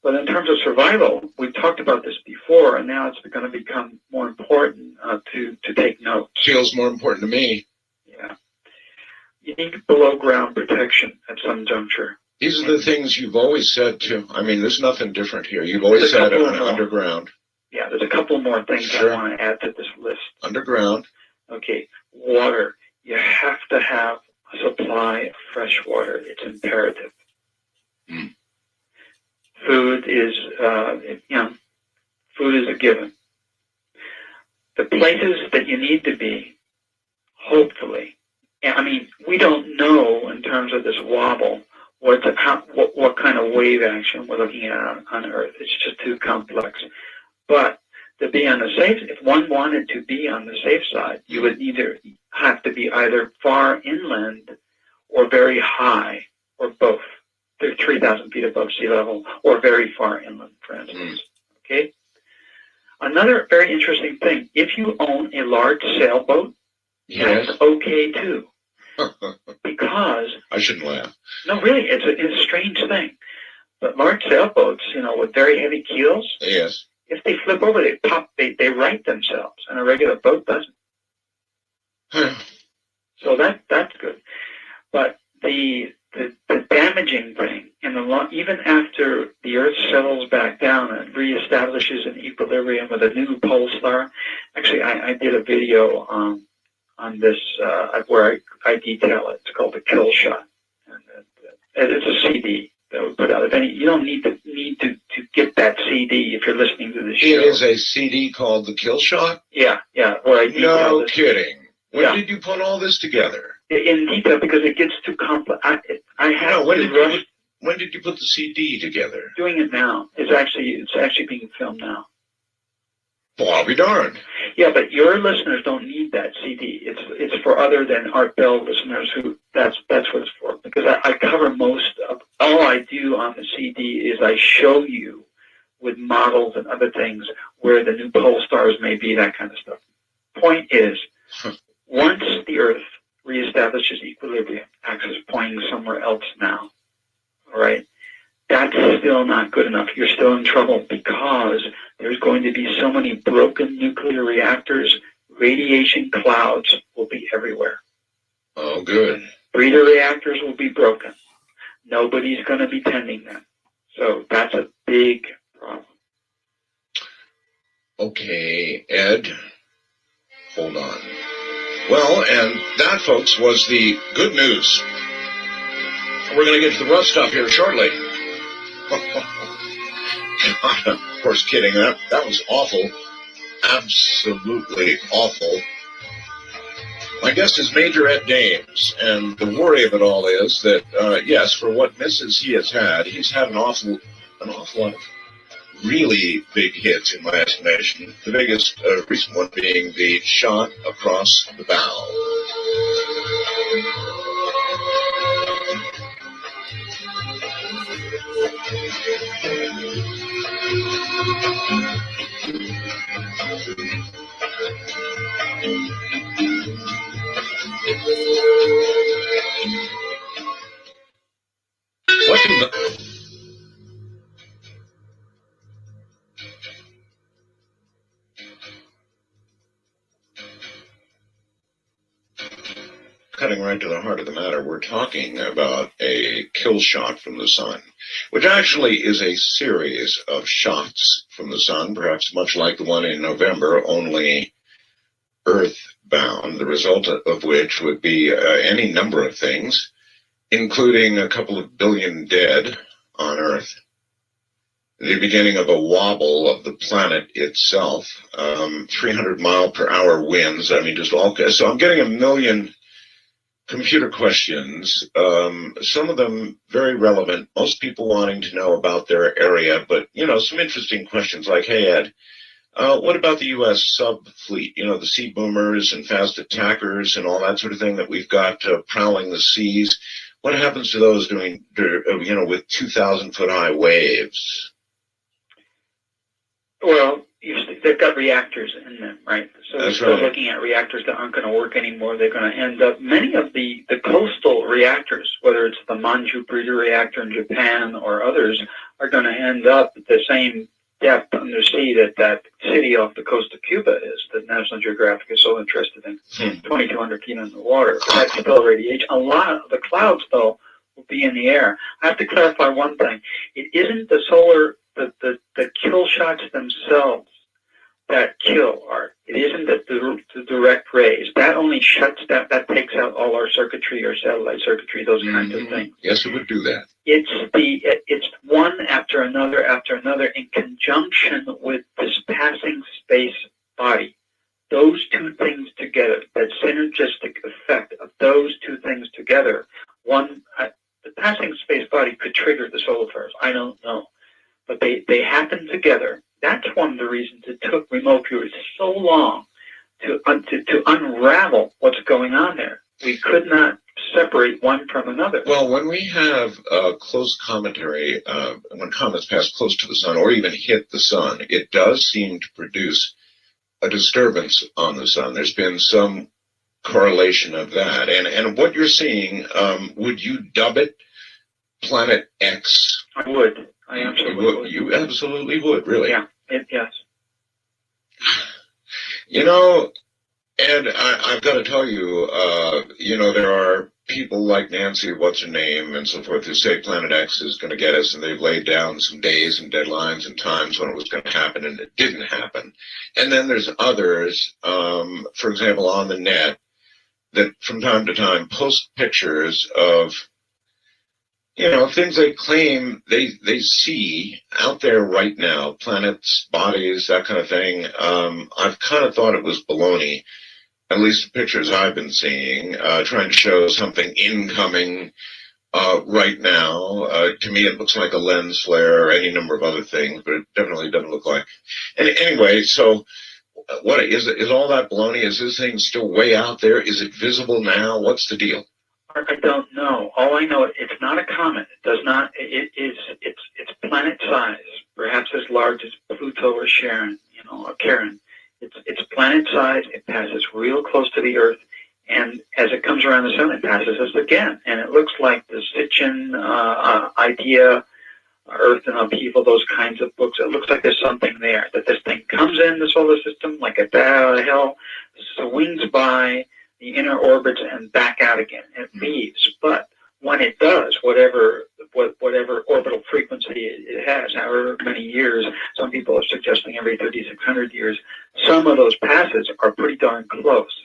But in terms of survival, we've talked about this before, and now it's going to become more important to take notes. Feels more important to me. Yeah. You need below ground protection at some juncture. These are the things you've always said too. I mean, there's nothing different here. You've always said underground. Yeah, there's a couple more things sure. I want to add to this list. Underground. Okay, water. You have to have a supply of fresh water. It's imperative. Mm. Food is, food is a given. The places that you need to be, hopefully. I mean, we don't know in terms of this wobble what kind of wave action we're looking at on Earth. It's just too complex. But to be on the safe, if one wanted to be on the safe side, you would either have to be either far inland or very high, or both. They're 3,000 feet above sea level, or very far inland, for instance. Okay. Another very interesting thing: if you own a large sailboat, yes. that's okay too. Because I shouldn't laugh. No, really, it's a strange thing. But large sailboats, with very heavy keels, yes. If they flip over, they pop. They right themselves, and a regular boat doesn't. So that's good. But the damaging thing, even after the Earth settles back down and reestablishes an equilibrium with a new pole star. Actually, I did a video on this where I detail it. It's called the Kill Shot, and it's a CD. that we put out. If any, you don't need to get that CD if you're listening to the show. It is a CD called The Kill Shot? Yeah, where I detail No kidding. When did you put all this together? In detail, because it gets too complex. I have when when did you put the CD together? Doing it now. It's actually being filmed now. Well, I'll be darned. Yeah, but your listeners don't need that CD. It's for other than Art Bell listeners who that's what it's for. Because I cover most of all I do on the CD is I show you with models and other things where the new pole stars may be, that kind of stuff. Point is, once the Earth reestablishes equilibrium, axis pointing somewhere else now, all right, that's still not good enough. You're still in trouble because there's going to be so many broken nuclear reactors, radiation clouds will be everywhere. Oh, good. Breeder reactors will be broken. Nobody's going to be tending them. So that's a big problem. Okay, Ed, hold on. Well, and that, folks, was the good news. We're going to get to the rough stuff here shortly. Of course, kidding. That was awful. Absolutely awful. My guest is Major Ed Dames, and the worry of it all is that, yes, for what misses he has had, he's had an awful lot of really big hits, in my estimation. The biggest recent one being the shot across the bow. What in the... Cutting right to the heart of the matter, we're talking about a kill shot from the sun, which actually is a series of shots from the sun, perhaps much like the one in November, only earthbound, the result of which would be any number of things, including a couple of billion dead on Earth, the beginning of a wobble of the planet itself, 300-mile-per-hour winds, I mean, just all... So I'm getting a million computer questions, some of them very relevant, most people wanting to know about their area, but, some interesting questions like, hey, Ed, what about the U.S. sub-fleet, the sea boomers and fast attackers and all that sort of thing that we've got prowling the seas? What happens to those doing, with 2,000-foot-high waves? Well, they've got reactors in them, right? So That's they're right. looking at reactors that aren't going to work anymore. They're going to end up, many of the coastal reactors, whether it's the Manju breeder reactor in Japan or others, are going to end up at the same depth undersea that city off the coast of Cuba is, that National Geographic is so interested in, 2,200 feet in the water. But that's still radiation. A lot of the clouds, though, will be in the air. I have to clarify one thing. It isn't the solar, the kill shots themselves that kill, Art. It isn't the direct rays. That only shuts that takes out all our circuitry, our satellite circuitry, those kinds of things. Yes, it would do that. It's one after another in conjunction with this passing space body. Those two things together, that synergistic effect of those two things together, the passing space body could trigger the solar flares. I don't know. But they happen together. That's one of the reasons it took remote viewers so long to unravel what's going on there. We could not separate one from another. Well, when we have close commentary, when comets pass close to the sun or even hit the sun, it does seem to produce a disturbance on the sun. There's been some correlation of that. And what you're seeing, would you dub it Planet X? I would. I absolutely would. You absolutely would, really? Yeah, yes. Ed, I've got to tell you, there are people like Nancy, what's her name, and so forth, who say Planet X is going to get us, and they've laid down some days and deadlines and times when it was going to happen, and it didn't happen. And then there's others, for example, on the net, that from time to time post pictures of things they claim they see out there right now, planets, bodies, that kind of thing. I've kind of thought it was baloney, at least the pictures I've been seeing, trying to show something incoming right now. To me, it looks like a lens flare or any number of other things, but it definitely doesn't look like. Anyway, so what is all that baloney? Is this thing still way out there? Is it visible now? What's the deal? I don't know. All I know, it's not a comet. It does not. It's planet size, perhaps as large as Pluto or Charon, or Charon. It's planet size. It passes real close to the Earth, and as it comes around the sun, it passes us again. And it looks like the Sitchin idea, Earth and Upheaval, those kinds of books. It looks like there's something there. That this thing comes in the solar system like a bat out of hell, swings by the inner orbits and back out again. It leaves, but when it does, whatever orbital frequency it has, however many years, some people are suggesting every 3,600 years, some of those passes are pretty darn close.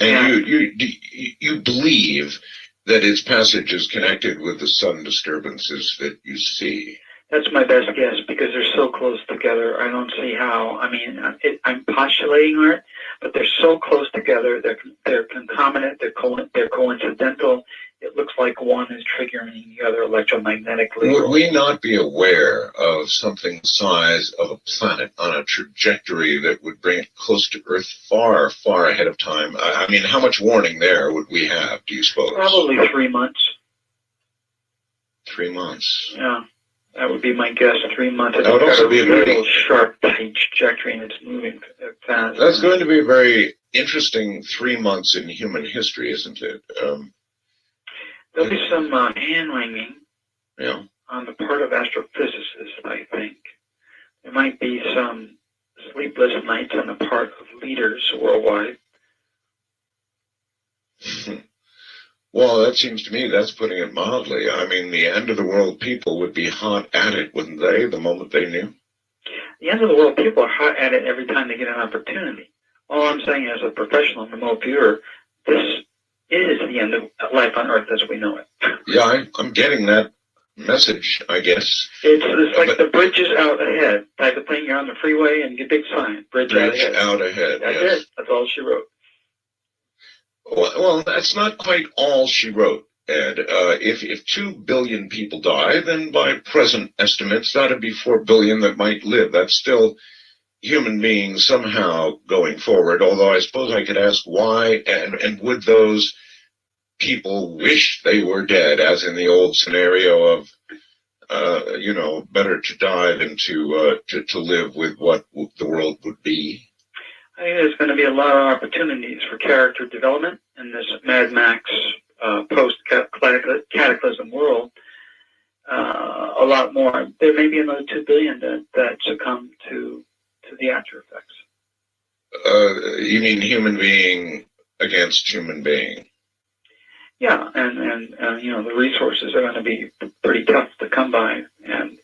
And you believe that its passage is connected with the sun disturbances that you see? That's my best guess, because they're so close together. I don't see how. I mean, I'm postulating art, but they're so close together. They're concomitant. They're coincidental. It looks like one is triggering the other electromagnetically. Would we not be aware of something the size of a planet on a trajectory that would bring it close to Earth far, far ahead of time? I mean, how much warning there would we have, do you suppose? Probably 3 months. 3 months. Yeah. That would be my guess. 3 months. That would also be a real sharp, tight trajectory, and it's moving fast. That's going to be a very interesting 3 months in human history, isn't it? There'll be some hand-wringing on the part of astrophysicists, I think. There might be some sleepless nights on the part of leaders worldwide. Well, that seems to me that's putting it mildly. I mean, the end of the world people would be hot at it, wouldn't they, the moment they knew? The end of the world people are hot at it every time they get an opportunity. All I'm saying as a professional remote viewer, this is the end of life on Earth as we know it. Yeah, I'm getting that message, I guess. It's like the bridge is out ahead type of thing. You're on the freeway and you big sign, bridge out ahead. That's yes. it. That's all she wrote. Well, that's not quite all she wrote, Ed. If 2 billion people die, then by present estimates, that would be 4 billion that might live. That's still human beings somehow going forward, although I suppose I could ask why, and would those people wish they were dead, as in the old scenario of, better to die than to live with what the world would be? I think there's going to be a lot of opportunities for character development in this Mad Max post-cataclysm world. A lot more. There may be another 2 billion that succumb to the after effects. You mean human being against human being? Yeah, and the resources are going to be pretty tough to come by, and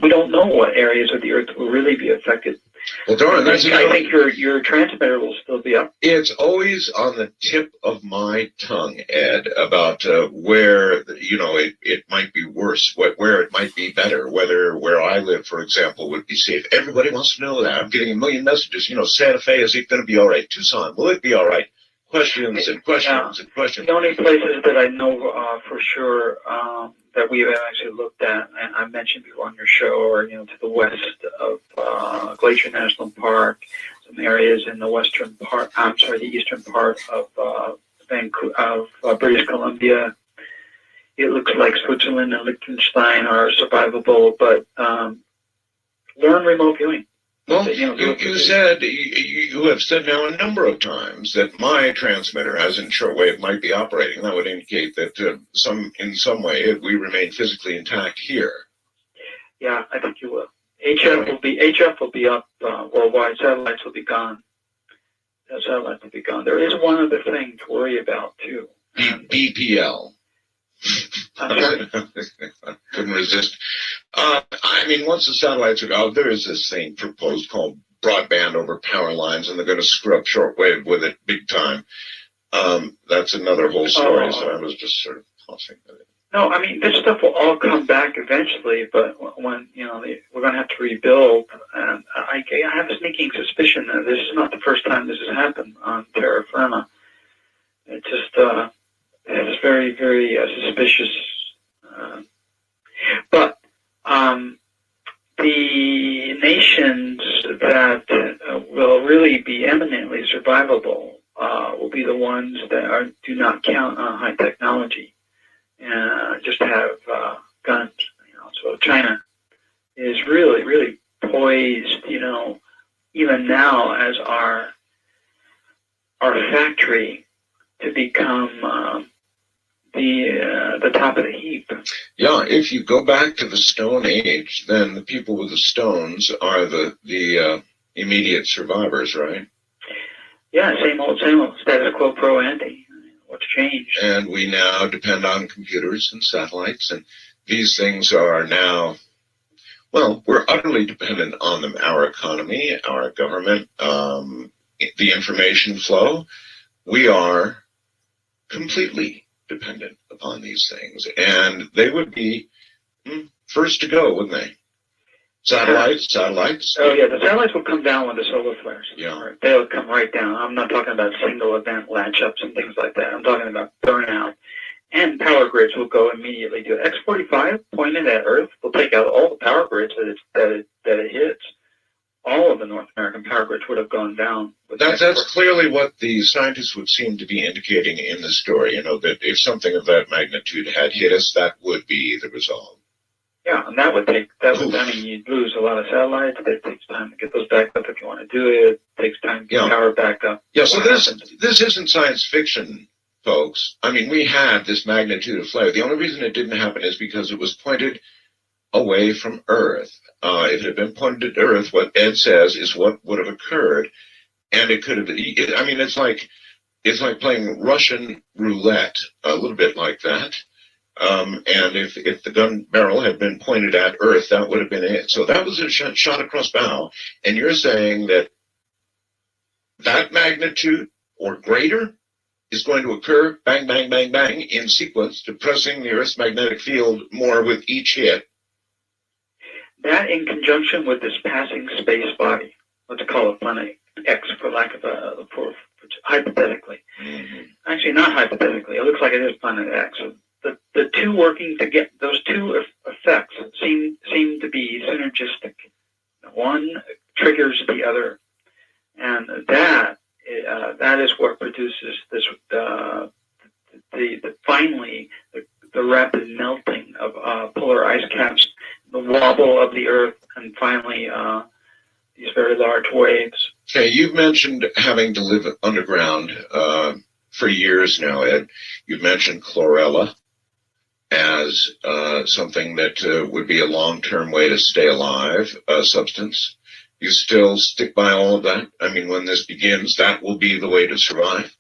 we don't know what areas of the Earth will really be affected. Well, darn, I think your transmitter will still be up. It's always on the tip of my tongue, Ed, about where it might be worse, where it might be better, where I live, for example, would be safe. Everybody wants to know that. I'm getting a million messages. Santa Fe, is it going to be all right? Tucson, will it be all right? Questions and questions and questions. The only places that I know for sure that we've actually looked at, and I mentioned before on your show, are to the west of Glacier National Park, some areas in the the eastern part of British Columbia. It looks like Switzerland and Liechtenstein are survivable, but learn remote viewing. Well, you have said now a number of times that my transmitter, as in shortwave, might be operating. That would indicate that in some way we remain physically intact here. Yeah, I think you will. HF will be up worldwide. Satellites will be gone. Satellites will be gone. There is one other thing to worry about too. BPL. Couldn't resist. Once the satellites are out, there is this thing proposed called broadband over power lines, and they're going to screw up shortwave with it big time. That's another whole story. So I was just sort of tossing of it. No, I mean, this stuff will all come back eventually, but when, we're going to have to rebuild, and I have a sneaking suspicion that this is not the first time this has happened on terra firma. It just, it's very, very suspicious. But the nations that will really be eminently survivable will be the ones that do not count on high technology. Just have guns. So China is really, really poised. Even now as our factory to become the top of the heap. Yeah, if you go back to the Stone Age, then the people with the stones are the immediate survivors, right? Yeah, same old, status quo pro ante. What's changed? And we now depend on computers and satellites, and these things are now, well, we're utterly dependent on them. Our economy, our government, the information flow. We are completely dependent upon these things, and they would be first to go, wouldn't they? Satellites. Oh yeah, the satellites will come down with the solar flares. Yeah. They'll come right down. I'm not talking about single event latch ups and things like that. I'm talking about burnout. And power grids will go immediately to it. X-45 pointed at Earth will take out all the power grids that it hits. All of the North American power grids would have gone down. That's clearly what the scientists would seem to be indicating in the story, that if something of that magnitude had hit us, that would be the result. Yeah, and you'd lose a lot of satellites. It takes time to get those back up if you want to do it. It takes time to get power back up. Yeah, so this isn't science fiction, folks. I mean, we had this magnitude of flare. The only reason it didn't happen is because it was pointed away from Earth. If it had been pointed at Earth, what Ed says is what would have occurred. And it could have been, it's like playing Russian roulette, a little bit like that. And if the gun barrel had been pointed at Earth, that would have been it. So that was a shot across bow. And you're saying that magnitude or greater is going to occur, bang, bang, bang, bang, in sequence, depressing the Earth's magnetic field more with each hit. That in conjunction with this passing space body, let's call it Planet X for lack of hypothetically. Mm-hmm. Actually, not hypothetically. It looks like it is Planet X. The two working to get those two effects seem to be synergistic. One triggers the other, and that is what produces this finally the rapid melting of polar ice caps, the wobble of the Earth, and finally these very large waves. Okay, you've mentioned having to live underground for years now, Ed. You've mentioned chlorella as something that would be a long-term way to stay alive, substance. You still stick by all of that? I mean, when this begins, that will be the way to survive?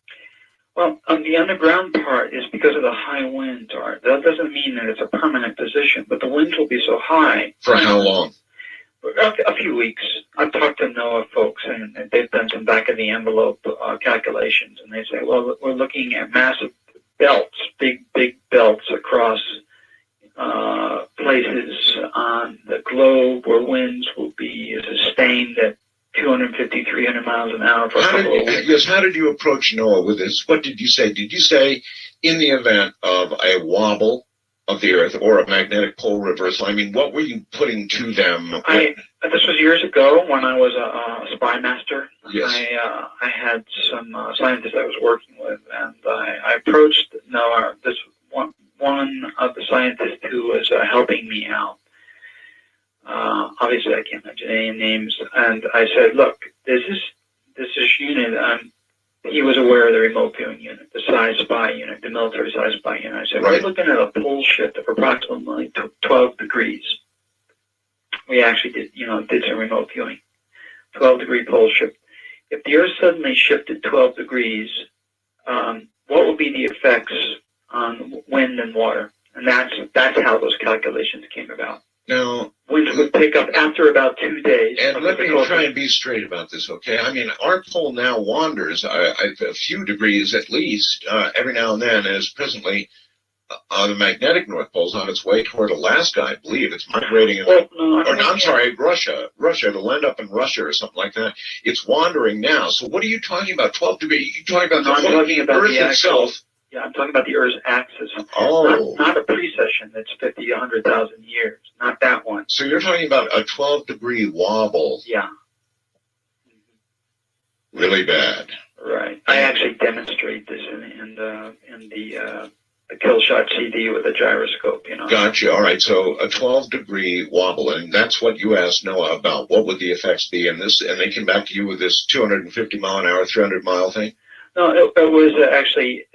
Well, the underground part is because of the high winds. That doesn't mean that it's a permanent position, but the winds will be so high. For how long? A few weeks. I've talked to NOAA folks, and they've done some back-of-the-envelope calculations, and they say, well, we're looking at massive belts, big belts across places on the globe where winds will be sustained at 250, 300 miles an hour for a couple of weeks. Yes, how did you approach NOAA with this? What did you say? Did you say, in the event of a wobble of the Earth or a magnetic pole reversal, I mean, what were you putting to them? This was years ago when I was a spy master. Yes. I had some scientists I was working with, and I approached NOAA, this one of the scientists who was helping me out. Obviously, I can't mention any names. And I said, look, this is unit. He was aware of the remote viewing unit, the size spy unit, the military size spy unit. I said, we're looking at a pole shift of approximately 12 degrees. We actually did some remote viewing. 12-degree pole shift. If the Earth suddenly shifted 12 degrees, what would be the effects on wind and water? And that's how those calculations came about. Now, winds would pick up after about 2 days. And let me try and be straight about this, okay? I mean, our pole now wanders a few degrees at least every now and then, as presently the magnetic North Pole is on its way toward Alaska, I believe. It's migrating in, I'm sorry, Russia. It'll end up in Russia or something like that. It's wandering now. So what are you talking about? 12 degrees? You're talking about I'm talking about Earth the actual, itself? Yeah, I'm talking about the Earth's axis. Oh. Not a precession that's 50, 100,000 years. Not that one. So you're talking about a 12-degree wobble. Yeah. Really bad. Right. I actually demonstrate this in the kill shot CD with a gyroscope. Gotcha. All right. So a 12-degree wobble, and that's what you asked NOAA about. What would the effects be in this? And they came back to you with this 250 mile an hour, 300-mile thing. No, it was actually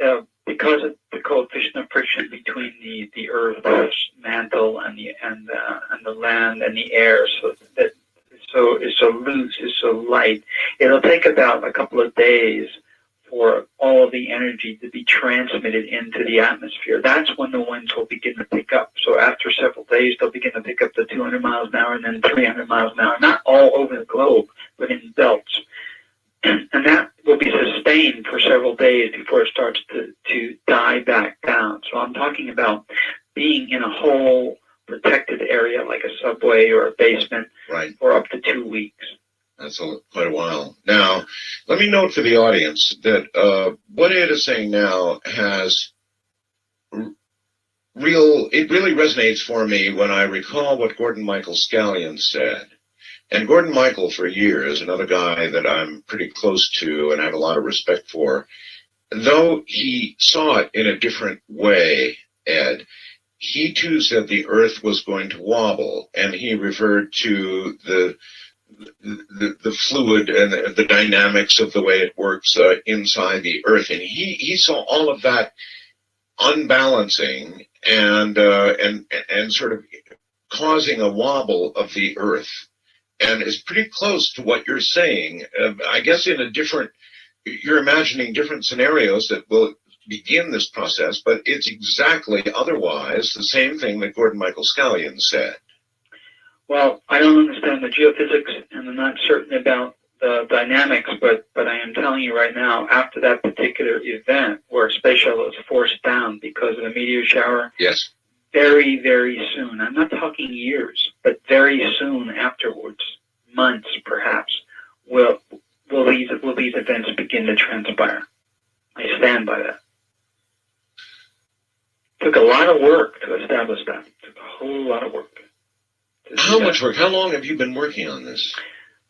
because of the coefficient of friction between the Earth's mantle and the land and the air, so that it's so loose, it's so light. It'll take about a couple of days for all of the energy to be transmitted into the atmosphere. That's when the winds will begin to pick up. So after several days, they'll begin to pick up to 200 miles an hour and then 300 miles an hour, not all over the globe, but in belts. And that will be sustained for several days before it starts to die back down. So I'm talking about being in a whole protected area like a subway or a basement for up to 2 weeks. That's quite a while. Now, let me note for the audience that what Ed is saying now has it really resonates for me when I recall what Gordon Michael Scallion said. And Gordon Michael, for years, another guy that I'm pretty close to and have a lot of respect for, though he saw it in a different way, Ed, he too said the Earth was going to wobble, and he referred to the fluid and the dynamics of the way it works inside the Earth, and he saw all of that unbalancing and sort of causing a wobble of the Earth. And it's pretty close to what you're saying. I guess you're imagining different scenarios that will begin this process, but it's exactly otherwise the same thing that Gordon Michael Scallion said. Well, I don't understand the geophysics, and I'm not certain about the dynamics, but I am telling you right now, after that particular event where a space shuttle is forced down because of a meteor shower, yes, very, very soon, I'm not talking years, but very soon afterwards, months perhaps, will these events begin to transpire. I stand by that. Took a lot of work to establish that. Took a whole lot of work. How much work? How long have you been working on this?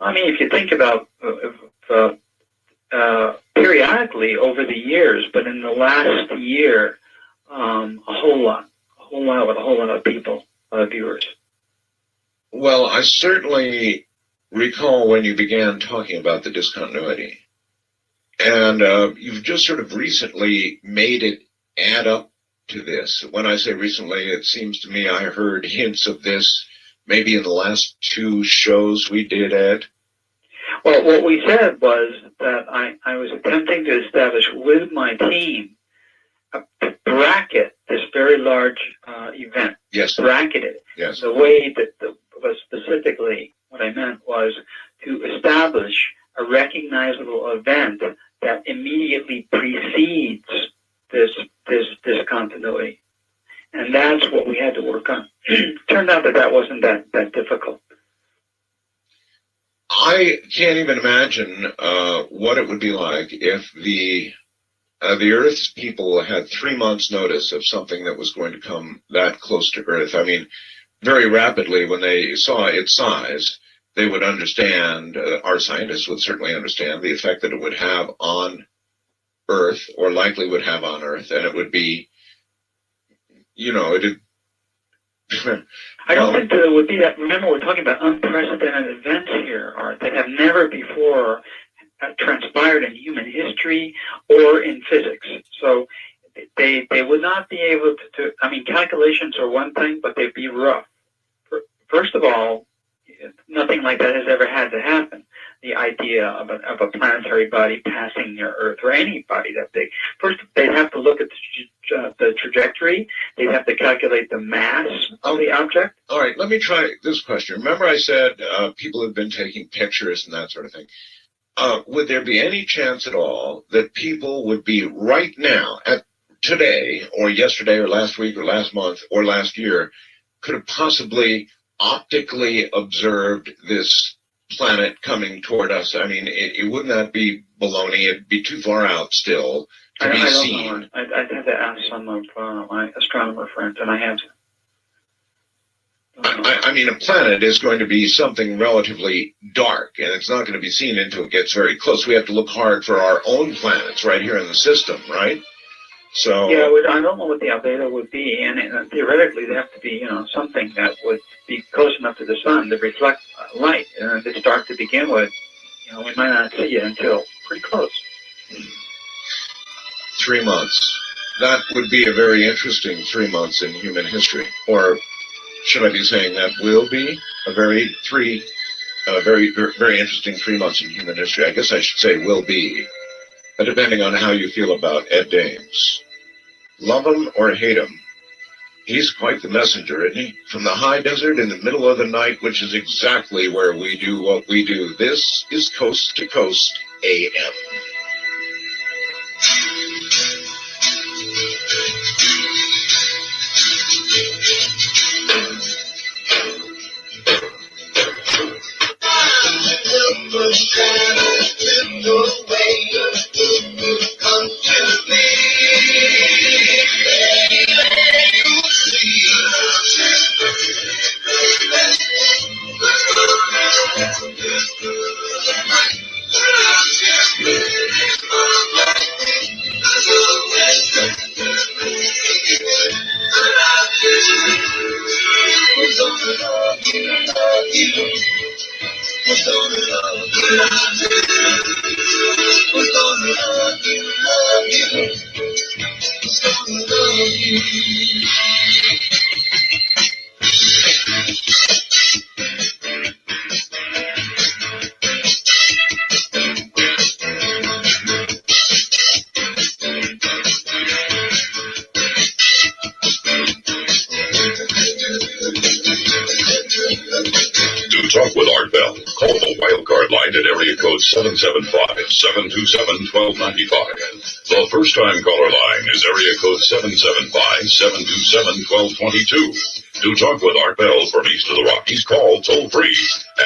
I mean, if you think about periodically over the years, but in the last year, a whole lot with a whole lot of people, viewers. Well, I certainly recall when you began talking about the discontinuity. And you've just sort of recently made it add up to this. When I say recently, it seems to me I heard hints of this maybe in the last 2 shows we did, Ed. Well, what we said was that I was attempting to establish with my team to bracket this very large event. Yes. Bracket it. Yes. The way that was specifically what I meant was to establish a recognizable event that immediately precedes this continuity. And that's what we had to work on. Turned out that wasn't that difficult. I can't even imagine what it would be like if the Earth's people had 3 months' notice of something that was going to come that close to Earth. I mean, very rapidly, when they saw its size, they would understand, our scientists would certainly understand the effect that it would have on Earth, or likely would have on Earth, and it would be, I don't think that it would be that. Remember, we're talking about unprecedented events here, Art, that have never before transpired in human history or in physics. So they would not be able to. I mean, calculations are one thing, but they'd be rough. First of all, nothing like that has ever had to happen. The idea of a planetary body passing near Earth, or any body that big. First, they'd have to look at the trajectory. They'd have to calculate the mass of the object. All right, let me try this question. Remember I said people have been taking pictures and that sort of thing. Would there be any chance at all that people would be right now, today or yesterday or last week or last month or last year could have possibly optically observed this planet coming toward us? I mean, it would not be baloney. It'd be too far out still to be seen. I'd have to ask some of my astronomer friends, and I have. I mean, a planet is going to be something relatively dark, and it's not going to be seen until it gets very close. We have to look hard for our own planets right here in the system, right? So yeah, I don't know what the albedo would be, and theoretically, there have to be, something that would be close enough to the sun to reflect light. And if it's dark to begin with, we might not see it until pretty close. 3 months. That would be a very interesting 3 months in human history. Or should I be saying that will be a very, very interesting 3 months in human history? I guess I should say will be, depending on how you feel about Ed Dames. Love him or hate him, he's quite the messenger, isn't he? From the high desert in the middle of the night, which is exactly where we do what we do. This is Coast to Coast AM. Come to me. To talk with Art Bell, call the wildcard line at area code 775-727-1295. The first-time caller line is area code 775-727-1222. To talk with Art Bell from East of the Rockies, call toll-free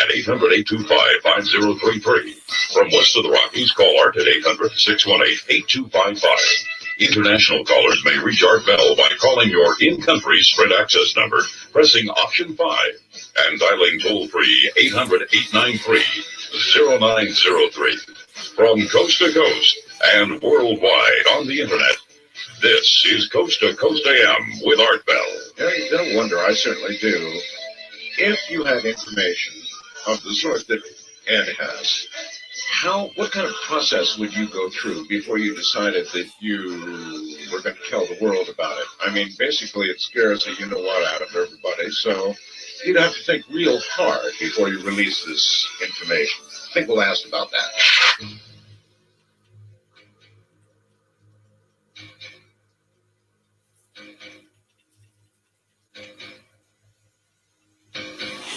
at 800-825-5033. From West of the Rockies, call Art at 800-618-8255. International callers may reach Art Bell by calling your in-country Sprint access number, pressing option 5, and dialing toll-free 800-893-0903. From coast to coast and worldwide on the internet, this is Coast to Coast AM with Art Bell. You don't wonder, I certainly do. If you had information of the sort that Ed has, what kind of process would you go through before you decided that you were going to tell the world about it? I mean, basically it scares the you-know-what out of everybody, so you'd have to think real hard before you release this information. I think we'll ask about that.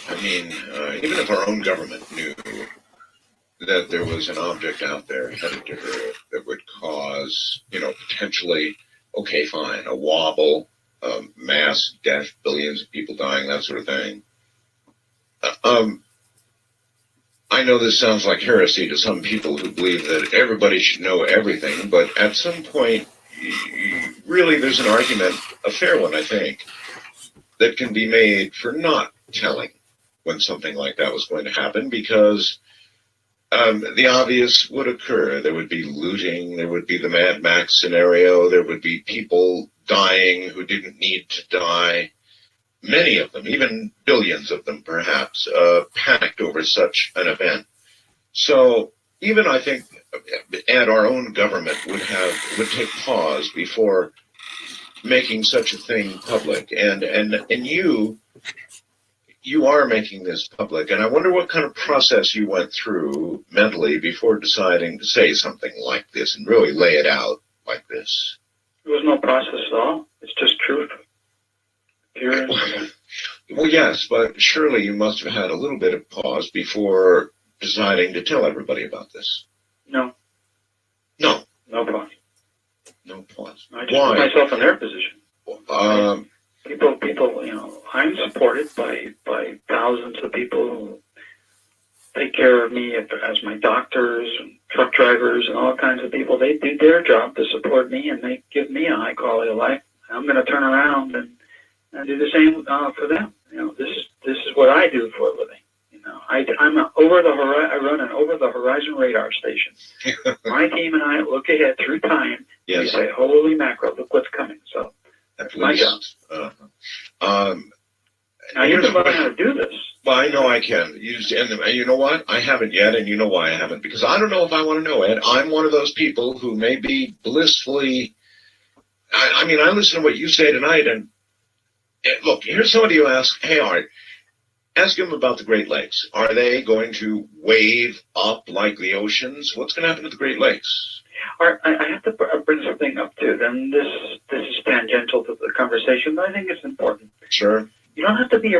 I mean, even if our own government knew that there was an object out there headed to Earth that would cause, potentially, okay, fine, a wobble, mass death, billions of people dying, that sort of thing. I know this sounds like heresy to some people who believe that everybody should know everything, but at some point, really, there's an argument, a fair one, I think, that can be made for not telling when something like that was going to happen, because the obvious would occur. There would be looting, there would be the Mad Max scenario, there would be people dying who didn't need to die. Many of them, even billions of them perhaps, panicked over such an event. So even I think, and our own government would take pause before making such a thing public. And you are making this public, and I wonder what kind of process you went through mentally before deciding to say something like this and really lay it out like this. There was no process at all. It's just truth. Well, yes, but surely you must have had a little bit of pause before deciding to tell everybody about this. No. No. No pause. No pause. I just put myself in their position. People, I'm supported by thousands of people who take care of me as my doctors and truck drivers and all kinds of people. They do their job to support me, and they give me a high quality of life. I'm going to turn around and do the same for them. This is what I do for a living. I'm I run an over the horizon radar station. My team and I look ahead through time. Yes. We say, "Holy mackerel! Look what's coming!" So that's my job. Now you can learn how to do this. Well, I know I can. And you know what? I haven't yet, and you know why I haven't. Because I don't know if I want to know, Ed. I'm one of those people who may be blissfully... I mean, I listen to what you say tonight, and look, here's somebody who asks, hey, Art, ask him about the Great Lakes. Are they going to wave up like the oceans? What's going to happen to the Great Lakes? Art, I have to bring something up, too. Then this is tangential to the conversation, but I think it's important. Sure. You don't have to be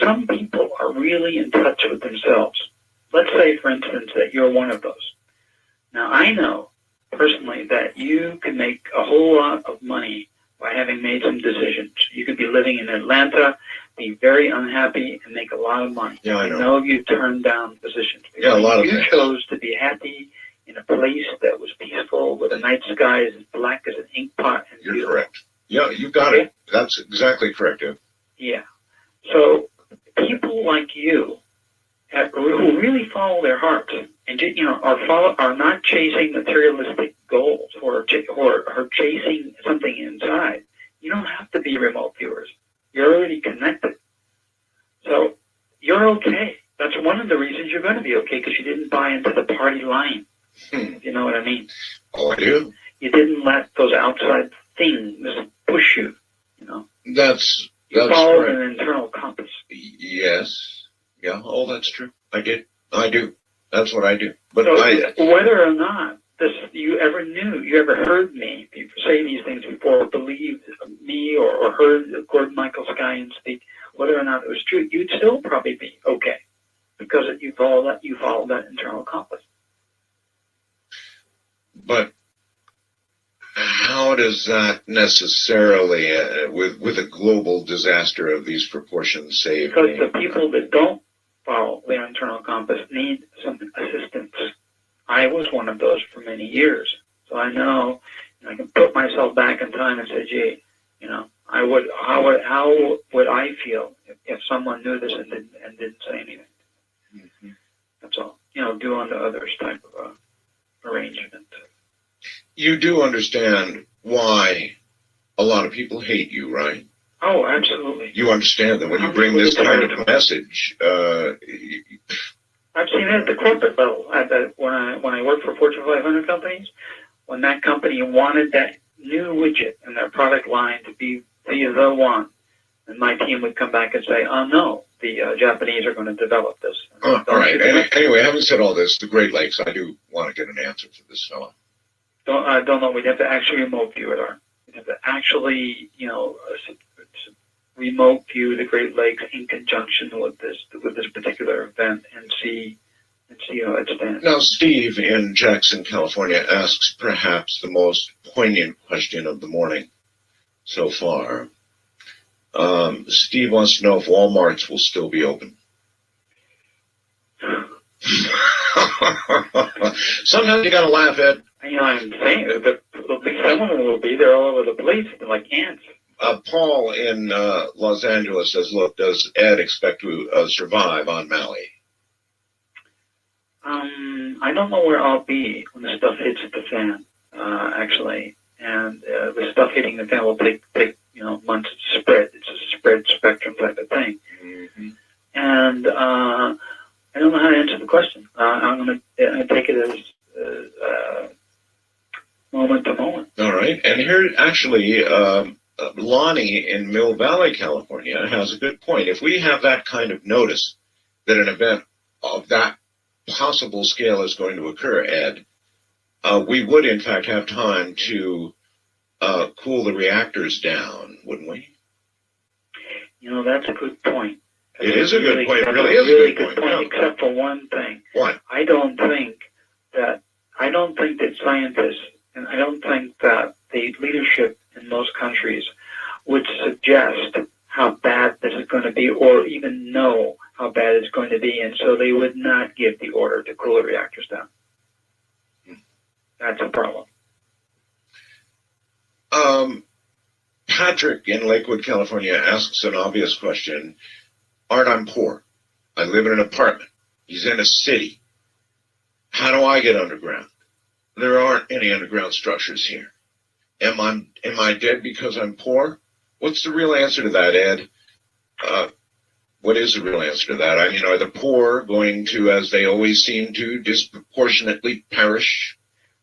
some people are really in touch with themselves. Let's say, for instance, that you're one of those. Now, I know personally that you can make a whole lot of money by having made some decisions. You could be living in Atlanta, be very unhappy, and make a lot of money. Yeah, I know. I know you turned down positions. Yeah, a lot of you things. chose to be happy in a place that was peaceful, where the night sky is as black as an ink pot. And you're correct. Yeah, you got it. That's exactly correct, Ed. Yeah. So people like you who really follow their hearts and are not chasing materialistic goals or chasing something inside. You don't have to be remote viewers. You're already connected. So you're okay. That's one of the reasons you're going to be okay, because you didn't buy into the party line. If you know what I mean. Oh, I do. You didn't let those outside things push you. That's followed right. an internal compass. Yes. Yeah. Oh, that's true. I did. I do. That's what I do. But so whether or not you ever heard me say these things before, believed me, or heard Gordon Michael Skyen speak, whether or not it was true, you'd still probably be okay, because you follow that internal compass. But how does that necessarily, with a global disaster of these proportions, save? Because the people that don't follow their internal compass need some assistance. I was one of those for many years, so I know, I can put myself back in time and say, gee, how would I feel if someone knew this and didn't say anything? Mm-hmm. That's all. Do unto others type of arrangement. You do understand why a lot of people hate you, right? Oh, absolutely. You understand that when you bring this kind of message, I've seen it at the corporate level. When I worked for Fortune 500 companies, when that company wanted that new widget in their product line to be the one, and my team would come back and say, "Oh no, the Japanese are going to develop this." All right. Anyway, having said all this, the Great Lakes, I do want to get an answer for this fellow. I don't know. We'd have to actually remote view it, or we'd have to actually, remote view the Great Lakes in conjunction with this particular event and see how it stands. Now, Steve in Jackson, California, asks perhaps the most poignant question of the morning so far. Steve wants to know if Walmarts will still be open. Sometimes you got to laugh, Ed. I'm saying that at least some of them will be. They're all over the place, like ants. Paul in Los Angeles says, look, does Ed expect to survive on Maui? I don't know where I'll be when the stuff hits the fan, actually. And the stuff hitting the fan will take months to spread. It's a spread spectrum type of thing. Mm-hmm. And I don't know how to answer the question. I'm going to take it as moment to moment. All right. And here, actually, Lonnie in Mill Valley, California, has a good point. If we have that kind of notice that an event of that possible scale is going to occur, Ed, we would, in fact, have time to cool the reactors down, wouldn't we? That's a good point. It is a good point. It really is a good point. Except for one thing. What? I don't think that scientists And I don't think that the leadership in most countries would suggest how bad this is going to be or even know how bad it's going to be, and so they would not give the order to cool the reactors down. That's a problem. Patrick in Lakewood, California asks an obvious question. Art, I'm poor. I live in an apartment. He's in a city. How do I get underground? There aren't any underground structures here. Am I dead because I'm poor? What's the real answer to that, Ed? What is the real answer to that? I mean, are the poor going to, as they always seem to, disproportionately perish?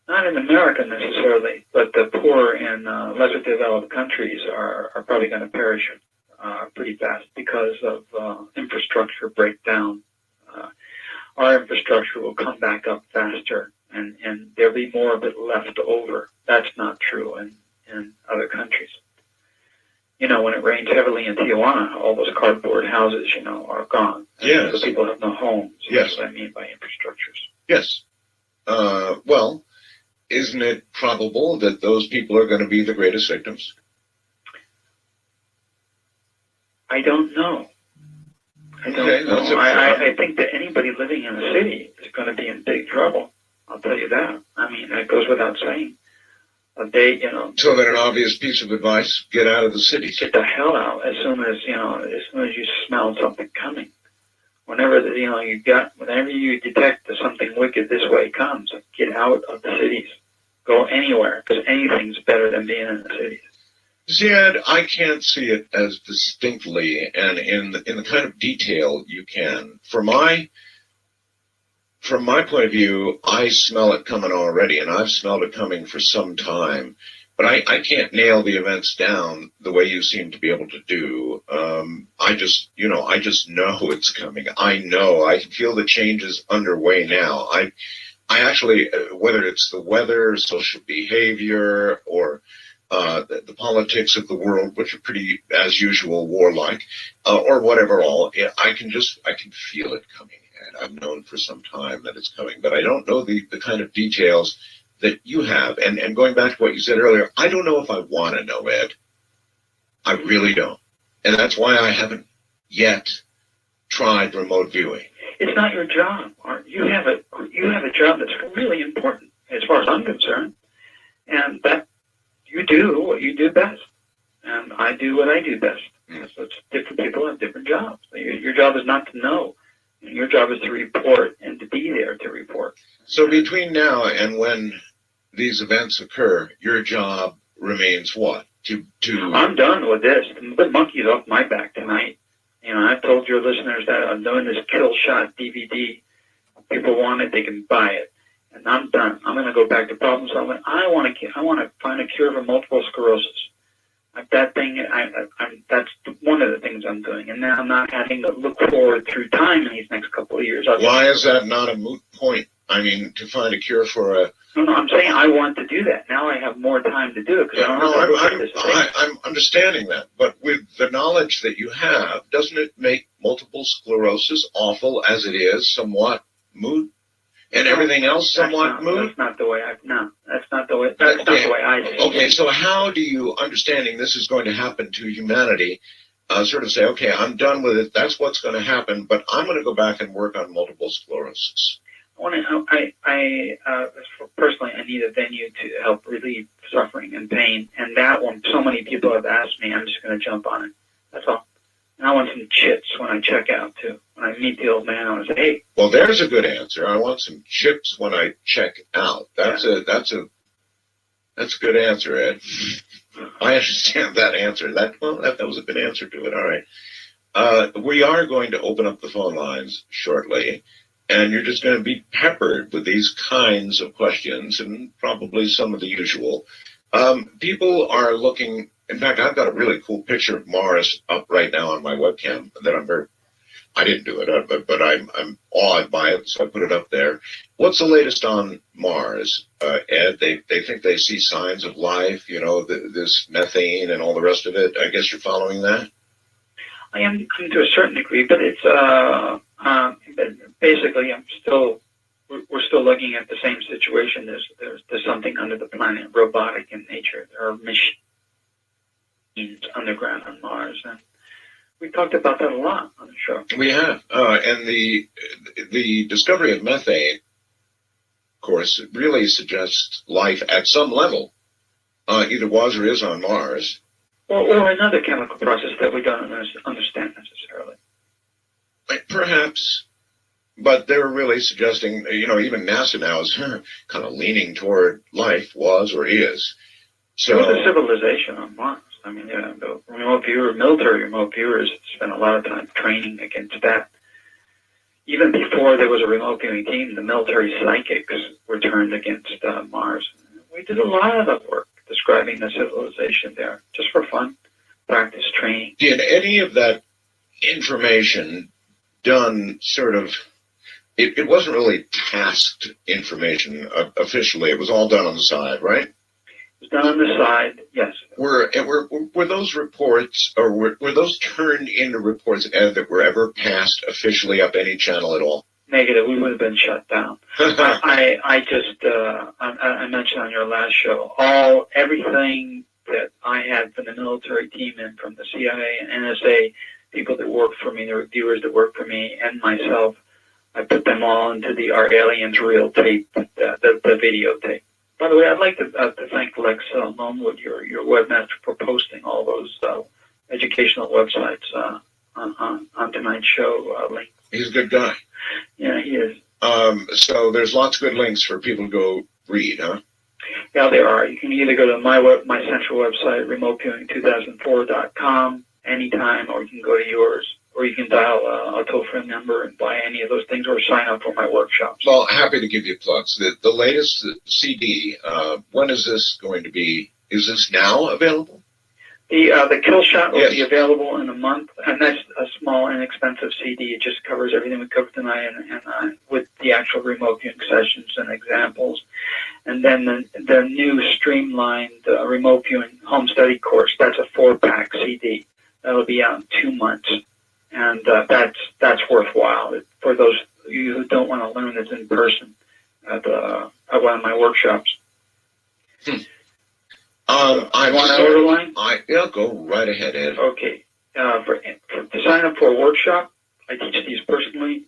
Not in America necessarily, but the poor in lesser developed countries are probably going to perish pretty fast because of infrastructure breakdown. Our infrastructure will come back up faster, and there'll be more of it left over. That's not true in other countries. You know, when it rains heavily in Tijuana, all those cardboard houses, you know, are gone. Yes. So people have no homes. Yes. That's what I mean by infrastructures. Yes. Well, isn't it probable that those people are going to be the greatest victims? I don't know. I don't know. I think that anybody living in the city is going to be in big trouble. I'll tell you that. I mean, that goes without saying. So then an obvious piece of advice, get out of the cities. Get the hell out as soon as you smell something coming. Whenever you detect that something wicked this way comes, get out of the cities. Go anywhere, because anything's better than being in the cities. See, Ed, I can't see it as distinctly and in the kind of detail you can. From my point of view, I smell it coming already, and I've smelled it coming for some time. But I can't nail the events down the way you seem to be able to do. I just know it's coming. I feel the changes underway now. I actually, whether it's the weather, social behavior, or the politics of the world, which are pretty, as usual, warlike, or whatever I can feel it coming. And I've known for some time that it's coming, but I don't know the kind of details that you have. And going back to what you said earlier, I don't know if I want to know, Ed. I really don't. And that's why I haven't yet tried remote viewing. It's not your job, Art. You have a job that's really important, as far as I'm concerned, and that you do what you do best, and I do what I do best. So it's different people have different jobs. Your job is not to know. Your job is to report and to be there to report. So between now and when these events occur, your job remains what? I'm done with this. The monkey's off my back tonight. You know, I've told your listeners that I'm doing this Kill Shot DVD. People want it, they can buy it. And I'm done. I'm going to go back to problem solving. I want to find a cure for multiple sclerosis. That's one of the things I'm doing. And now I'm not having to look forward through time in these next couple of years. Why is that not a moot point? I mean, to find a cure for a... No, I'm saying I want to do that. Now I have more time to do it because I'm understanding that. But with the knowledge that you have, doesn't it make multiple sclerosis, awful as it is, somewhat moot? And everything else somewhat moot? That's not the way I see it. Okay, so how do you, understanding this is going to happen to humanity, sort of say, okay, I'm done with it, that's what's going to happen, but I'm going to go back and work on multiple sclerosis? Personally, I need a venue to help relieve suffering and pain, and that one, so many people have asked me, I'm just going to jump on it. That's all. And I want some chits when I check out, too. When I meet the old man, I want to say, hey. Well, there's a good answer. I want some chips when I check out. That's a good answer, Ed. I understand that answer. That was a good answer to it. All right. We are going to open up the phone lines shortly, and you're just going to be peppered with these kinds of questions and probably some of the usual. People are looking. In fact, I've got a really cool picture of Mars up right now on my webcam that I didn't do it, but I'm awed by it, so I put it up there. What's the latest on Mars, Ed? They think they see signs of life, this methane and all the rest of it. I guess you're following that? I am to a certain degree, but it's basically we're still looking at the same situation. There's something under the planet, robotic in nature. There are machines underground on Mars, and we talked about that a lot on the show. We have, and the discovery of methane, of course, really suggests life at some level, either was or is on Mars. Or another chemical process that we don't understand necessarily. Perhaps, but they're really suggesting, even NASA now is kind of leaning toward life was or is. So There was a civilization on Mars. I mean, the military remote viewers spent a lot of time training against that. Even before there was a remote viewing team, the military psychics were turned against Mars. We did a lot of work describing the civilization there, just for fun, practice training. did any of that information done sort of, it wasn't really tasked information officially, it was all done on the side, right? It was done on the side, yes. Were those reports, or were those turned into reports, Ed, that were ever passed officially up any channel at all? Negative. We would have been shut down. I mentioned on your last show, everything that I had from the military team and from the CIA and NSA, people that worked for me, the reviewers that worked for me, and myself, I put them all into the Our Aliens Real tape, the videotape. By the way, I'd like to thank Lex Lonewood, your webmaster, for posting all those educational websites on tonight's show link. He's a good guy. Yeah, he is. So there's lots of good links for people to go read, huh? Yeah, there are. You can either go to my central website, remoteviewing2004.com, anytime, or you can go to yours, or you can dial a toll-free number and buy any of those things, or sign up for my workshops. Well, happy to give you plugs. The latest CD, when is this going to be? Is this now available? The Kill Shot will be available in a month, and that's a small, inexpensive CD. It just covers everything we covered tonight, and with the actual remote viewing sessions and examples. And then the new streamlined remote viewing home study course. That's a 4-pack CD. That'll be out in 2 months, and that's worthwhile for those of you who don't want to learn this in person at one of my workshops. I want to order line? Yeah, go right ahead, Ed. Okay. To sign up for a workshop, I teach these personally,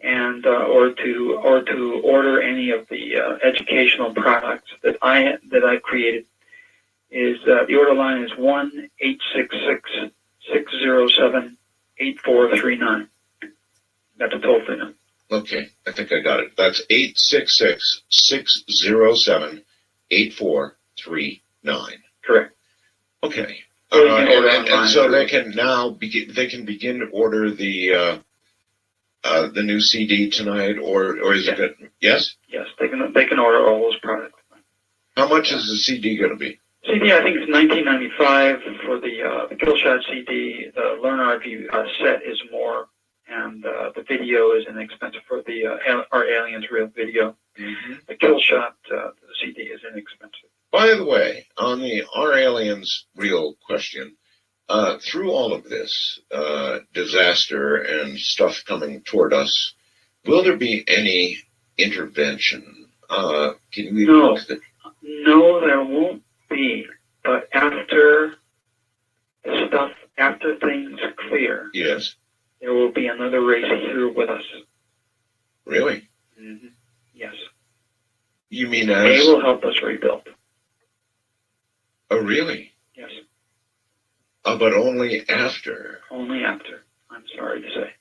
and or to order any of the educational products that I've created, is the order line is 1-866-607-8439. That's a toll-free number. Okay, I think I got it. That's 866-607-8439. Correct. Okay. Or you can order And online. so they can now begin to order the new CD tonight, or is it good? Yes? Yes, they can order all those products. How much is the CD going to be? CD, I think it's $19.95 for the Kill Shot CD. The Learn Our View set is more, and the video is inexpensive for the Our Aliens Real video. Mm-hmm. The Kill Shot the CD is inexpensive. By the way, on the Are Aliens Real question, through all of this disaster and stuff coming toward us, will there be any intervention? Can we No, there won't be. But after things clear, yes, there will be another race here with us. Really? Mm-hmm. Yes. You mean They as? will help us rebuild. Oh, really? Yes. But only after. Only after. I'm sorry to say.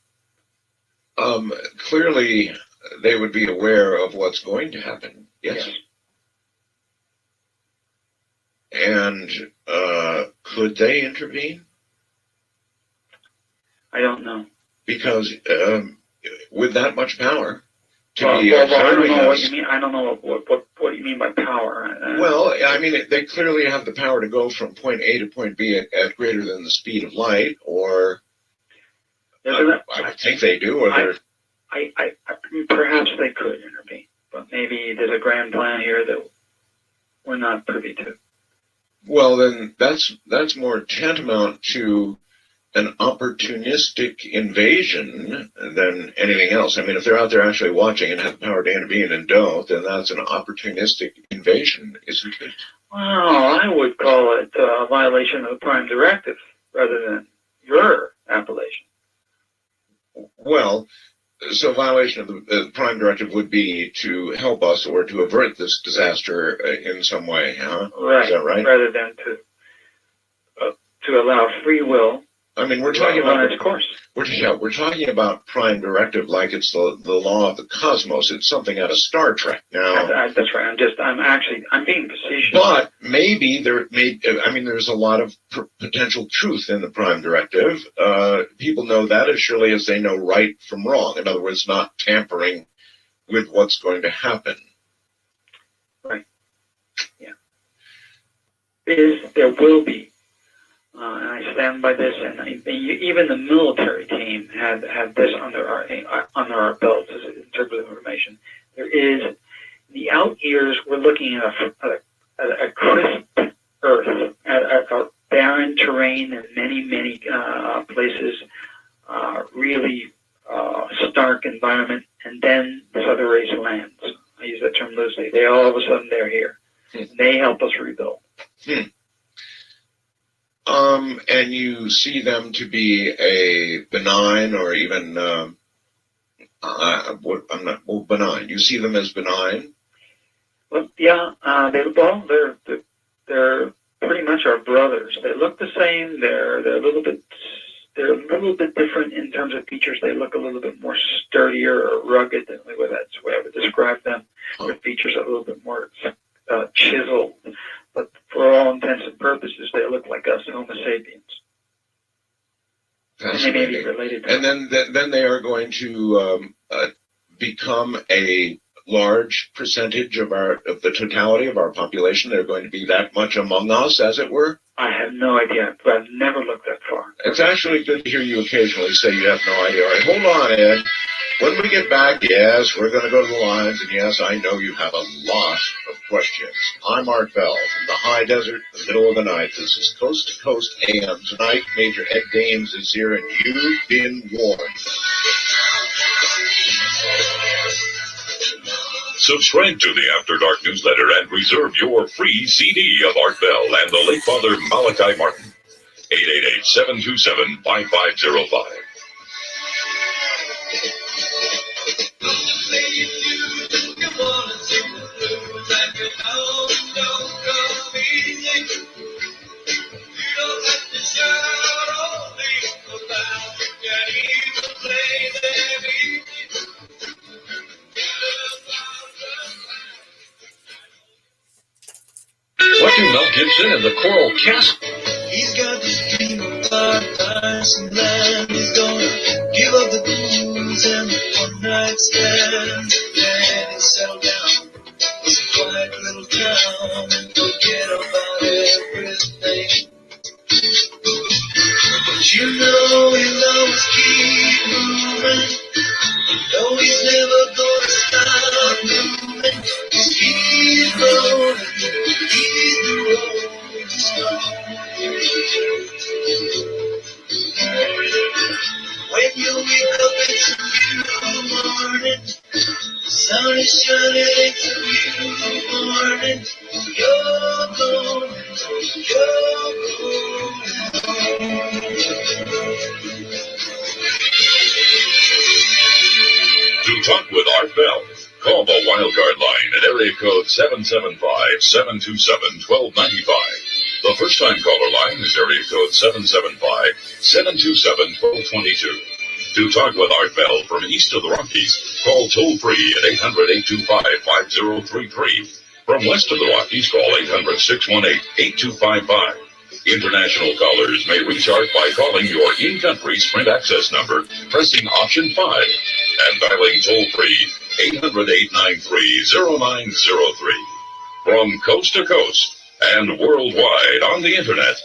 Clearly, they would be aware of what's going to happen. Yes. And could they intervene? I don't know. Because with that much power, I don't know what you mean. I don't know what you mean by power. Well, I mean, they clearly have the power to go from point A to point B at greater than the speed of light, or I think they do, or they're... Perhaps they could intervene, but maybe there's a grand plan here that we're not privy to. Well, then that's more tantamount to an opportunistic invasion than anything else. I mean, if they're out there actually watching and have the power to intervene and don't, then that's an opportunistic invasion, isn't it? Well, I would call it a violation of the Prime Directive rather than your appellation. Well, so violation of the Prime Directive would be to help us or to avert this disaster in some way, huh? Right. Is that right? Rather than to allow free will. I mean, we're talking about its course. We're talking about Prime Directive like it's the law of the cosmos. It's something out of Star Trek. Now, that's right. I'm being facetious. But maybe there's a lot of potential truth in the Prime Directive. People know that as surely as they know right from wrong. In other words, not tampering with what's going to happen. Right. Yeah. There will be. And I stand by this, and even the military team had this under our belts in terms of information. There is, in the out years, we're looking at a crisp Earth, at a barren terrain in many places, really stark environment, and then this other race lands. I use that term loosely. They all of a sudden they're here. They help us rebuild. And you see them to be a benign or even, benign. You see them as benign? Well, yeah, they're pretty much our brothers. They look the same. They're a little bit different in terms of features. They look a little bit more sturdier or rugged. That's the way I would describe them. Their features are a little bit more chiseled. But for all intents and purposes, they look like us, Homo sapiens. And they may be related to and then they are going to become a large percentage of the totality of our population. They're going to be that much among us, as it were. I have no idea. I've never looked that far. It's actually good to hear you occasionally say you have no idea. All right, hold on, Ed. When we get back, yes, we're going to go to the lines, and yes, I know you have a lot of questions. I'm Art Bell from the high desert, the middle of the night. This is Coast to Coast AM. Tonight, Major Ed Dames is here, and you've been warned. Subscribe to the After Dark newsletter and reserve your free CD of Art Bell and the late Father Malachi Martin. 888-727-5505. What do Mel Gibson and the Coral Castle? He's got this dream of paradise and land. He's gonna give up the booze and the one-night stand. Then he'll settle down in a quiet little town and forget about everything. But you know he'll always keep moving. You know he's never gonna stop moving. 'Cause he's rolling, he's the rolling stone. When you wake up, it's a new morning. The sun is shining, it's a new morning. You're going To talk with Art Bell, call the Wildcard line at area code 775-727-1295. The first-time caller line is area code 775-727-1222. To talk with Art Bell from east of the Rockies, call toll-free at 800-825-5033. From west of the Rockies, call 800-618-8255. International callers may reach Art by calling your in-country Sprint access number, pressing option 5, and dialing toll-free 800-893-0903. From coast to coast and worldwide on the internet,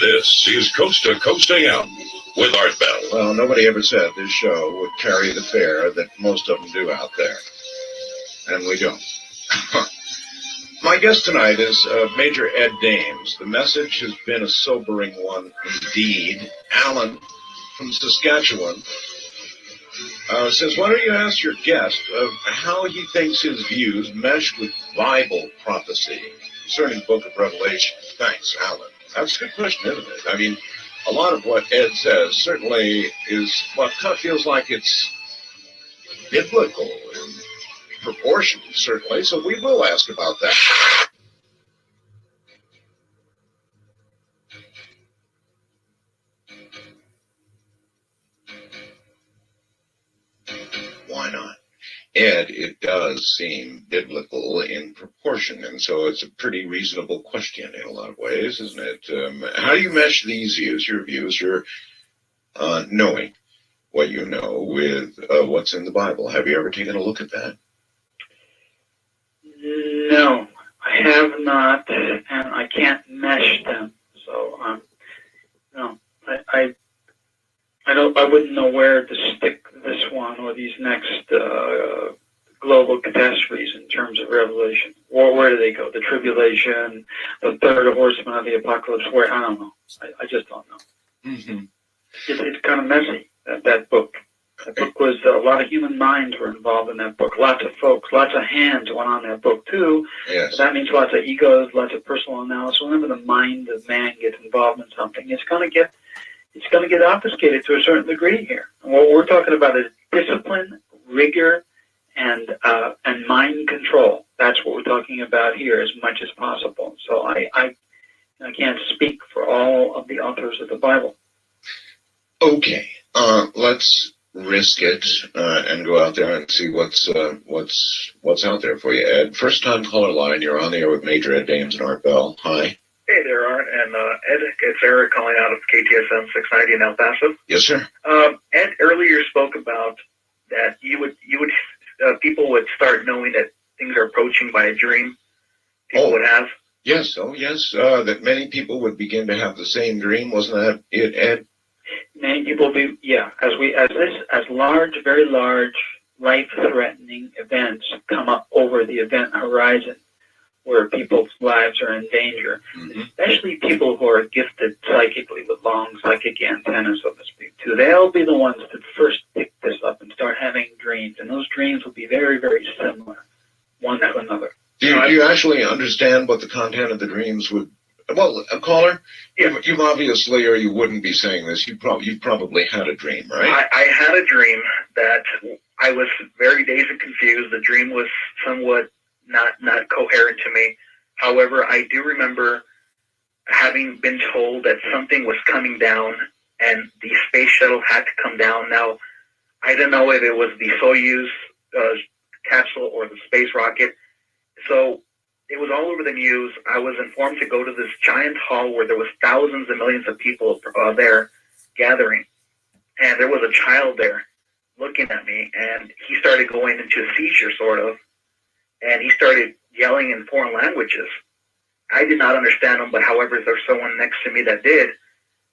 this is Coast to Coast AM with Art Bell. Well, nobody ever said this show would carry the fare that most of them do out there. And we don't. My guest tonight is Major Ed Dames. The message has been a sobering one indeed. Alan from Saskatchewan says, why don't you ask your guest how he thinks his views mesh with Bible prophecy concerning the book of Revelation? Thanks, Alan. That's a good question, isn't it? I mean, a lot of what Ed says certainly is, well, it kind of feels like it's biblical in proportion, certainly, so we will ask about that. Why not? Ed, it does seem biblical in proportion, and so it's a pretty reasonable question in a lot of ways, isn't it? How do you mesh these views, your knowing what you know, with what's in the Bible? Have you ever taken a look at that? No, I have not, and I can't mesh them. So, no, I wouldn't know where to stick this one or these next global catastrophes in terms of Revelation. Or where do they go? The tribulation, the third horseman of the apocalypse. Where I don't know. I just don't know. Mm-hmm. It's kind of messy. That book. That book was a lot of human minds were involved in that book. Lots of folks, lots of hands went on that book too. Yes. So that means lots of egos, lots of personal analysis. Whenever the mind of man gets involved in something, it's going to get obfuscated to a certain degree here. And what we're talking about is discipline, rigor, and mind control. That's what we're talking about here as much as possible. So I can't speak for all of the authors of the Bible. Okay, let's risk it and go out there and see what's out there for you, Ed. First time caller line, you're on the air with Major Ed Dames and Art Bell. Hi. Hey there, Art, and Ed, it's Eric calling out of KTSM 690 in El Paso. Yes, sir. Ed earlier spoke about that people would start knowing that things are approaching by a dream. People would have. Yes, that many people would begin to have the same dream. Wasn't that it, Ed? Many people as large, very large, life-threatening events come up over the event horizon, where people's lives are in danger, especially people who are gifted psychically with long psychic antennas, so to speak, too. They'll be the ones that first pick this up and start having dreams, and those dreams will be very, very similar, one to another. Do you actually understand what the content of the dreams would? Well, caller, you've obviously, or you wouldn't be saying this, you probably had a dream, right? I had a dream that I was very dazed and confused. The dream was somewhat not coherent to me. However, I do remember having been told that something was coming down and the space shuttle had to come down. Now, I don't know if it was the Soyuz capsule or the space rocket. So it was all over the news. I was informed to go to this giant hall where there was thousands and millions of people there gathering. And there was a child there looking at me, and he started going into a seizure, sort of. And he started yelling in foreign languages. I did not understand him, but however, there's someone next to me that did.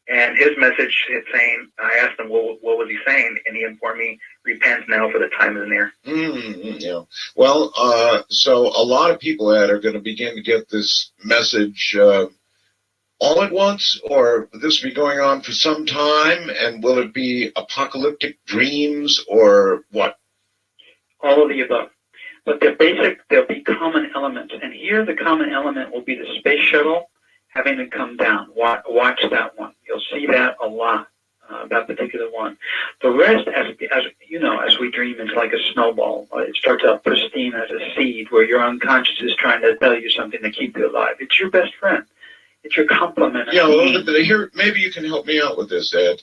And his message is saying, I asked him, what was he saying? And he informed me, repent now for the time is near. Yeah. Well, so a lot of people, Ed, are going to begin to get this message all at once, or this will be going on for some time, and will it be apocalyptic dreams, or what? All of the above. But there'll be common elements. And here the common element will be the space shuttle having to come down. Watch that one. You'll see that a lot, that particular one. The rest, as we dream, it's like a snowball. It starts out pristine as a seed where your unconscious is trying to tell you something to keep you alive. It's your best friend. It's your complement. Yeah, well, here, maybe you can help me out with this, Ed.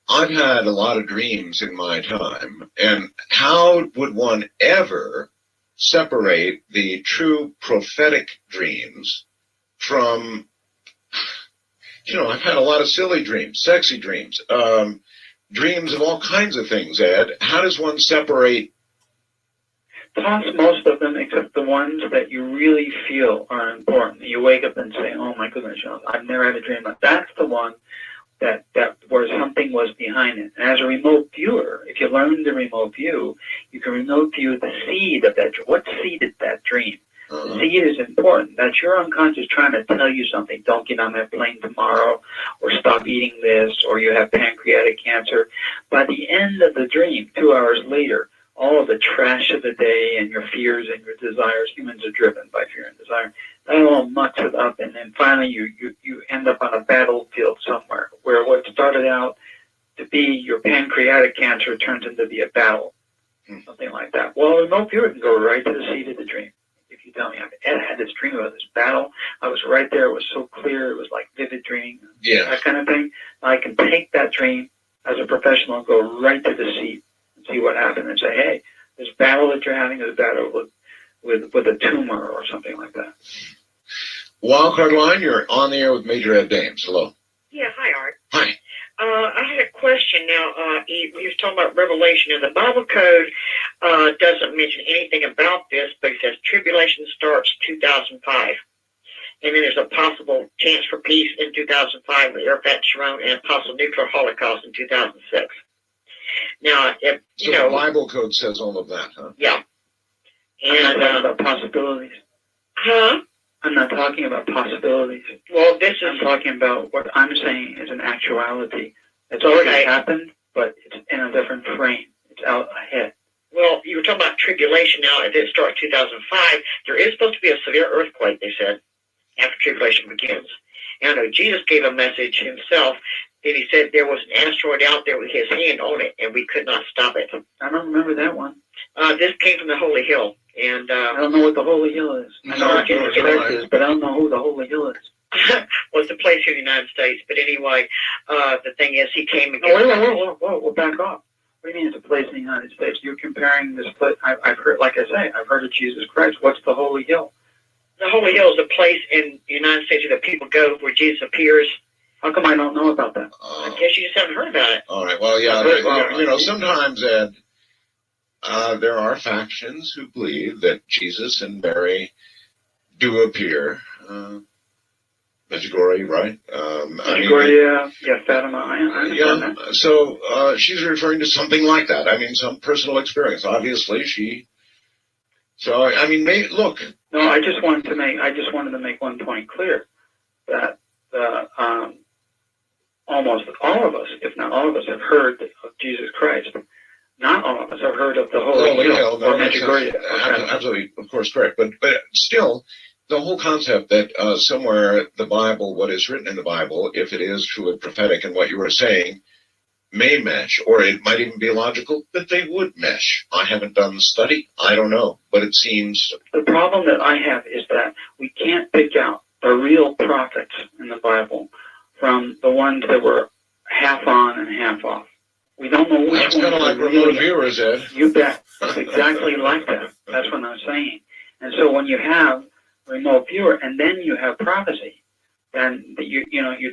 I've had a lot of dreams in my time, and how would one ever separate the true prophetic dreams from, I've had a lot of silly dreams, sexy dreams, dreams of all kinds of things, Ed. How does one separate? Toss most of them except the ones that you really feel are important. You wake up and say, oh my goodness, I've never had a dream. That's the one that where something was behind it. And as a remote viewer, if you learn the remote view, you can remote view the seed of that dream. What seeded that dream? The seed is important. That's your unconscious trying to tell you something. Don't get on that plane tomorrow, or stop eating this, or you have pancreatic cancer. By the end of the dream, 2 hours later, all of the trash of the day and your fears and your desires, humans are driven by fear and desire, that all mucks it up, and then finally you end up on a battlefield somewhere where what started out to be your pancreatic cancer turns into be a battle, something like that. Well, remote viewer can go right to the seed of the dream. If you tell me, I had this dream about this battle, I was right there, it was so clear, it was like vivid dream, that kind of thing. I can take that dream as a professional and go right to the seed and see what happened and say, hey, this battle that you're having is a battle with a tumor or something like that. Wildcard line, you're on the air with Major Ed Dames. Hello. Yeah, hi, Art. Hi. I had a question now. He was talking about Revelation, and the Bible Code doesn't mention anything about this, but it says tribulation starts 2005. And then there's a possible chance for peace in 2005 with Arafat Sharon and a possible nuclear holocaust in 2006. Now, if, so the Bible Code says all of that, huh? Yeah. And I'm not talking about possibilities. Huh? I'm not talking about possibilities. Well, I'm talking about what I'm saying is an actuality. It's already happened, but it's in a different frame. It's out ahead. Well, you were talking about tribulation now. It did start 2005. There is supposed to be a severe earthquake, they said, after tribulation begins. And I know Jesus gave a message himself. And he said there was an asteroid out there with his hand on it, and we could not stop it. I don't remember that one. This came from the Holy Hill. And I don't know what the Holy Hill is. I know what Jesus Christ is, but I don't know who the Holy Hill is. Well, it's a place here in the United States. But anyway, the thing is, he came and whoa, back off. What do you mean it's a place in the United States? You're comparing this place. I've heard, like I say, I've heard of Jesus Christ. What's the Holy Hill? The Holy Hill is a place in the United States where the people go where Jesus appears. How come I don't know about that? I guess you just haven't heard about it. All right. Well, yeah. Sometimes, Ed, there are factions who believe that Jesus and Mary do appear. Medjugorje, right? Medjugorje, Fatima. I understand that. So she's referring to something like that. I mean, some personal experience. Obviously, she. So I mean, look. No, I just wanted to make one point clear that almost all of us, if not all of us, have heard of Jesus Christ. Not all of us have heard of the Holy Hill or Medjugorje. Absolutely, of course, correct. But still, the whole concept that somewhere the Bible, what is written in the Bible, if it is true and prophetic and what you were saying, may mesh, or it might even be logical that they would mesh. I haven't done the study. I don't know, but it seems. The problem that I have is that we can't pick out the real prophets in the Bible from the ones that were half on and half off. We don't know which ones. That's kind of like remote viewers, Ed. You bet. It's exactly like that. That's what I'm saying. And so when you have remote viewer and then you have prophecy, then it's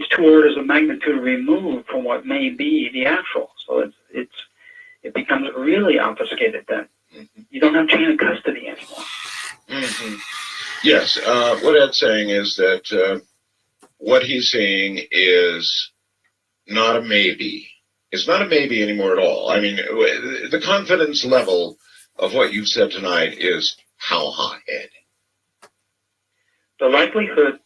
2 orders of magnitude removed from what may be the actual. So it becomes really obfuscated then. Mm-hmm. You don't have chain of custody anymore. Mm-hmm. Yes. What Ed's saying is that what he's saying is not a maybe. It's not a maybe anymore at all. I mean, the confidence level of what you've said tonight is how high, Ed? The likelihood,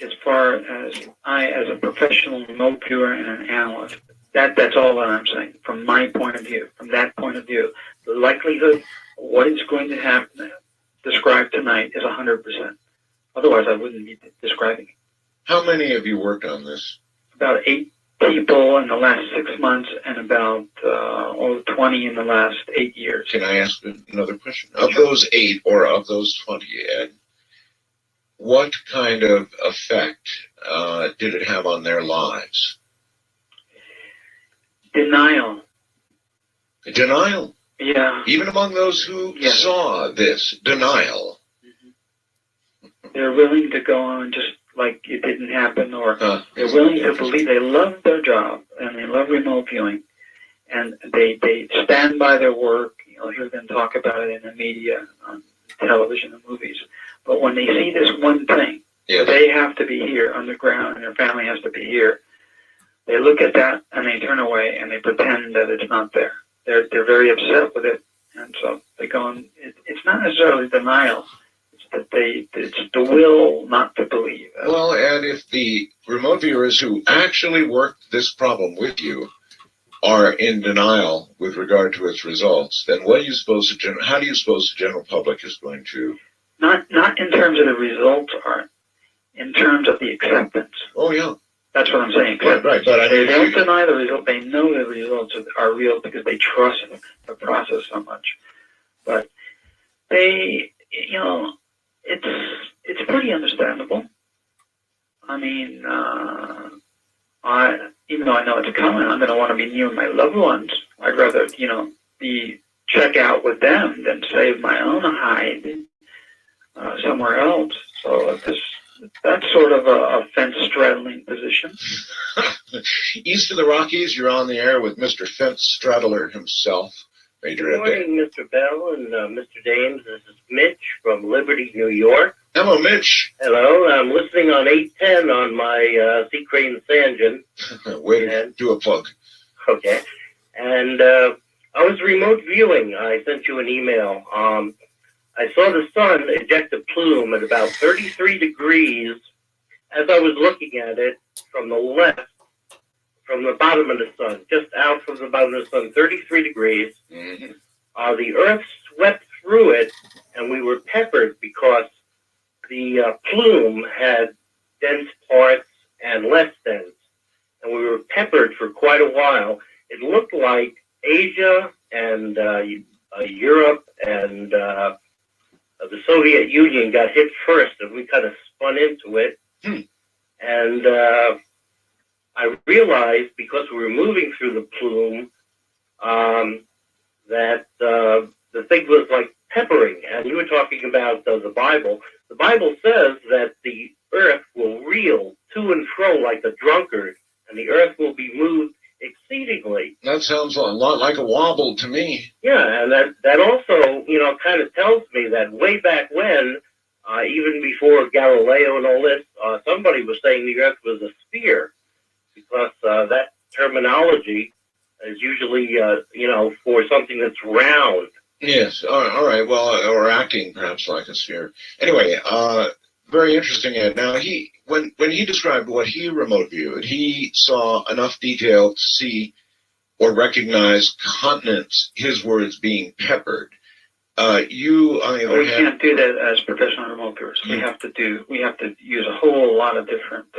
as far as I, as a professional remote viewer and an analyst, that's all that I'm saying. From my point of view, from that point of view, the likelihood of what is going to happen described tonight is 100%. Otherwise, I wouldn't be describing it. How many have you worked on this? About 8 people in the last 6 months and about 20 in the last 8 years. Can I ask another question? Of those 8 or of those 20, Ed, what kind of effect did it have on their lives? Denial. Denial? Yeah. Even among those who saw this, denial. Mm-hmm. They're willing to go on just like it didn't happen, or they're willing to believe. They love their job and they love remote viewing, and they stand by their work. You'll hear them talk about it in the media, on television and movies. But when they see this one thing, they have to be here underground and their family has to be here. They look at that and they turn away and they pretend that it's not there. They're very upset with it, and so they go on. It's not necessarily denial. It's that it's the will not to believe. Well, and if the remote viewers who actually worked this problem with you are in denial with regard to its results, then what are you supposed to how do you suppose the general public is going to? Not in terms of the results, Art. In terms of the acceptance. Oh yeah. That's what I'm saying. Right. But I they don't deny the result. They know the results are real because they trust the process so much. But they, it's pretty understandable. I mean, even though I know it's coming, I'm going to want to be near my loved ones. I'd rather, be check out with them than save my own hide somewhere else. So that's sort of a fence-straddling position. East of the Rockies, you're on the air with Mr. Fence Straddler himself, Major Good morning, Mr. Bell and Mr. Dames. This is Mitch from Liberty, New York. Hello, Mitch. Hello. I'm listening on 810 on my C. Crane Sanjin. Way to do a plug. Okay. And I was remote viewing. I sent you an email. I saw the sun eject a plume at about 33 degrees as I was looking at it from the left, from the bottom of the sun, just out from the bottom of the sun, 33 degrees. Mm-hmm. The earth swept through it, and we were peppered because the plume had dense parts and less dense. And we were peppered for quite a while. It looked like Asia and Europe and the Soviet Union got hit first, and we kind of spun into it. And I realized, because we were moving through the plume, that the thing was like peppering. And you were talking about the Bible. The Bible says that the earth will reel to and fro like a drunkard, and the earth will be moved exceedingly. That sounds a lot like a wobble to me. Yeah, and that also, kind of tells me that way back when, even before Galileo and all this, somebody was saying the earth was a sphere, because that terminology is usually, for something that's round. Yes. All right. Well, or acting perhaps like a sphere. Anyway, very interesting, Ed. Now, when he described what he remote viewed, he saw enough detail to see or recognize continents, his words, being peppered. You, on the other hand, can't do that as professional remote viewers. We have to use a whole lot of different